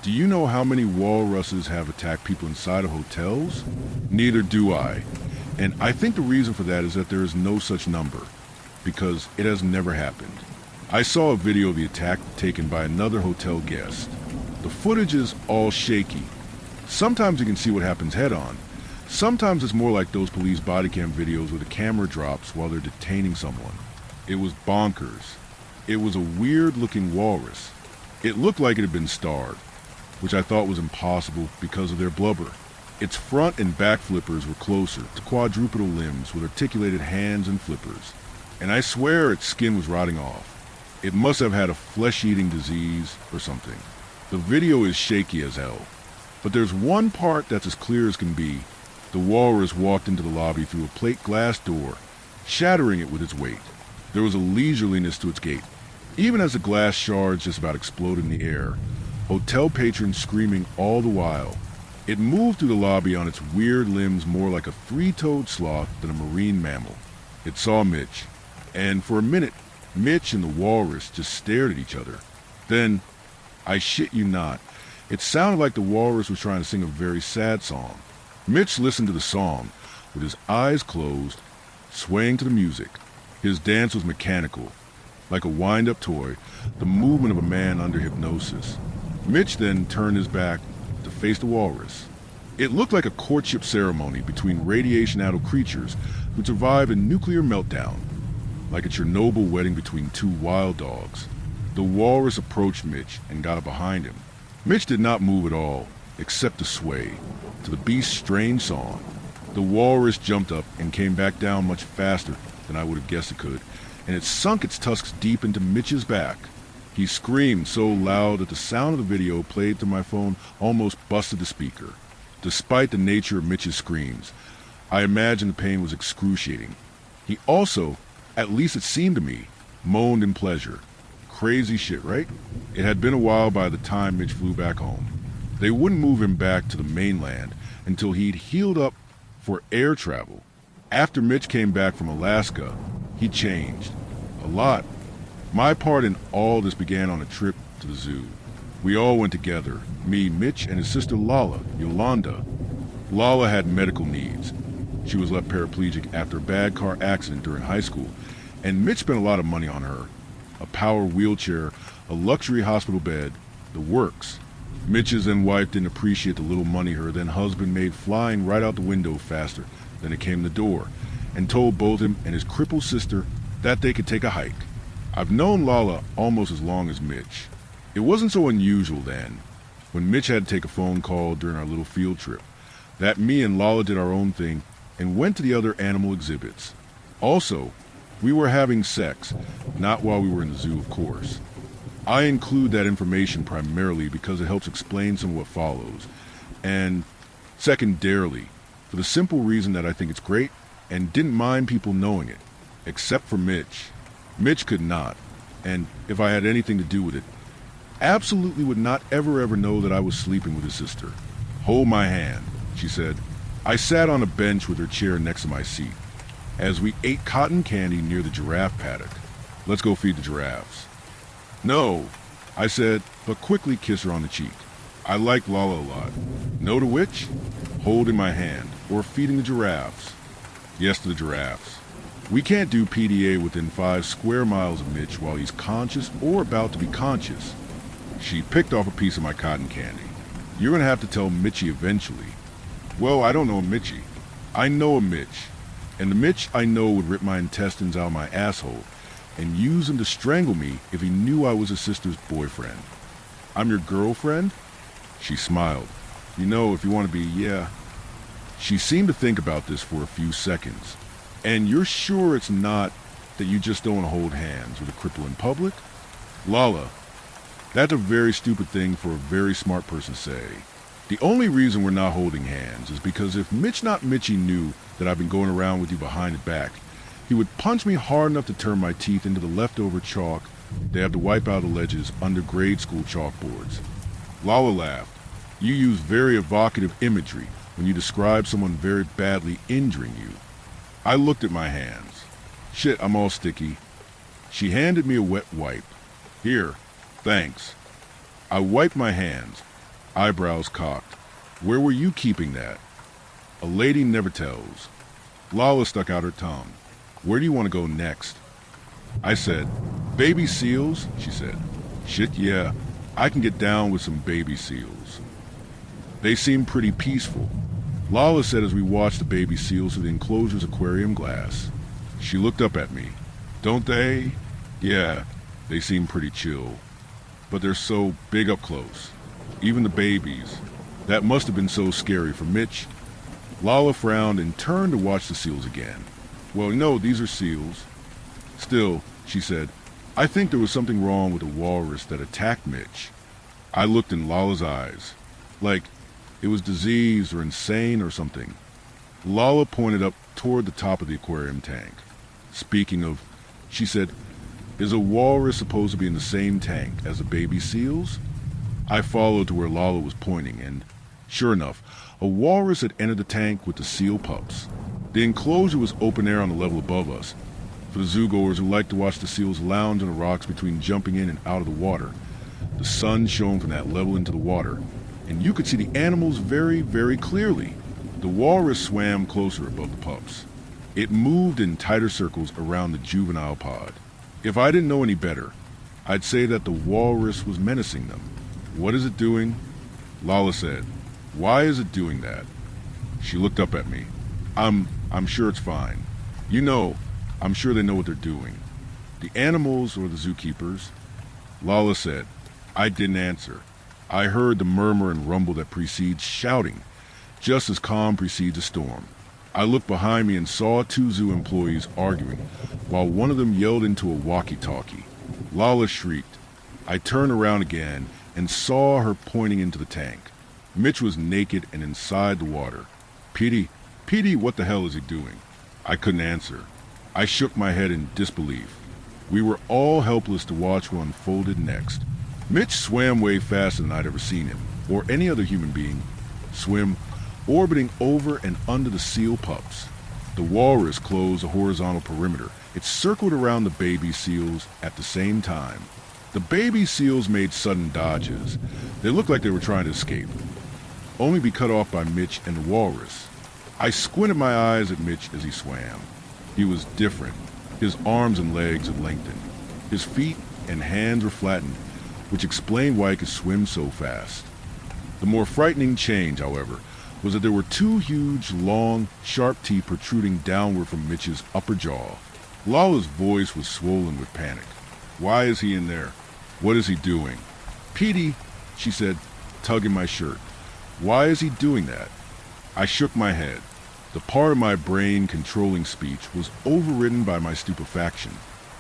do you know how many walruses have attacked people inside of hotels? Neither do I. And I think the reason for that is that there is no such number, because it has never happened. I saw a video of the attack taken by another hotel guest. The footage is all shaky. Sometimes you can see what happens head-on. Sometimes it's more like those police body cam videos where the camera drops while they're detaining someone. It was bonkers. It was a weird-looking walrus. It looked like it had been starved, which I thought was impossible because of their blubber. Its front and back flippers were closer to quadrupedal limbs with articulated hands and flippers. And I swear its skin was rotting off. It must have had a flesh-eating disease or something. The video is shaky as hell. But there's one part that's as clear as can be. The walrus walked into the lobby through a plate glass door, shattering it with its weight. There was a leisureliness to its gait, even as the glass shards just about exploded in the air, hotel patrons screaming all the while. It moved through the lobby on its weird limbs more like a three-toed sloth than a marine mammal. It saw Mitch, and for a minute, Mitch and the walrus just stared at each other. Then, I shit you not, it sounded like the walrus was trying to sing a very sad song. Mitch listened to the song, with his eyes closed, swaying to the music. His dance was mechanical, like a wind-up toy, the movement of a man under hypnosis. Mitch then turned his back to face the walrus. It looked like a courtship ceremony between radiation-addled creatures who'd survived a nuclear meltdown, like a Chernobyl wedding between two wild dogs. The walrus approached Mitch and got up behind him. Mitch did not move at all, except to sway, to the beast's strange song. The walrus jumped up and came back down much faster than I would have guessed it could, and it sunk its tusks deep into Mitch's back. He screamed so loud that the sound of the video played through my phone almost busted the speaker. Despite the nature of Mitch's screams, I imagine the pain was excruciating. He also, at least it seemed to me, moaned in pleasure. Crazy shit, right? It had been a while by the time Mitch flew back home. They wouldn't move him back to the mainland until he'd healed up for air travel. After Mitch came back from Alaska, he changed. A lot. My part in all this began on a trip to the zoo. We all went together, me, Mitch, and his sister Lala, Yolanda. Lala had medical needs. She was left paraplegic after a bad car accident during high school, and Mitch spent a lot of money on her. A power wheelchair, a luxury hospital bed, the works. Mitch's then wife didn't appreciate the little money her then husband made flying right out the window faster than it came the door, and told both him and his crippled sister that they could take a hike. I've known Lala almost as long as Mitch. It wasn't so unusual then, when Mitch had to take a phone call during our little field trip, that me and Lala did our own thing and went to the other animal exhibits. Also, we were having sex, not while we were in the zoo, of course. I include that information primarily because it helps explain some of what follows, and secondarily, for the simple reason that I think it's great and didn't mind people knowing it, except for Mitch. Mitch could not, and if I had anything to do with it, absolutely would not ever know that I was sleeping with his sister. Hold my hand, she said. I sat on a bench with her chair next to my seat, as we ate cotton candy near the giraffe paddock. Let's go feed the giraffes. No, I said, but quickly kissed her on the cheek. I liked Lala a lot. No to which? Holding my hand, or feeding the giraffes. Yes to the giraffes. We can't do PDA within 5 square miles of Mitch while he's conscious or about to be conscious. She picked off a piece of my cotton candy. You're gonna have to tell Mitchie eventually. Well, I don't know a Mitchie. I know a Mitch. And the Mitch I know would rip my intestines out of my asshole and use them to strangle me if he knew I was his sister's boyfriend. I'm your girlfriend? She smiled. You know, if you want to be, yeah. She seemed to think about this for a few seconds. And you're sure it's not that you just don't want to hold hands with a cripple in public? Lala, that's a very stupid thing for a very smart person to say. The only reason we're not holding hands is because if Mitch not Mitchie knew that I've been going around with you behind his back, he would punch me hard enough to turn my teeth into the leftover chalk they have to wipe out the ledges under grade school chalkboards. Lala laughed. You use very evocative imagery when you describe someone very badly injuring you. I looked at my hands. Shit, I'm all sticky. She handed me a wet wipe. Here, thanks. I wiped my hands, eyebrows cocked. Where were you keeping that? A lady never tells. Lala stuck out her tongue. Where do you want to go next? I said, baby seals, she said. Shit, yeah, I can get down with some baby seals. They seem pretty peaceful. Lala said as we watched the baby seals through the enclosure's aquarium glass. She looked up at me. Don't they? Yeah, they seem pretty chill. But they're so big up close. Even the babies. That must have been so scary for Mitch. Lala frowned and turned to watch the seals again. Well, no, these are seals. Still, she said, I think there was something wrong with the walrus that attacked Mitch. I looked in Lala's eyes. Like it was diseased or insane or something. Lala pointed up toward the top of the aquarium tank. Speaking of, she said, is a walrus supposed to be in the same tank as the baby seals? I followed to where Lala was pointing, and sure enough, a walrus had entered the tank with the seal pups. The enclosure was open air on the level above us. For the zoogoers who like to watch the seals lounge on the rocks between jumping in and out of the water, the sun shone from that level into the water, and you could see the animals very clearly. The walrus swam closer above the pups. It moved in tighter circles around the juvenile pod. If I didn't know any better, I'd say that the walrus was menacing them. What is it doing? Lala said, why is it doing that? She looked up at me. I'm sure it's fine. You know, I'm sure they know what they're doing. The animals or the zookeepers? Lala said. I didn't answer. I heard the murmur and rumble that precedes shouting, just as calm precedes a storm. I looked behind me and saw 2 zoo employees arguing, while one of them yelled into a walkie-talkie. Lala shrieked. I turned around again and saw her pointing into the tank. Mitch was naked and inside the water. Petey, what the hell is he doing? I couldn't answer. I shook my head in disbelief. We were all helpless to watch what unfolded next. Mitch swam way faster than I'd ever seen him, or any other human being, swim, orbiting over and under the seal pups. The walrus closed a horizontal perimeter. It circled around the baby seals at the same time. The baby seals made sudden dodges. They looked like they were trying to escape, only to be cut off by Mitch and the walrus. I squinted my eyes at Mitch as he swam. He was different. His arms and legs had lengthened. His feet and hands were flattened, which explained why he could swim so fast. The more frightening change, however, was that there were 2 huge, long, sharp teeth protruding downward from Mitch's upper jaw. Lala's voice was swollen with panic. Why is he in there? What is he doing? Petey, she said, tugging my shirt. Why is he doing that? I shook my head. The part of my brain controlling speech was overridden by my stupefaction.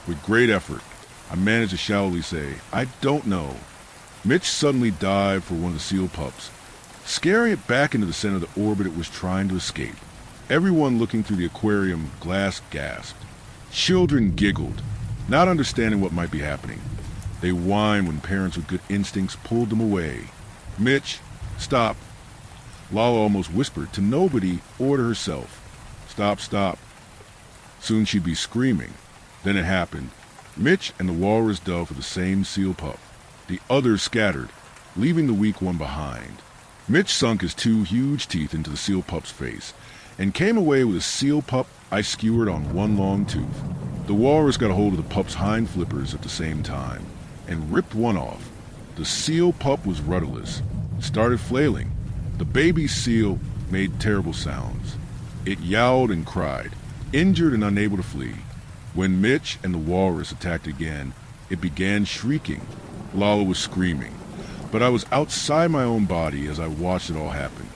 With great effort, I managed to shallowly say, I don't know. Mitch suddenly dived for one of the seal pups, scaring it back into the center of the orbit it was trying to escape. Everyone looking through the aquarium glass gasped. Children giggled, not understanding what might be happening. They whined when parents with good instincts pulled them away. Mitch, stop. Lala almost whispered to nobody or to herself. Stop, stop. Soon she'd be screaming. Then it happened. Mitch and the walrus dove for the same seal pup. The others scattered, leaving the weak one behind. Mitch sunk his two huge teeth into the seal pup's face and came away with a seal pup I skewered on one long tooth. The walrus got a hold of the pup's hind flippers at the same time and ripped one off. The seal pup was rudderless, started flailing. The baby seal made terrible sounds. It yowled and cried, injured and unable to flee. When Mitch and the walrus attacked again, it began shrieking. Lala was screaming, but I was outside my own body as I watched it all happen.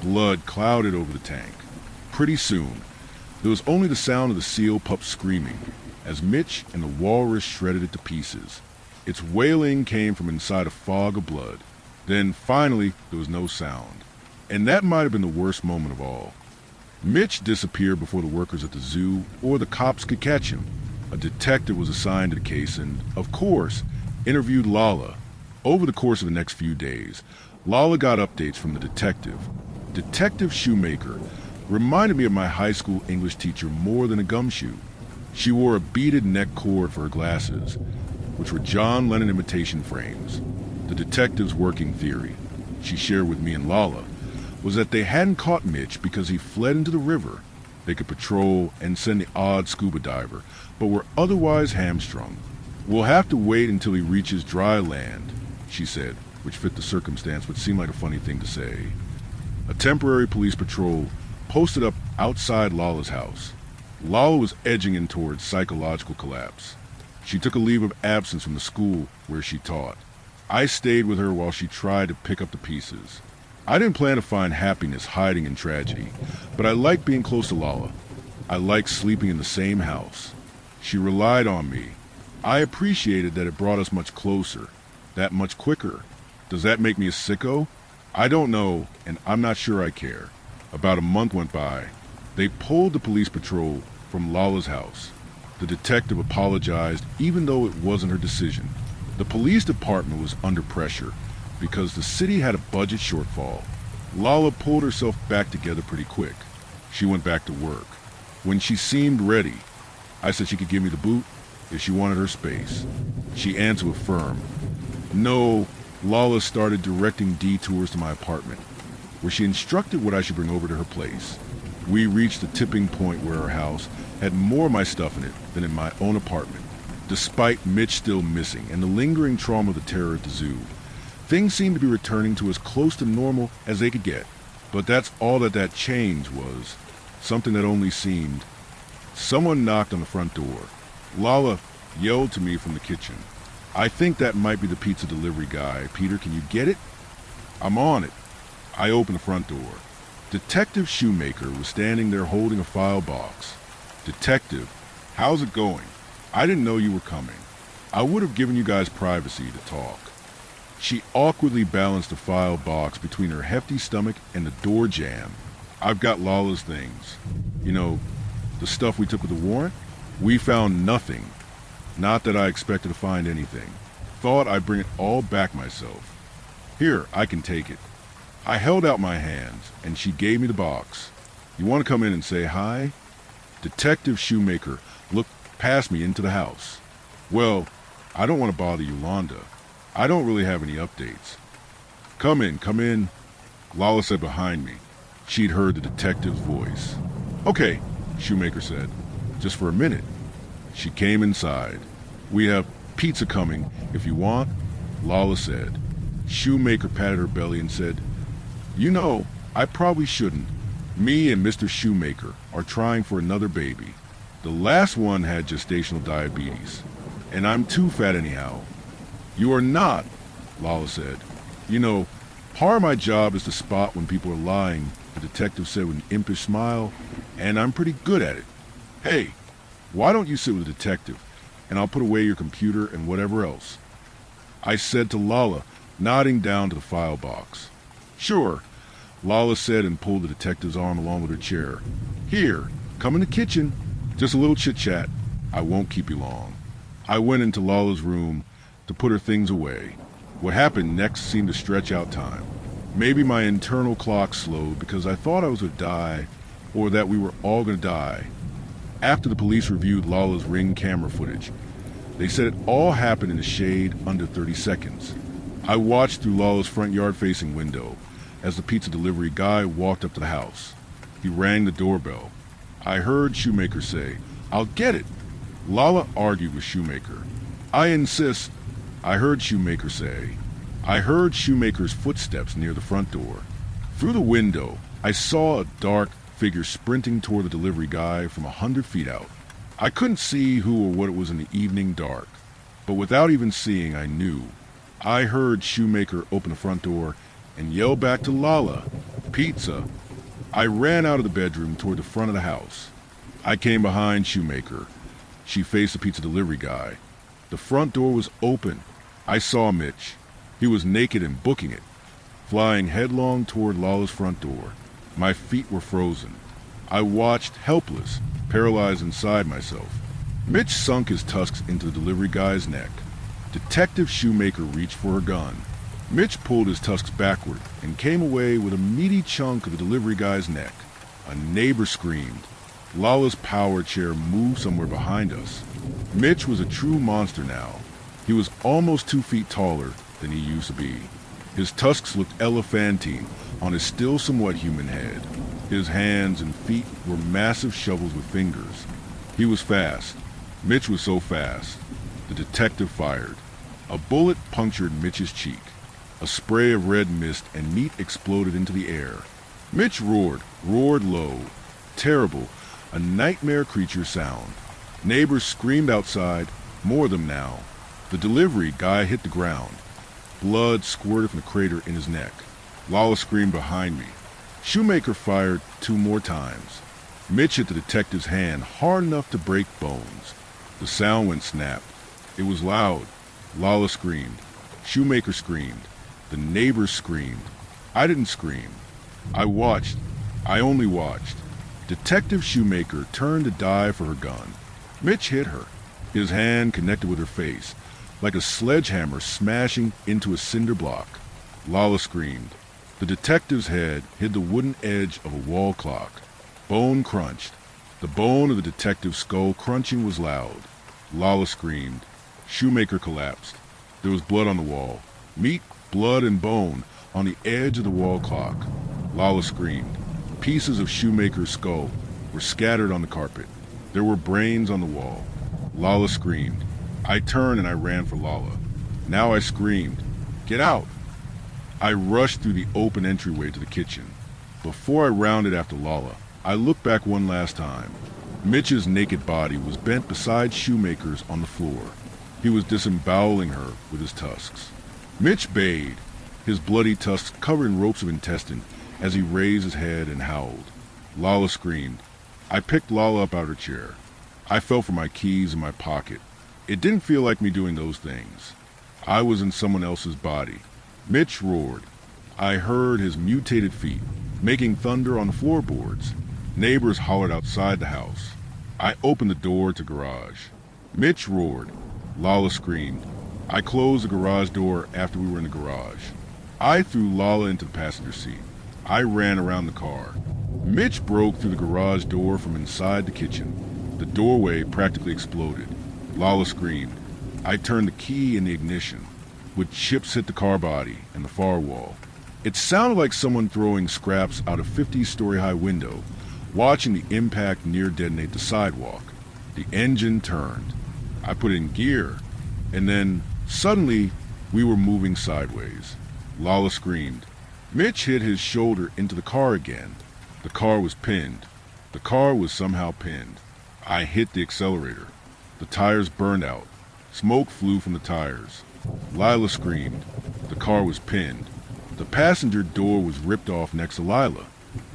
Blood clouded over the tank. Pretty soon, there was only the sound of the seal pup screaming as Mitch and the walrus shredded it to pieces. Its wailing came from inside a fog of blood. Then, finally, there was no sound. And that might have been the worst moment of all. Mitch disappeared before the workers at the zoo or the cops could catch him. A detective was assigned to the case and, of course, interviewed Lala. Over the course of the next few days, Lala got updates from the detective. Detective Shoemaker reminded me of my high school English teacher more than a gumshoe. She wore a beaded neck cord for her glasses, which were John Lennon imitation frames. The detective's working theory, she shared with me and Lala, was that they hadn't caught Mitch because he fled into the river. They could patrol and send the odd scuba diver, but were otherwise hamstrung. We'll have to wait until he reaches dry land, she said, which fit the circumstance but seemed like a funny thing to say. A temporary police patrol posted up outside Lala's house. Lala was edging in towards psychological collapse. She took a leave of absence from the school where she taught. I stayed with her while she tried to pick up the pieces. I didn't plan to find happiness hiding in tragedy, but I liked being close to Lala. I liked sleeping in the same house. She relied on me. I appreciated that it brought us much closer, that much quicker. Does that make me a sicko? I don't know, and I'm not sure I care. About a month went by. They pulled the police patrol from Lala's house. The detective apologized even though it wasn't her decision. The police department was under pressure because the city had a budget shortfall. Lala pulled herself back together pretty quick. She went back to work. When she seemed ready, I said she could give me the boot if she wanted her space. She answered with firm. No, Lala started directing detours to my apartment, where she instructed what I should bring over to her place. We reached the tipping point where her house had more of my stuff in it than in my own apartment. Despite Mitch still missing and the lingering trauma of the terror at the zoo, things seemed to be returning to as close to normal as they could get. But that's all that change was. Something that only seemed. Someone knocked on the front door. Lala yelled to me from the kitchen. I think that might be the pizza delivery guy. Peter, can you get it? I'm on it. I opened the front door. Detective Shoemaker was standing there holding a file box. Detective, how's it going? I didn't know you were coming. I would have given you guys privacy to talk. She awkwardly balanced the file box between her hefty stomach and the door jamb. I've got Lala's things. You know, the stuff we took with the warrant? We found nothing. Not that I expected to find anything. Thought I'd bring it all back myself. Here, I can take it. I held out my hands, and she gave me the box. You want to come in and say hi? Detective Shoemaker looked past me into the house. Well, I don't want to bother Yolanda. I don't really have any updates. Come in, Lala said behind me. She'd heard the detective's voice. Okay, Shoemaker said. Just for a minute. She came inside. We have pizza coming, if you want, Lala said. Shoemaker patted her belly and said, You know, I probably shouldn't. Me and Mr. Shoemaker are trying for another baby. The last one had gestational diabetes, and I'm too fat anyhow. You are not, Lala said. You know, part of my job is to spot when people are lying the detective said with an impish smile, and I'm pretty good at it. Hey, why don't you sit with the detective, and I'll put away your computer and whatever else. I said to Lala, nodding down to the file box. Sure, Lala said and pulled the detective's arm along with her chair. Here, come in the kitchen. Just a little chit-chat. I won't keep you long. I went into Lala's room to put her things away. What happened next seemed to stretch out time. Maybe my internal clock slowed because I thought I was going to die, or that we were all going to die. After the police reviewed Lala's Ring camera footage, they said it all happened in the shade under 30 seconds. I watched through Lala's front yard-facing window as the pizza delivery guy walked up to the house. He rang the doorbell. I heard Shoemaker say, "I'll get it." Lala argued with Shoemaker. "I insist." I heard Shoemaker say. I heard Shoemaker's footsteps near the front door. Through the window, I saw a dark figure sprinting toward the delivery guy from 100 feet out. I couldn't see who or what it was in the evening dark, but without even seeing, I knew. I heard Shoemaker open the front door and yell back to Lala, "Pizza." I ran out of the bedroom toward the front of the house. I came behind Shoemaker. She faced the pizza delivery guy. The front door was open. I saw Mitch. He was naked and booking it, flying headlong toward Lala's front door. My feet were frozen. I watched, helpless, paralyzed inside myself. Mitch sunk his tusks into the delivery guy's neck. Detective Shoemaker reached for her gun. Mitch pulled his tusks backward and came away with a meaty chunk of the delivery guy's neck. A neighbor screamed. Lala's power chair moved somewhere behind us. Mitch was a true monster now. He was almost 2 feet taller than he used to be. His tusks looked elephantine on his still somewhat human head. His hands and feet were massive shovels with fingers. He was fast. Mitch was so fast. The detective fired. A bullet punctured Mitch's cheek. A spray of red mist and meat exploded into the air. Mitch roared low. Terrible, a nightmare creature sound. Neighbors screamed outside, more of them now. The delivery guy hit the ground. Blood squirted from the crater in his neck. Lala screamed behind me. Shoemaker fired 2 more times. Mitch hit the detective's hand hard enough to break bones. The sound went snap. It was loud. Lala screamed. Shoemaker screamed. The neighbors screamed. I didn't scream. I watched. I only watched. Detective Shoemaker turned to dive for her gun. Mitch hit her. His hand connected with her face, like a sledgehammer smashing into a cinder block. Lala screamed. The detective's head hit the wooden edge of a wall clock. Bone crunched. The bone of the detective's skull crunching was loud. Lala screamed. Shoemaker collapsed. There was blood on the wall. Meat, blood, and bone on the edge of the wall clock. Lala screamed. Pieces of Shoemaker's skull were scattered on the carpet. There were brains on the wall. Lala screamed. I turned and I ran for Lala. Now I screamed, "Get out!" I rushed through the open entryway to the kitchen. Before I rounded after Lala, I looked back one last time. Mitch's naked body was bent beside Shoemaker's on the floor. He was disemboweling her with his tusks. Mitch bayed, his bloody tusks covered in ropes of intestine, as he raised his head and howled. Lala screamed. I picked Lala up out of her chair. I felt for my keys in my pocket. It didn't feel like me doing those things. I was in someone else's body. Mitch roared. I heard his mutated feet, making thunder on the floorboards. Neighbors hollered outside the house. I opened the door to garage. Mitch roared. Lala screamed. I closed the garage door after we were in the garage. I threw Lala into the passenger seat. I ran around the car. Mitch broke through the garage door from inside the kitchen. The doorway practically exploded. Lala screamed. I turned the key in the ignition. Wood chips hit the car body and the far wall. It sounded like someone throwing scraps out a 50-story-high window, watching the impact near detonate the sidewalk. The engine turned. I put it in gear, and then, suddenly, we were moving sideways. Lala screamed. Mitch hit his shoulder into the car again. The car was pinned. The car was somehow pinned. I hit the accelerator. The tires burned out. Smoke flew from the tires. Lila screamed. The car was pinned. The passenger door was ripped off next to Lila.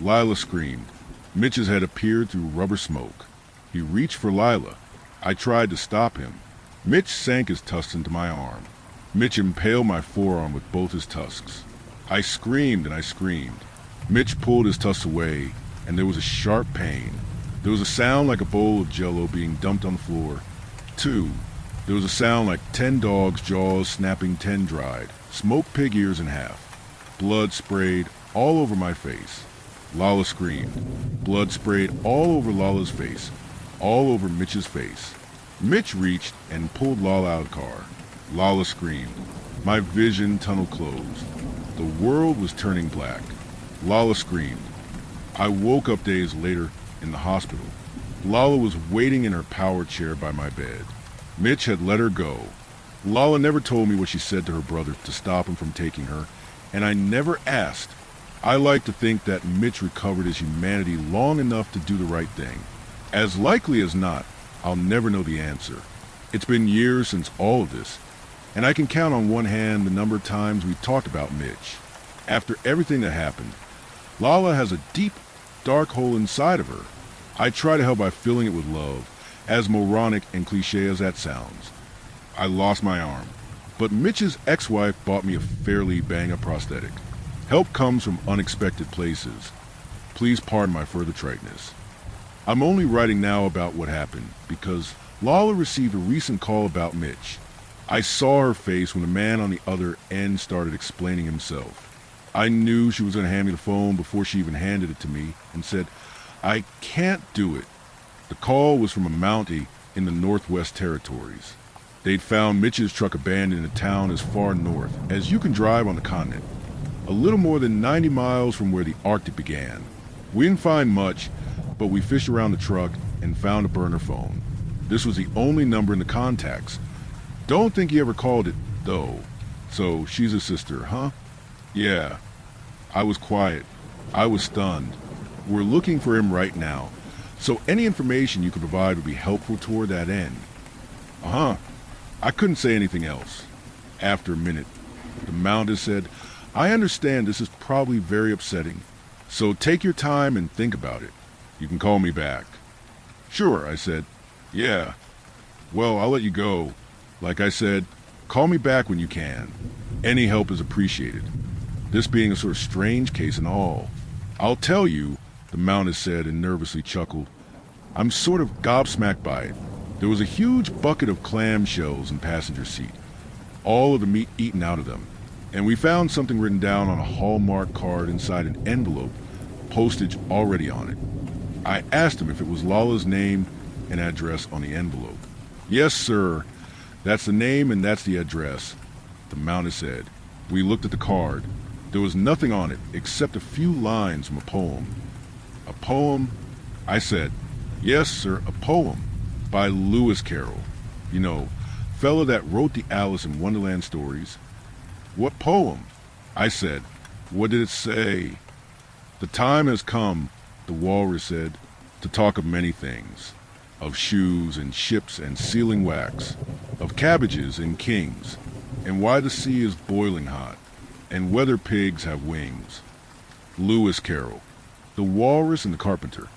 Lila screamed. Mitch's head appeared through rubber smoke. He reached for Lila. I tried to stop him. Mitch sank his tusks into my arm. Mitch impaled my forearm with both his tusks. I screamed and I screamed. Mitch pulled his tusks away, and there was a sharp pain. There was a sound like a bowl of Jell-O being dumped on the floor. 2. There was a sound like 10 dogs' jaws snapping 10 dried, smoked pig ears in half. Blood sprayed all over my face. Lala screamed. Blood sprayed all over Lala's face, all over Mitch's face. Mitch reached and pulled Lala out of the car. Lala screamed. My vision tunnel closed. The world was turning black. Lala screamed. I woke up days later in the hospital. Lala was waiting in her power chair by my bed. Mitch had let her go. Lala never told me what she said to her brother to stop him from taking her, and I never asked. I like to think that Mitch recovered his humanity long enough to do the right thing. As likely as not, I'll never know the answer. It's been years since all of this, and I can count on one hand the number of times we talked about Mitch. After everything that happened, Lala has a deep, dark hole inside of her. I try to help by filling it with love, as moronic and cliche as that sounds. I lost my arm, but Mitch's ex-wife bought me a fairly bang-up prosthetic. Help comes from unexpected places. Please pardon my further triteness. I'm only writing now about what happened because Lala received a recent call about Mitch. I saw her face when the man on the other end started explaining himself. I knew she was going to hand me the phone before she even handed it to me and said, "I can't do it." The call was from a Mountie in the Northwest Territories. They'd found Mitch's truck abandoned in a town as far north as you can drive on the continent, a little more than 90 miles from where the Arctic began. We didn't find much, but we fished around the truck and found a burner phone. This was the only number in the contacts. Don't think he ever called it, though. So she's his sister, huh? Yeah. I was quiet. I was stunned. We're looking for him right now, so any information you could provide would be helpful toward that end. Uh-huh. I couldn't say anything else. After a minute, the Mountie said, "I understand this is probably very upsetting, so take your time and think about it. You can call me back." "Sure," I said. "Yeah. Well, I'll let you go. Like I said, call me back when you can. Any help is appreciated. This being a sort of strange case and all. I'll tell you," the Mountie said and nervously chuckled. "I'm sort of gobsmacked by it. There was a huge bucket of clam shells in passenger seat, all of the meat eaten out of them, and we found something written down on a Hallmark card inside an envelope, postage already on it. I asked him if it was Lala's name and address on the envelope. "Yes, sir. That's the name and that's the address," the Mountie said. We looked at the card. There was nothing on it except a few lines from a poem. "A poem?" I said. "Yes, sir, a poem by Lewis Carroll. You know, fella that wrote the Alice in Wonderland stories." "What poem?" I said. "What did it say?" "The time has come," the walrus said, "to talk of many things. Of shoes and ships and sealing wax. Of cabbages and kings. And why the sea is boiling hot. And whether pigs have wings." Lewis Carroll. The Walrus and the Carpenter.